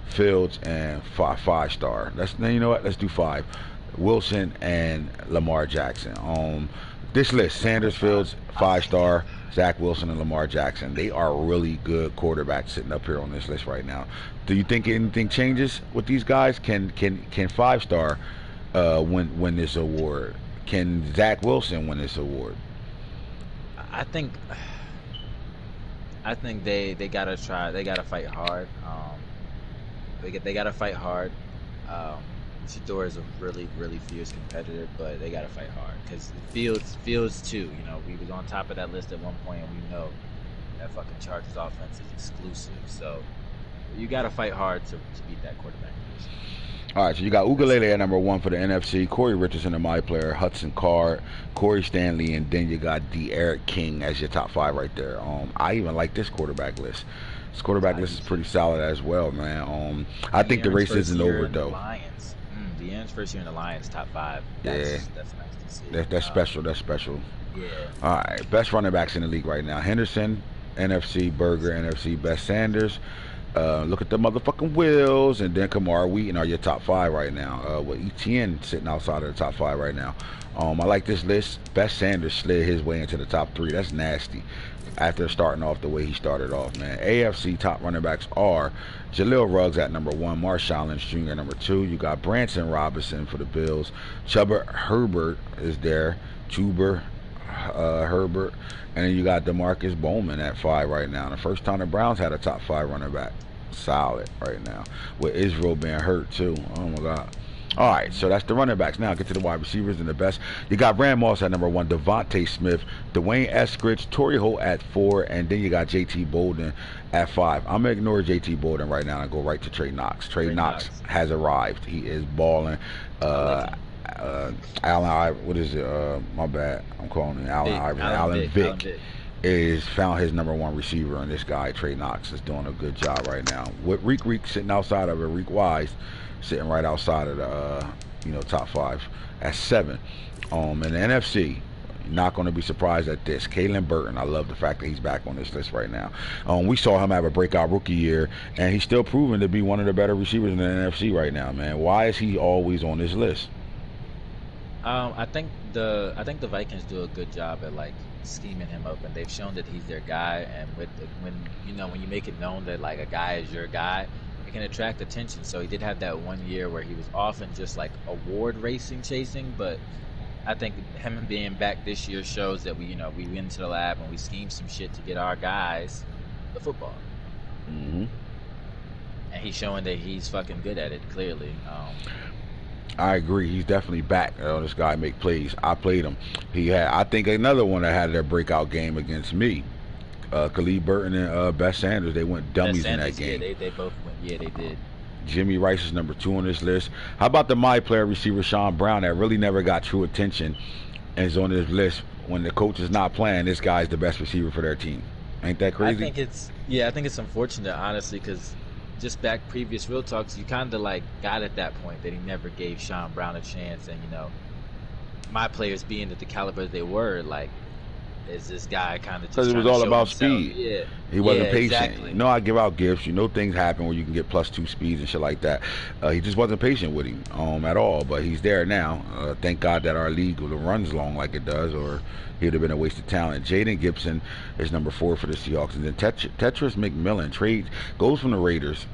Fields and 5-star. You know what? Let's do 5. Wilson and Lamar Jackson. This list: Sanders, Fields, 5-star, Zach Wilson, and Lamar Jackson. They are really good quarterbacks sitting up here on this list right now. Do you think anything changes with these guys? Can 5-star win this award? Can Zach Wilson win this award? I think they gotta try. They gotta fight hard. They gotta fight hard. Shador is a really, really fierce competitor, but they gotta fight hard, because Fields too. We was on top of that list at one point, and we know that fucking Chargers offense is exclusive. So you gotta fight hard to beat that quarterback position. All right, so you got Ugalele at number 1 for the NFC, Corey Richardson, the my player, Hudson Card, Corey Stanley, and then you got D'Eriq King as your top 5 right there. I even like this quarterback list. This quarterback list is pretty solid as well, man. I think the race isn't over though. De'Aaron's first year in the Lions, top 5. That's nice to see. That's special. That's special. Yeah. All right, best running backs in the league right now: Henderson, NFC, Berger, NFC, Beth Sanders. Look at the motherfucking Wills, and then Kamar Wheaton are your top 5 right now. With ETN sitting outside of the top 5 right now. I like this list. Beth Sanders slid his way into the top 3. That's nasty. After starting off the way he started off, man. AFC top running backs are Jaleel Ruggs at number 1, Marshawn Lynch Jr. number 2. You got Branson Robinson for the Bills. Chuba Herbert is there. Herbert. And then you got DeMarcus Bowman at 5 right now. The first time the Browns had a top 5 running back. Solid right now. With Israel being hurt too. Oh my God. All right, so that's the running backs. Now get to the wide receivers and the best. You got Ram Moss at number 1, Devontae Smith, Dwayne Eskridge, Torrey Holt at 4, and then you got JT Bolden at 5. I'm gonna ignore JT Bolden right now and go right to Trey Knox. Trey Knox has arrived. He is balling. Allen, what is it? My bad. I'm calling him Allen Iverson. Allen Vick is found his number 1 receiver, and this guy Trey Knox is doing a good job right now. With Reek sitting outside of it, Reek Wise sitting right outside of the top 5 at 7. In the NFC, Not going to be surprised at this. Kalen Burton, I love the fact that he's back on this list right now. We saw him have a breakout rookie year, and he's still proven to be one of the better receivers in the NFC right now, man. Why is he always on this list? I think the Vikings do a good job at like scheming him up, and they've shown that he's their guy. And when you make it known that like a guy is your guy, it can attract attention. So he did have that one year where he was often just like award racing chasing, but I think him being back this year shows that we went into the lab and we schemed some shit to get our guys the football. Mm-hmm. And he's showing that he's fucking good at it, clearly. I agree. He's definitely back. This guy make plays. I played him. He had, I think, another one that had their breakout game against me. Khalid Burton and Beth Sanders. They went dummies in that game. Yeah, they both went. Yeah, they did. Jimmy Rice is number 2 on this list. How about the my player receiver Sean Brown that really never got true attention and is on this list when the coach is not playing? This guy's the best receiver for their team. Ain't that crazy? I think it's unfortunate, honestly, because just back previous Real Talks, you kind of like got at that point that he never gave Sean Brown a chance, and my players being at the caliber they were, like, is this guy kind of just because it was all about speed. Yeah, he wasn't patient. Exactly. I give out gifts. Things happen where you can get +2 speeds and shit like that. He just wasn't patient with him at all. But he's there now. Thank God that our league runs long like it does, or he'd have been a waste of talent. Jaden Gibson is number 4 for the Seahawks, and then Tetris McMillan goes from the Raiders,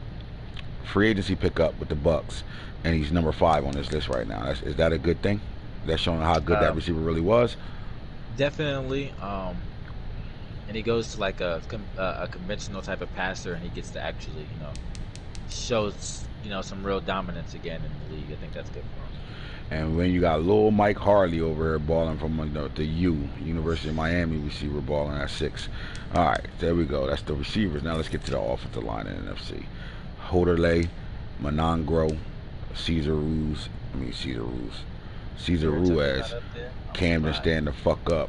free agency pickup with the Bucks, and he's number 5 on this list right now. Is that a good thing? That's showing how good that receiver really was. Definitely, and he goes to like a conventional type of passer, and he gets to actually, shows some real dominance again in the league. I think that's good for him. And when you got little Mike Harley over here balling from the University of Miami receiver balling at 6. All right, there we go. That's the receivers. Now let's get to the offensive line in the NFC. Hoderley, Monongro, Cesar Ruiz, Camden stand the fuck up.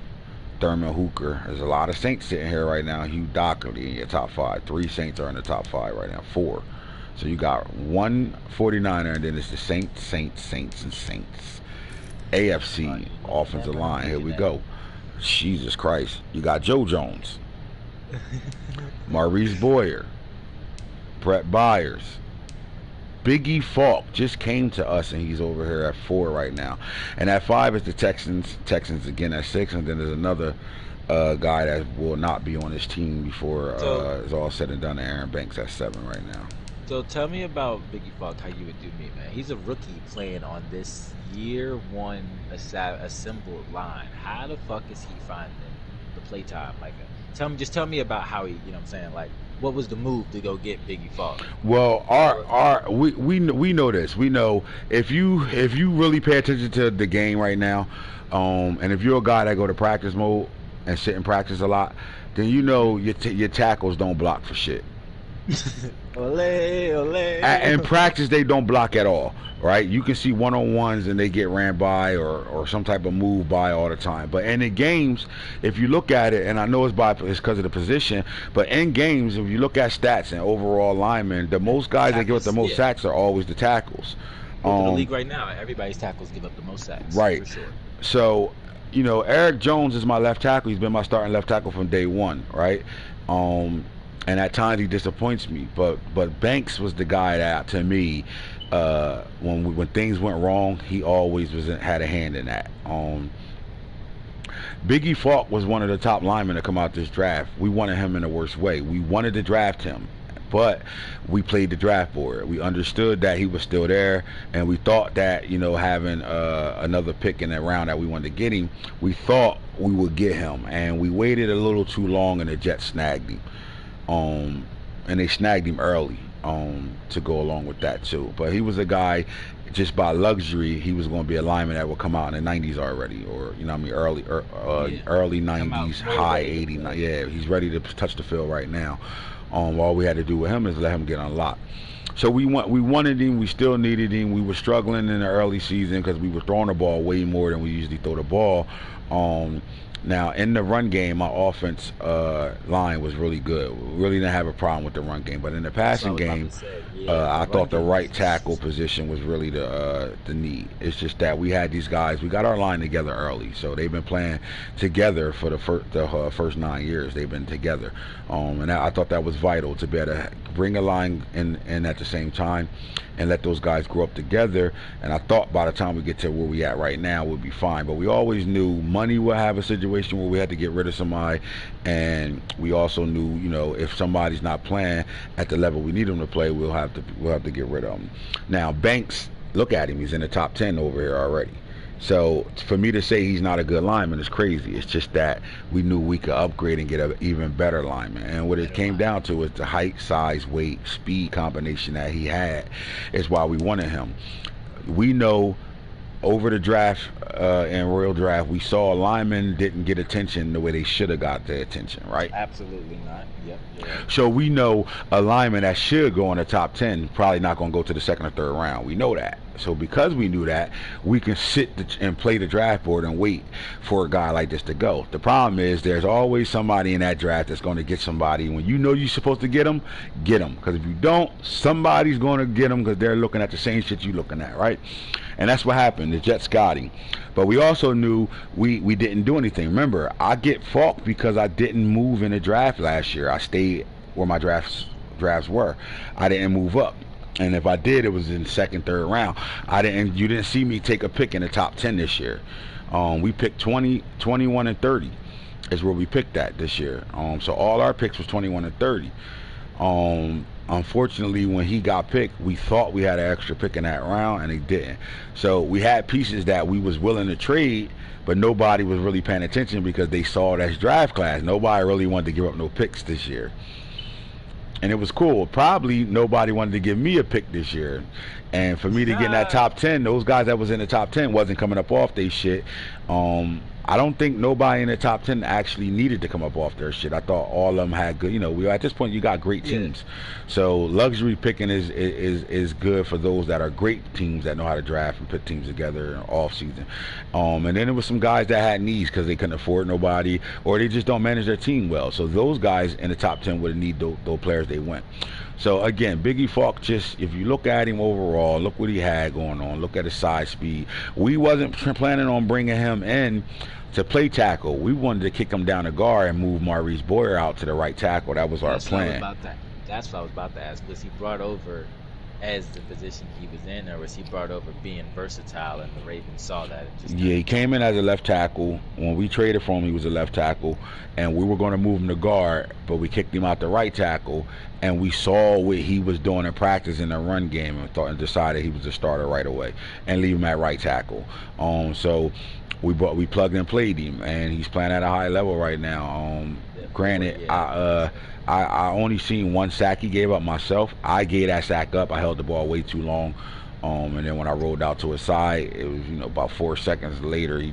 Thurman Hooker. There's a lot of Saints sitting here right now. Hugh Dockerty in your top 5. 3 Saints are in the top 5 right now. 4. So you got 1 49er, and then it's the Saints. AFC offensive line. Here we go. Jesus Christ. You got Joe Jones, Maurice Boyer, Brett Byers. Biggie Falk just came to us, and he's over here at 4 right now. And at 5 is the Texans. Texans again at 6, and then there's another guy that will not be on his team before it's all said and done. Aaron Banks at 7 right now. So tell me about Biggie Falk, how you would do me, man. He's a rookie playing on this year 1 assembled line. How the fuck is he finding the play time? Like, tell me about how he, like, what was the move to go get Biggie Falk? Well, we know this. We know if you really pay attention to the game right now, and if you're a guy that go to practice mode and sit in practice a lot, then your tackles don't block for shit. Ole, ole. In practice, they don't block at all, right? You can see one-on-ones and they get ran by or some type of move by all the time. But in the games, if you look at it, and I know it's because of the position, but in games, if you look at stats and overall linemen, the most guys that give up the most sacks are always the tackles. In the league right now, everybody's tackles give up the most sacks. Right. For sure. So, Eric Jones is my left tackle. He's been my starting left tackle from day 1, right? And at times he disappoints me, but Banks was the guy that, to me, when things went wrong, he always had a hand in that. Biggie Falk was one of the top linemen to come out this draft. We wanted him in the worst way. We wanted to draft him, but we played the draft board. We understood that he was still there, and we thought that, having another pick in that round that we wanted to get him, we thought we would get him, and we waited a little too long, and the Jets snagged him. And they snagged him early to go along with that too. But he was a guy, just by luxury, he was going to be a lineman that would come out in the 90s already, or early 90s, high 80s. Yeah, he's ready to touch the field right now. All we had to do with him is let him get unlocked. So we wanted him. We still needed him. We were struggling in the early season because we were throwing the ball way more than we usually throw the ball. Now, in the run game, my offense line was really good. We really didn't have a problem with the run game. But in the That's what I passing was about game, to say. Yeah, the I run thought the game right was tackle just position was really the need. It's just that we had these guys. We got our line together early, so they've been playing together for the first 9 years. They've been together, and I thought that was vital to be able to bring a line in at the same time and let those guys grow up together. And I thought by the time we get to where we at right now, we'll be fine. But we always knew money would have a situation where we had to get rid of somebody, and we also knew, if somebody's not playing at the level we need them to play, we'll have to get rid of them. Now Banks, look at him, he's in the top 10 over here already. So for me to say he's not a good lineman is crazy. It's just that we knew we could upgrade and get an even better lineman. And what it came down to is the height, size, weight, speed combination that he had is why we wanted him. We know over the draft and Royal Draft, we saw linemen didn't get attention the way they should have got the attention, right? Absolutely not. Yep. You're right. So we know a lineman that should go in the top 10 probably not going to go to the second or third round. We know that. So because we knew that, we can sit and play the draft board and wait for a guy like this to go. The problem is there's always somebody in that draft that's going to get somebody. When you know you're supposed to get them, get them. Because if you don't, somebody's going to get them because they're looking at the same shit you're looking at, right? And that's what happened. The Jets got him. But we also knew we didn't do anything. Remember, I get fault because I didn't move in the draft last year. I stayed where my drafts were. I didn't move up. And if I did, it was in second, third round. You didn't see me take a pick in the top 10 this year. We picked 20, 21, and 30 is where we picked that this year. So all our picks was 21 and 30. Unfortunately, when he got picked, we thought we had an extra pick in that round, and he didn't. So we had pieces that we was willing to trade, but nobody was really paying attention because they saw it as draft class. Nobody really wanted to give up no picks this year. And it was cool. Probably nobody wanted to give me a pick this year. And for me to get in that top 10, those guys that was in the top 10 wasn't coming up off their shit. I don't think nobody in the top 10 actually needed to come up off their shit. I thought all of them had good, we at this point you got great teams. So luxury picking is good for those that are great teams that know how to draft and put teams together off season. And then there was some guys that had needs because they couldn't afford nobody or they just don't manage their team well. So those guys in the top 10 would need those players they went. So again, Biggie Falk, just if you look at him overall, look what he had going on, look at his size, speed. We wasn't planning on bringing him in to play tackle. We wanted to kick him down the guard and move Maurice Boyer out to the right tackle. That was our plan. That's what I was about to ask. Was he brought over as the position he was in, or was he brought over being versatile and the Ravens saw that? Yeah, he came in as a left tackle. When we traded for him, he was a left tackle, and we were going to move him to guard, but we kicked him out the right tackle, and we saw what he was doing in practice in the run game and decided he was a starter right away and leave him at right tackle. So we plugged and played him, and he's playing at a high level right now. Granted, I only seen one sack he gave up myself. I gave that sack up. I held the ball way too long. And then when I rolled out to his side, it was, about 4 seconds later,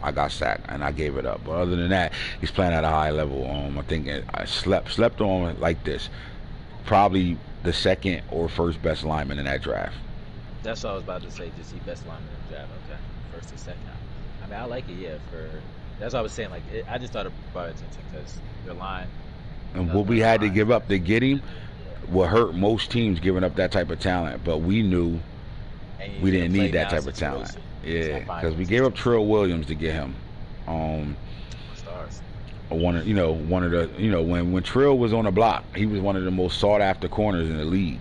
I got sacked and I gave it up. But other than that, he's playing at a high level. I think I slept on like this. Probably the second or first best lineman in that draft. That's what I was about to say. Just see best lineman in the draft. Okay, first or second. I mean, I like it. Yeah, that's what I was saying. Like, I just thought it brought attention because your line. And what we had to give up to get him would hurt most teams giving up that type of talent. But we knew we didn't need that type of talent. Yeah, because we gave up Trill Williams to get him. Stars. One of the when Trill was on the block, he was one of the most sought after corners in the league.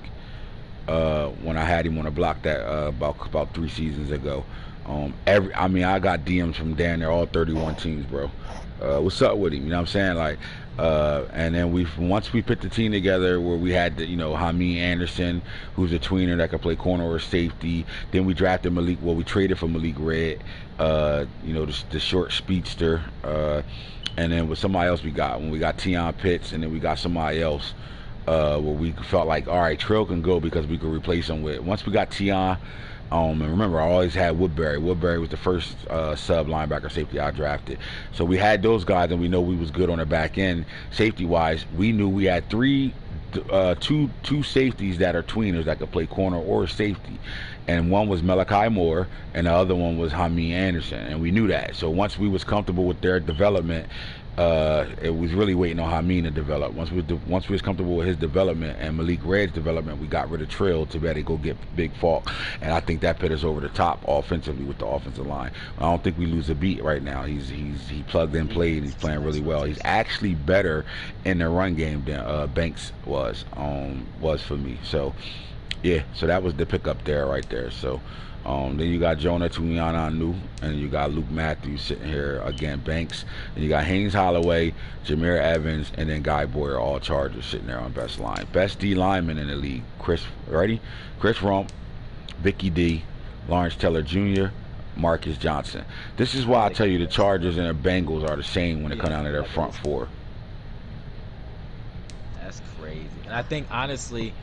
When I had him on the block that about 3 seasons ago. I got DMs from down there, all 31 teams, bro. What's up with him? You know what I'm saying? Like, and then once we put the team together where we had Hameen Anderson, who's a tweener that could play corner or safety. Then we drafted Malik. Well, we traded for Malik Red, the short speedster. And then with somebody else we got Tion Pitts, and then we got somebody else where we felt like, all right, Trill can go because we could replace him with. Once we got Tion. And remember, I always had Woodbury. Woodbury was the first sub linebacker safety I drafted. So we had those guys, and we know we was good on the back end safety-wise. We knew we had two safeties that are tweeners that could play corner or safety. and one was Malachi Moore, and the other one was Hameen Anderson, and we knew that. So once we was comfortable with their development, it was really waiting on Hameen to develop. Once we was comfortable with his development and Malik Red's development, we got rid of Trill to be able to go get Big Falk, and I think that put us over the top offensively with the offensive line. I don't think we lose a beat right now. He plugged in, played, he's playing really well. He's actually better in the run game than Banks was for me. So yeah, so that was the pickup there right there. So then you got Jonah Tuiana-Anu, and you got Luke Matthews sitting here again, Banks, and you got Haynes Holloway, Jameer Evans, and then Guy Boyer, all Chargers sitting there on best line. Best D lineman in the league: Chris Rump, Vicky D, Lawrence Teller Jr., Marcus Johnson. This is why I tell you the Chargers and the Bengals are the same when it comes down to their front four. That's crazy. And I think honestly,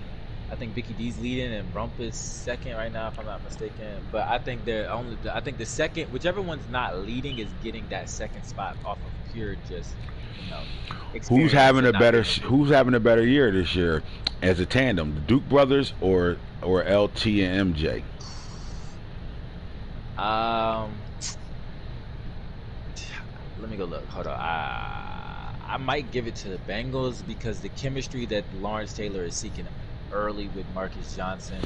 Vicky D's leading and Rump is second right now, if I'm not mistaken. But I think the second, whichever one's not leading, is getting that second spot off of pure just, Who's having a better year this year as a tandem, the Duke brothers or LT and MJ? Let me go look. Hold on. I might give it to the Bengals because the chemistry that Lawrence Taylor is seeking early with Marcus Johnson.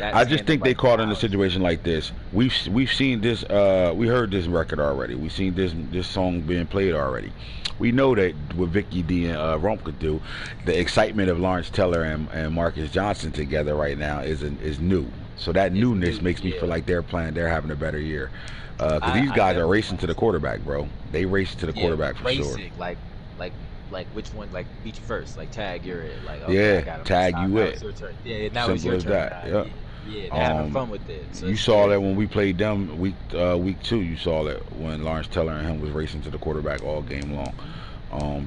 I just think they caught in a situation like this. We've seen this. We heard this record already. We've seen this song being played already. We know that what Vicky D and Rump could do. The excitement of Lawrence Teller and Marcus Johnson together right now is new. So that newness makes me feel like they're having a better year. Because these guys are racing to the quarterback, bro. They race to the quarterback for sure. Like which one? Like beat you first. Like tag, you're it. Like tag you it. Yeah, now it's your turn. That. Yep. Yeah, they're having fun with it. So you saw that when we played them week 2. You saw that when Lawrence Teller and him was racing to the quarterback all game long.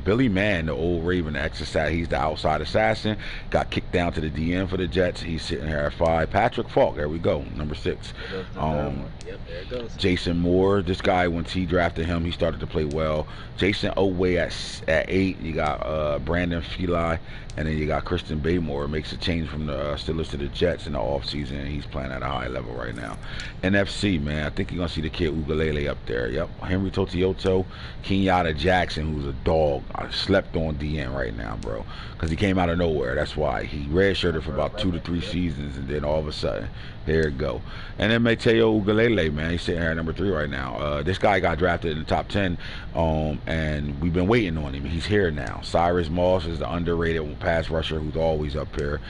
Billy Mann, the old Raven, he's the outside assassin, got kicked down to the DN for the Jets. He's sitting here at 5. Patrick Falk, there we go, number 6. Yep, there it goes. Jason Moore, this guy, once he drafted him, he started to play well. Jason Oway at 8. You got Brandon Feli, and then you got Christian Baymore. Makes a change from the Steelers to the Jets in the offseason, and he's playing at a high level right now. NFC, man, I think you're going to see the kid Ugalele up there. Yep, Henry Totioto, Kenyatta Jackson, who's a dog. I slept on DN right now, bro, because he came out of nowhere. That's why he redshirted for about 2 to 3 seasons, and then all of a sudden, here it go. And then Mateo Ugalele, man, he's sitting here at number 3 right now. This guy got drafted in the top 10, and we've been waiting on him. He's here now. Cyrus Moss is the underrated pass rusher who's always up here.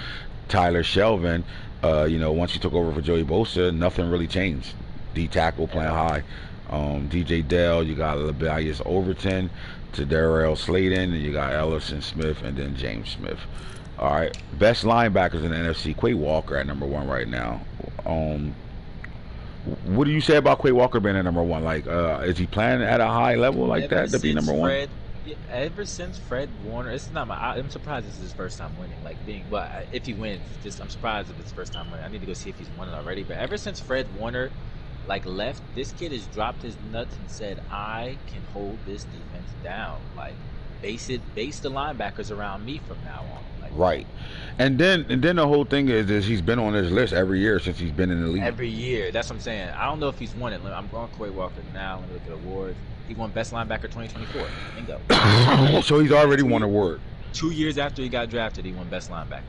Tyler Shelvin, once he took over for Joey Bosa, nothing really changed. D tackle playing high. DJ Dell, you got Labias Overton, to Darrell Slayton, and you got Ellison Smith, and then James Smith. All right, best linebackers in the NFC. Quay Walker at number 1 right now. What do you say about Quay Walker being at number 1? Like, is he playing at a high level like that to be number 1? Ever since Fred Warner, I'm surprised it's his first time winning. If he wins, I'm surprised if it's his first time winning. I need to go see if he's won it already. But ever since Fred Warner left, this kid has dropped his nuts and said, I can hold this defense down. Base the linebackers around me from now on. Right. And then the whole thing is he's been on this list every year since he's been in the league. Every year. That's what I'm saying. I don't know if he's won it. I'm going Quay Walker now. Let me look at awards. He won Best Linebacker 2024. Bingo. So he's already won an award. 2 years after he got drafted, he won Best Linebacker.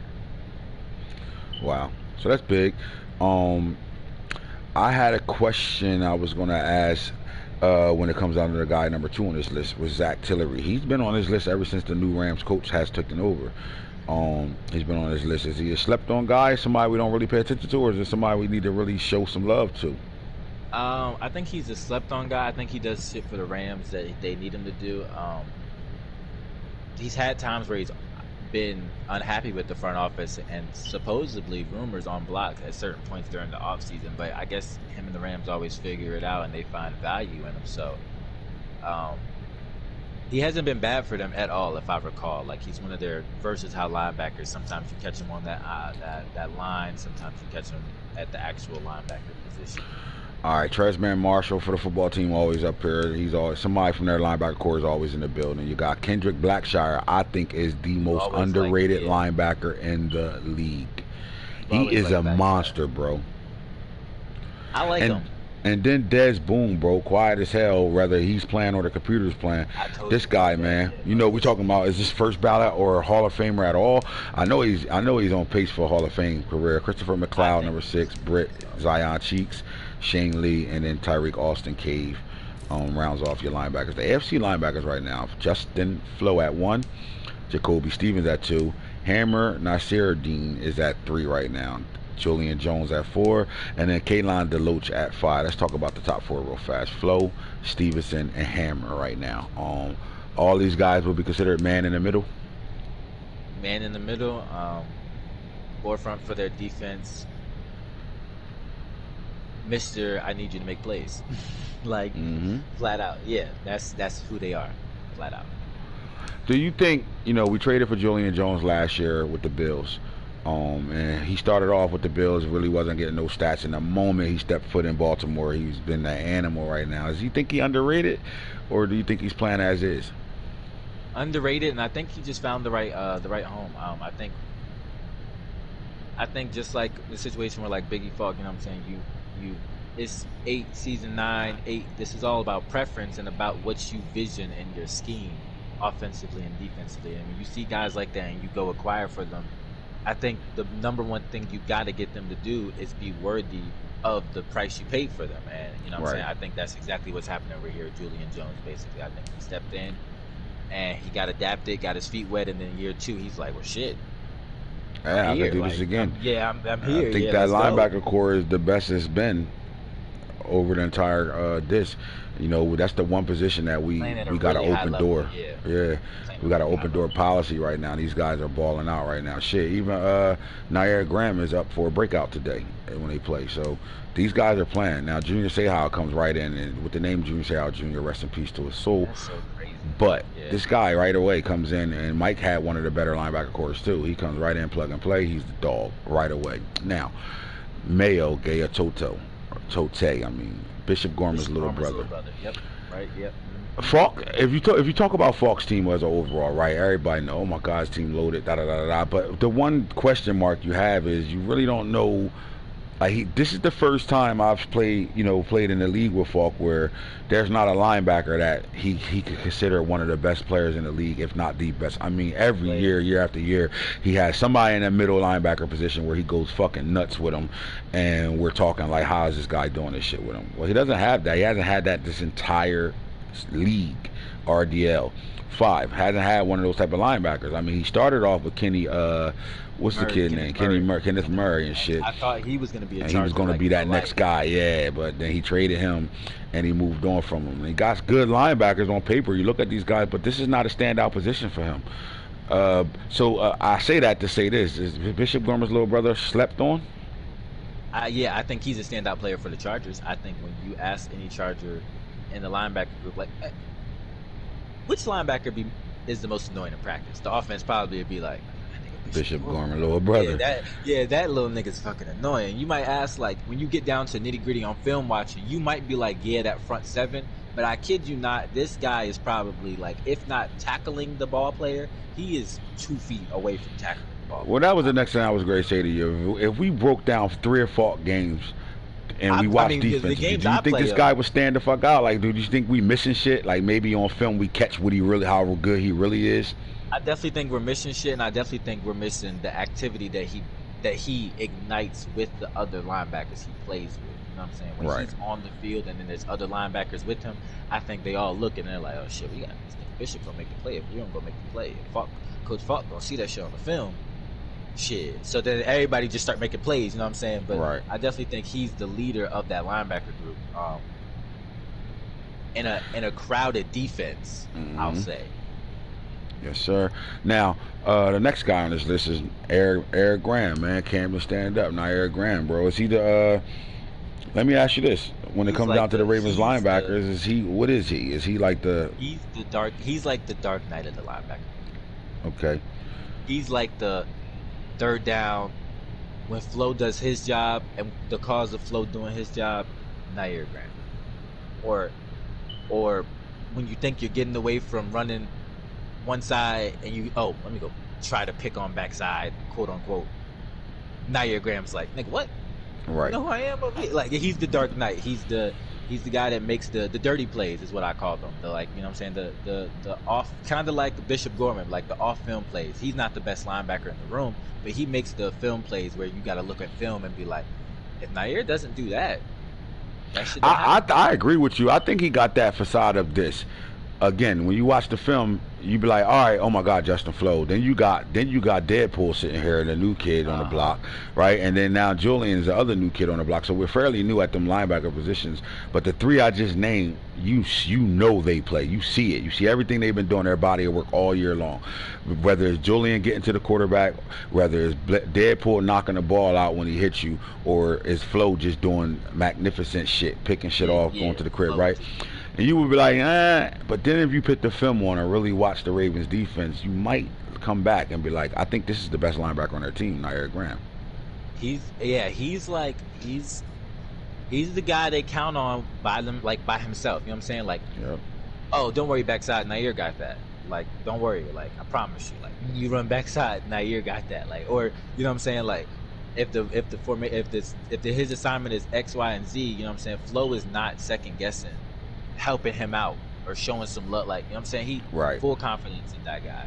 Wow. So that's big. I had a question I was going to ask when it comes down to the guy number 2 on this list was Zach Tillery. He's been on this list ever since the new Rams coach has taken over. He's been on this list. Is he a slept-on guy, somebody we don't really pay attention to, or is it somebody we need to really show some love to? I think he's a slept-on guy. I think he does shit for the Rams that they need him to do. He's had times where he's been unhappy with the front office and supposedly rumors on blocks at certain points during the offseason, but I guess him and the Rams always figure it out and they find value in him. So he hasn't been bad for them at all, if I recall. He's one of their versatile linebackers. Sometimes you catch him on that line, sometimes you catch him at the actual linebacker position. All right, Tresman Marshall for the football team, always up here. He's always somebody from their linebacker core is always in the building. You got Kendrick Blackshire, I think is the most underrated linebacker in the league. He always is like a backside. monster, bro. I like him. And then Dez Boom, bro, quiet as hell, whether he's playing or the computer's playing. I told This you guy, about that. man, Yeah, you know, we talking about is this first ballot or Hall of Famer at all? I know he's on pace for a Hall of Fame career. Christopher McLeod, number 6, Britt Zion Cheeks, Shane Lee, and then Tyreek Austin Cave rounds off your linebackers. The AFC linebackers right now: Justin Flo at 1, Jacoby Stevens at 2, Hammer Nasir Dean is at 3 right now. Julian Jones at 4, and then Kalen DeLoach at 5. Let's talk about the top 4 real fast. Flo, Stevenson, and Hammer right now. All these guys will be considered man in the middle. Man in the middle, forefront for their defense. Mister, I need you to make plays. Like, flat out. Yeah, that's who they are, flat out. Do you think, you know, we traded for Julian Jones last year with the Bills? And he started off with the Bills, really wasn't getting no stats. And the moment he stepped foot in Baltimore, he's been an animal right now. Does you think he underrated, or do you think he's playing as is? Underrated, and I think he just found the right home. I think just like the situation where like Biggie Falk, you know what I'm saying, it's 8, season 9, 8. This is all about preference and about what you vision in your scheme, offensively and defensively. And when you see guys like that and you go acquire for them, I think the number one thing you got to get them to do is be worthy of the price you paid for them. And you know what I'm saying? I think that's exactly what's happening over here with Julian Jones, basically. I think he stepped in and he got adapted, got his feet wet, and then year 2, he's like, well, shit. Yeah, I can do this again. I'm here. I think that linebacker core is the best it's been over the entire disc. You know, that's the one position that we got an open door. Yeah. We got an open door policy right now. These guys are balling out right now. Shit, even Nair Graham is up for a breakout today when they play. So these guys are playing. Now Junior Seau comes right in, and with the name Junior Seau Jr., rest in peace to his soul. That's so crazy. But this guy right away comes in, and Mike had one of the better linebacker cores too. He comes right in, plug and play. He's the dog right away. Now, Mayo Gaya Tote, Bishop Gorman's little brother. Yep. Right. Yep. Falk, if you talk about Falk's team as an overall, right? Everybody know, oh my God, his team loaded, da da da da. But the one question mark you have is you really don't know. Like this is the first time I've played in the league with Falk where there's not a linebacker that he could consider one of the best players in the league, if not the best. I mean, every year after year, he has somebody in the middle linebacker position where he goes fucking nuts with him, and we're talking like, how is this guy doing this shit with him? Well, he doesn't have that. He hasn't had that this entire league. RDL5 hasn't had one of those type of linebackers. I mean, he started off with Kenny what's the kid name? Kenneth Murray and shit. I thought he was going to be he was going to be that next guy, yeah, but then he traded him and he moved on from him. And he got good linebackers on paper. You look at these guys, but this is not a standout position for him. So I say that to say this: is Bishop Gorman's little brother slept on? Yeah, I think he's a standout player for the Chargers. I think when you ask any Charger in the linebacker group, like, which linebacker is the most annoying in practice? The offense probably would be like, Bishop Gorman, little brother. That little nigga's fucking annoying. You might ask, like, when you get down to nitty gritty on film watching, you might be like, yeah, that front 7. But I kid you not, this guy is probably like, if not tackling the ball player, he is 2 feet away from tackling the ball. Well, that was the next thing I was going to say to you. If we broke down 3 or 4 games and we watched defense, do you think this guy would stand the fuck out? Like, do you think we missing shit? Like, maybe on film we catch how good he really is? I definitely think we're missing shit, and I definitely think we're missing the activity that he ignites with the other linebackers he plays with. You know what I'm saying? When he's on the field and then there's other linebackers with him, I think they all look and they're like, oh shit, we got this nigga Bishop gonna make the play. If we don't go make the play, Coach Falk gonna see that shit on the film. Shit. So then everybody just start making plays, you know what I'm saying? But I definitely think he's the leader of that linebacker group. In a crowded defense, I'll say. Yes, sir. Now, the next guy on this list is Eric Graham, man. Camden, stand up. Now, Eric Graham, bro. Is he the let me ask you this. When it comes down to the Ravens linebackers, what is he? Is he like the... He's like the Dark Knight of the linebacker. Okay. He's like the third down, when Flo does his job, and the cause of Flo doing his job, Nair Graham. Or when you think you're getting away from running one side and let me go try to pick on backside, quote unquote, Nair Graham's like, nigga, what? Right. You know who I am over here? Like, he's the Dark Knight. He's the guy that makes the dirty plays, is what I call them. The, like, you know what I'm saying? The off, kind of like Bishop Gorman, like the off film plays. He's not the best linebacker in the room, but he makes the film plays where you got to look at film and be like, if Nair doesn't do that, that shit don't happen. I agree with you. I think he got that facade of this. Again, when you watch the film, you be like, all right, oh my God, Justin Flo. Then you got Deadpool sitting here, the new kid on the block, right? And then now Julian's the other new kid on the block. So we're fairly new at them linebacker positions. But the three I just named, you know they play. You see it. You see everything they've been doing, their body of work all year long. Whether it's Julian getting to the quarterback, whether it's Deadpool knocking the ball out when he hits you, or is Flo just doing magnificent shit, picking shit off, going to the crib, right? And you would be like, but then if you put the film on and really watch the Ravens defense, you might come back and be like, I think this is the best linebacker on their team, Nair Graham. He's the guy they count on by himself. You know what I'm saying? Like, yep. Oh, don't worry, backside, Nair got that. Like, don't worry, like, I promise you. Like, you run backside, Nair got that. Like, or, you know what I'm saying? Like, if his assignment is X, Y, and Z, you know what I'm saying? Flo is not second guessing, helping him out or showing some love, like, you know what I'm saying? He full confidence in that guy.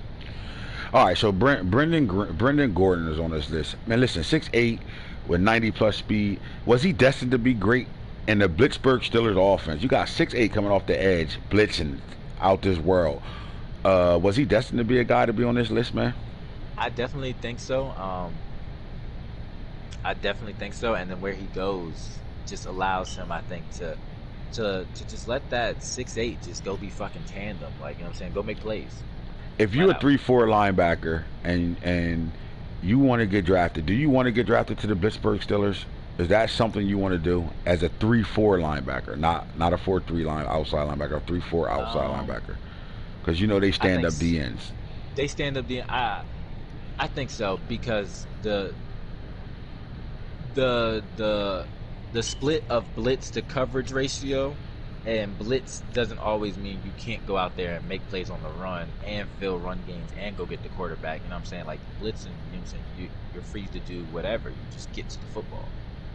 All right, so Brendan Gordon is on this list. Man, listen, 6'8" with 90 plus speed. Was he destined to be great in the Blitzburg Steelers offense? You got 6'8" coming off the edge, blitzing out this world. Was he destined to be a guy to be on this list, man? I definitely think so. And then where he goes just allows him, I think, to just let that 6'8" just go be fucking tandem, like, you know what I'm saying, go make plays. If you're a 3-4 linebacker and you want to get drafted, do you want to get drafted to the Pittsburgh Steelers? Is that something you want to do as a 3-4 linebacker, not a 4-3 outside linebacker, a 3-4 outside linebacker? Because you know they stand up D ends. They stand up D. I think so, because the split of blitz to coverage ratio, and blitz doesn't always mean you can't go out there and make plays on the run and fill run games and go get the quarterback. You know what I'm saying? Like, blitzing, you know what I'm saying, you're free to do whatever. You just get to the football.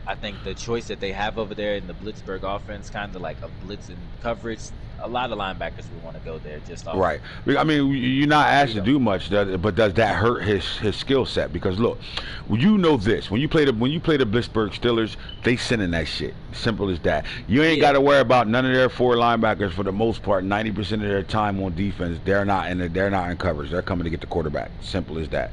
I think the choice that they have over there in the Blitzburg offense, kind of like a blitz and coverage, a lot of linebackers would want to go there just off. Right. I mean, you're not asked to do much, but does that hurt his skill set? Because look, you know this. When you play the Blitzburg Steelers, they sending that shit. Simple as that. You ain't got to worry about none of their 4 linebackers for the most part. 90% of their time on defense, they're not in coverage. They're coming to get the quarterback. Simple as that.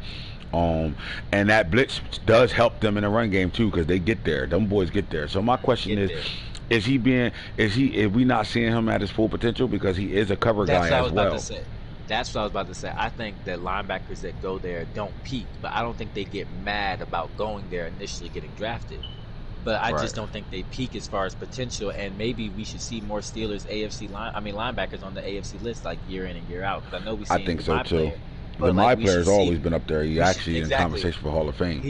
And that blitz does help them in the run game too, because they get there. Them boys get there. So my question is we not seeing him at his full potential, because he is a cover guy as well? That's what I was about to say. I think that linebackers that go there don't peak, but I don't think they get mad about going there initially getting drafted. But I just don't think they peak as far as potential, and maybe we should see more Steelers linebackers on the AFC list, like year in and year out. Because I know I think so too. But my player's always been up there. He actually in conversation for Hall of Fame.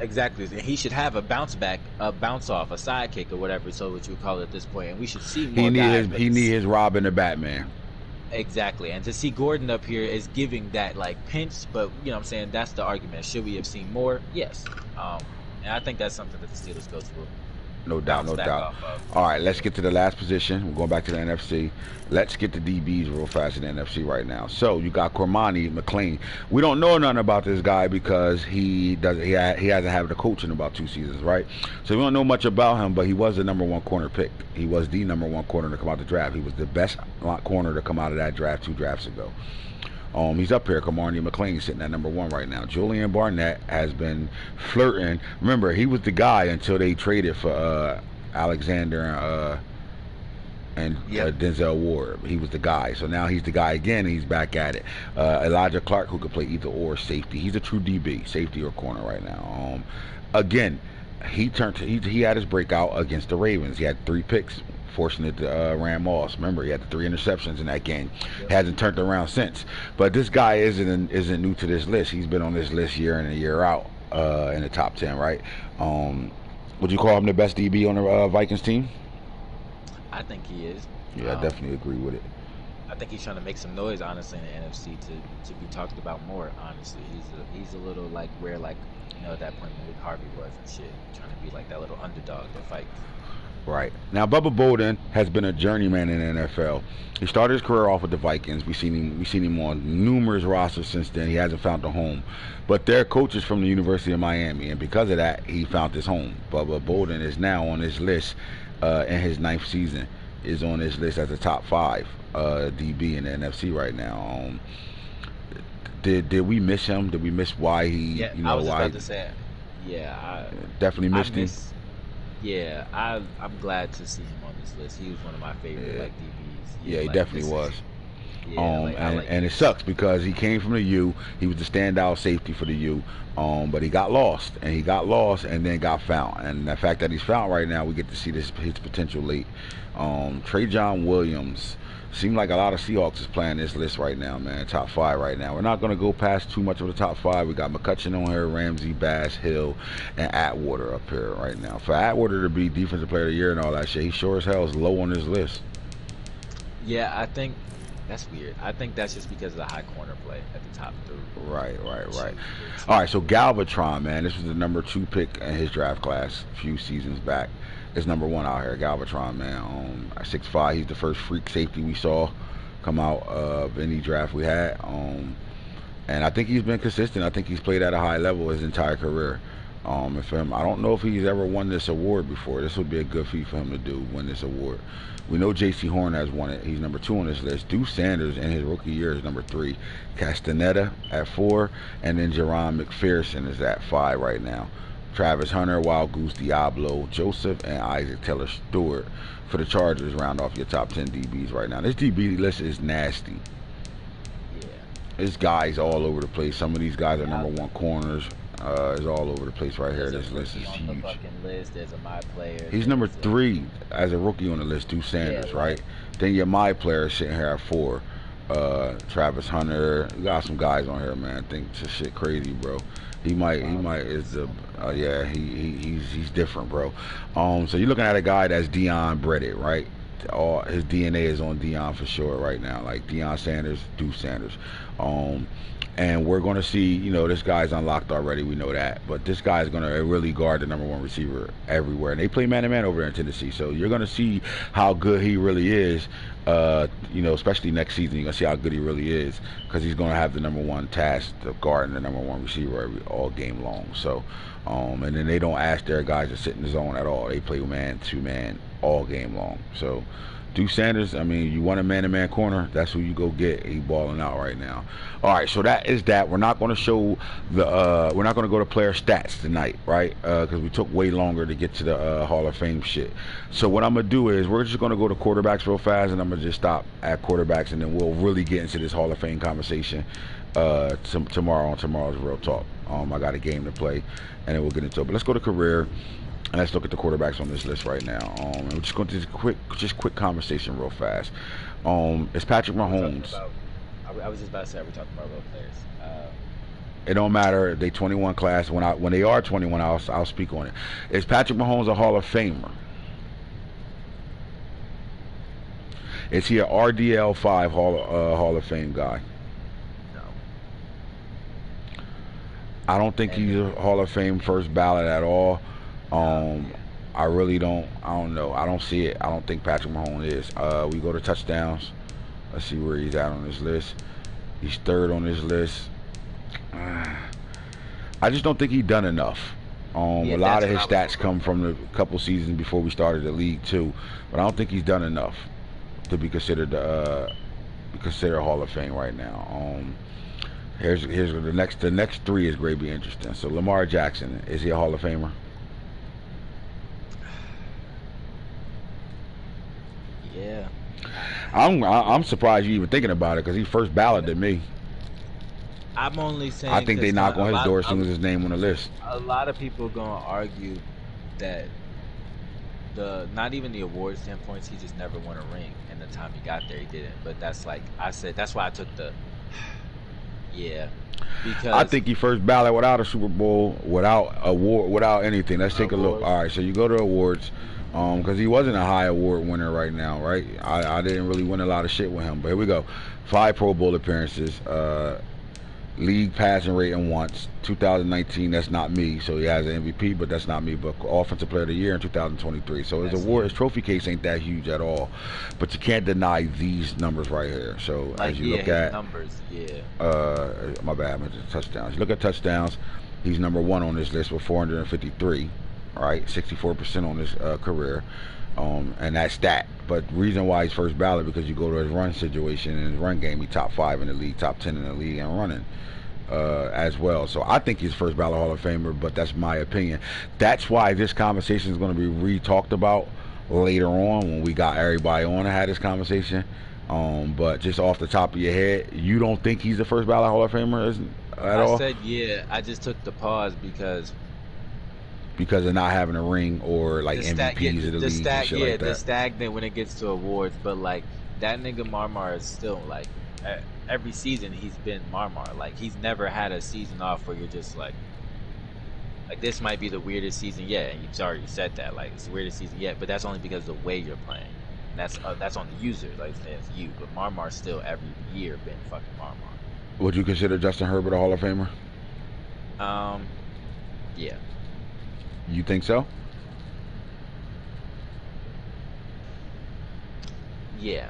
Exactly. He should have a bounce back, a bounce off, a sidekick, or whatever, so what you would call it at this point. And we should see more guys. He need his Robin the Batman. Exactly. And to see Gordon up here is giving that, like, pinch, but, you know what I'm saying, that's the argument. Should we have seen more? Yes. And I think that's something that the Steelers go through. No doubt. All right, let's get to the last position. We're going back to the NFC. Let's get the DBs real fast in the NFC right now. So you got Cormani McLean. We don't know nothing about this guy because he hasn't had the coach in about 2 seasons, right? So we don't know much about him, but he was the number 1 corner pick. He was the number 1 corner to come out the draft. He was the best corner to come out of that draft 2 drafts ago. He's up here. Cormani McLean sitting at number 1 right now. Julian Barnett has been flirting. Remember, he was the guy until they traded for Alexander and Denzel Ward. He was the guy. So now he's the guy again. He's back at it. Elijah Clark, who could play either or safety. He's a true DB, safety or corner right now. Again, he had his breakout against the Ravens. He had 3 picks. Fortunate to Ram Moss. Remember, he had the 3 interceptions in that game. Hasn't turned around since. But this guy isn't new to this list. He's been on this list year in and year out in the top 10, right? Would you call him the best DB on the Vikings team? I think he is. Yeah, I definitely agree with it. I think he's trying to make some noise, honestly, in the NFC to be talked about more. Honestly, he's a little like where like at that point when Harvey was and shit, trying to be like that little underdog that fights. Right. Now, Bubba Bolden has been a journeyman in the NFL. He started his career off with the Vikings. We've seen him on numerous rosters since then. He hasn't found a home. But they're coaches from the University of Miami, and because of that, he found his home. Bubba Bolden is now on this list in his 9th season, is on this list as a top 5 DB in the NFC right now. Did we miss him? Did we miss why he, Yeah, I was just about to say, yeah, I definitely missed him? Yeah, I'm glad to see him on this list. He was one of my favorite like DBs. Yeah, he definitely was. Yeah, and it sucks because he came from the U. He was the standout safety for the U. But he got lost, and then got found. And the fact that he's found right now, we get to see his potential late. Trey John Williams. Seems like a lot of Seahawks is playing this list right now, man. Top 5 right now. We're not going to go past too much of the top 5. We got McCutcheon on here, Ramsey, Bass, Hill, and Atwater up here right now. For Atwater to be Defensive Player of the Year and all that shit, he sure as hell is low on this list. Yeah, I think that's weird. I think that's just because of the high corner play at the top 3. Right. All right, so Galvatron, man. This was the number 2 pick in his draft class a few seasons back. It's number 1 out here, Galvatron, man. At 6'5", he's the first freak safety we saw come out of any draft we had. And I think he's been consistent. I think he's played at a high level his entire career. And for him, I don't know if he's ever won this award before. This would be a good feat for him to do, win this award. We know J.C. Horn has won it. He's number 2 on this list. Deuce Sanders in his rookie year is number 3. Castaneda at 4, and then Jerron McPherson is at 5 right now. Travis Hunter, Wild Goose Diablo, Joseph, and Isaac Taylor Stewart for the Chargers round off your top 10 DBs right now. This DB list is nasty. Yeah. This guy's all over the place. Some of these guys are number 1 corners. Is all over the place right here. This list is huge. On the fucking list, there's a my player. He's number 3 as a rookie on the list, Deuce Sanders, right? Then your my player is sitting here at 4. Travis Hunter. You got some guys on here, man. I think this shit crazy, bro. He might is the yeah, he's different, bro. So you're looking at a guy that's Deion bred, right? All his DNA is on Deion for sure right now, like Deion Sanders, Deuce Sanders. And we're going to see, this guy's unlocked already. We know that. But this guy's going to really guard the number 1 receiver everywhere. And they play man-to-man over there in Tennessee. So you're going to see how good he really is, especially next season. You're going to see how good he really is because he's going to have the number 1 task of guarding the number 1 receiver all game long. So, and then they don't ask their guys to sit in the zone at all. They play man-to-man all game long. So, Deuce Sanders, I mean, you want a man-to-man corner, that's who you go get. He's balling out right now. All right, so that is that. We're not going to show we're not going to go to player stats tonight, right? Because we took way longer to get to the Hall of Fame shit. So what I'm going to do is we're just going to go to quarterbacks real fast, and I'm going to just stop at quarterbacks, and then we'll really get into this Hall of Fame conversation tomorrow on Tomorrow's Real Talk. I got a game to play, and then we'll get into it. But let's go to career. And let's look at the quarterbacks on this list right now. And we're just going to do quick conversation real fast. It's Patrick Mahomes. I was just about to say, we're talking about role players. It don't matter. They 21 class. When they are 21, I'll speak on it. Is Patrick Mahomes a Hall of Famer? Is he a RDL5 Hall of Fame guy? No. I don't think he's a Hall of Fame first ballot at all. I really don't. I don't know. I don't see it. I don't think Patrick Mahomes is. We go to touchdowns. Let's see where he's at on this list. He's 3rd on this list. I just don't think he's done enough. A lot of his stats come from the couple seasons before we started the league too, but I don't think he's done enough to be considered Hall of Fame right now. Here's the next 3 is going to be interesting. So Lamar Jackson, is he a Hall of Famer? Yeah. I'm surprised you even thinking about it because he first balloted me. I'm only saying. I think they knock on his door as soon as his name on the list. A lot of people gonna argue that not even the award standpoints, he just never won a ring, and the time he got there, he didn't. But that's like I said. That's why I took the. Yeah. Because I think he first ballot without a Super Bowl, without award, without anything. Let's take a look. All right, so you go to awards. Because he wasn't a high award winner right now, right? I didn't really win a lot of shit with him, but here we go. 5 Pro Bowl appearances, league passing rating once. 2019, that's not me, so he has an MVP, but that's not me. But Offensive Player of the Year in 2023, so his award, his trophy case ain't that huge at all. But you can't deny these numbers right here. So Like, as you look at numbers, my bad, I meant the touchdowns. You look at touchdowns, he's number 1 on this list with 453. All right, 64% on his career, and that's that. But reason why he's first ballot, because you go to his run situation and his run game, he top 5 in the league, top 10 in the league, and running as well. So I think he's first ballot Hall of Famer, but that's my opinion. That's why this conversation is going to be re-talked about later on when we got everybody on and had this conversation. But just off the top of your head, you don't think he's the first ballot Hall of Famer at all? I said yeah. I just took the pause because of not having a ring or like MVPs of the league and shit like that. The stagnant when it gets to awards, but like that nigga Marmar is still like every season he's been Marmar. Like he's never had a season off where you're just like this might be the weirdest season yet, and you've already said that like it's the weirdest season yet, but that's only because of the way you're playing. And that's on the user, like it's you. But Marmar's still every year been fucking Marmar. Would you consider Justin Herbert a Hall of Famer? Yeah. You think so? Yeah.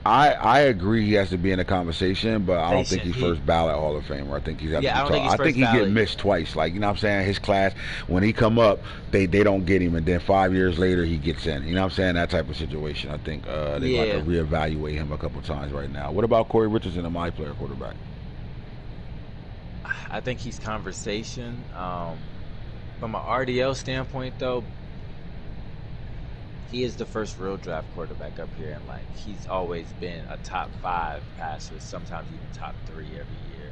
I agree he has to be in the conversation, but I don't think he's first ballot Hall of Famer. I think he's got to be top. I think he get missed twice. Like, you know what I'm saying? His class, when he come up, they don't get him, and then 5 years later he gets in. You know what I'm saying? That type of situation. I think they got to reevaluate him a couple times right now. What about Corey Richardson, a my player quarterback? I think he's conversation. From an RDL standpoint, though, he is the first real draft quarterback up here, and like he's always been a top 5 passer, sometimes even top 3 every year.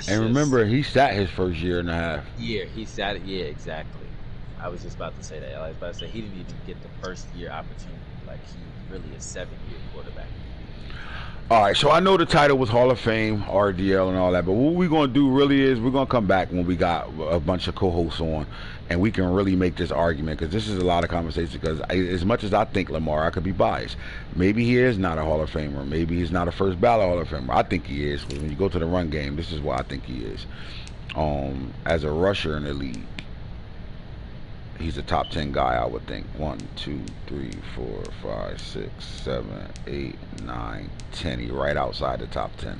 And remember, he sat his first year and a half. Yeah, he sat it. Yeah, exactly. I was just about to say that. I was about to say he didn't even get the first year opportunity. Like he really is 7-year quarterback. All right, so I know the title was Hall of Fame, RDL, and all that, but what we're going to do really is we're going to come back when we got a bunch of co-hosts on, and we can really make this argument, because this is a lot of conversation, because as much as I think Lamar, I could be biased. Maybe he is not a Hall of Famer. Maybe he's not a first ballot Hall of Famer. I think he is, because when you go to the run game, this is what I think he is. As a rusher in the league, he's a top 10 guy, I would think. 1, 2, 3, 4, 5, 6, 7, 8, 9, 10. He's right outside the top 10.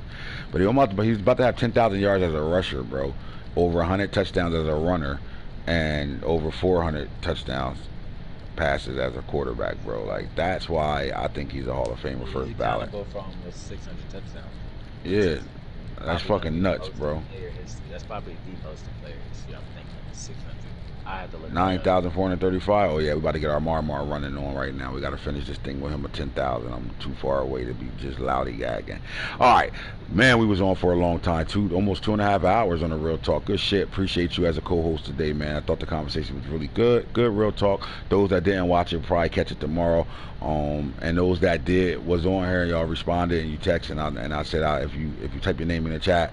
But he's about to have 10,000 yards as a rusher, bro. Over 100 touchdowns as a runner, and over 400 touchdowns passes as a quarterback, bro. Like, that's why I think he's a Hall of Famer first ballot. He's accountable for almost 600 touchdowns. Yeah, that's fucking nuts, bro. That's probably the most in player history. I'm thinking 600. I had to look 9,435. Oh yeah, we about to get our Marmar running on right now. We got to finish this thing with him at 10,000. I'm too far away to be just loudy gagging. All right, man, we was on for a long time, almost 2.5 hours on the Real Talk. Good shit. Appreciate you as a co-host today, man. I thought the conversation was really good. Good Real Talk. Those that didn't watch it probably catch it tomorrow. And those that did was on here, y'all responded and you texted, and I said if you type your name in the chat,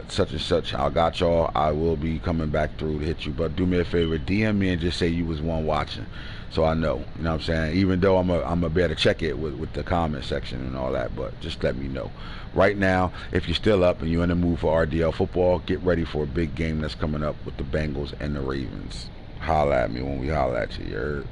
such and such, I got y'all. I will be coming back through to hit you. But do me a favor, DM me and just say you was one watching, so I know. You know what I'm saying? Even though I'm a be able to check it with the comment section and all that, but just let me know. Right now, if you're still up and you're in the mood for RDL football, get ready for a big game that's coming up with the Bengals and the Ravens. Holla at me when we holla at you. You heard?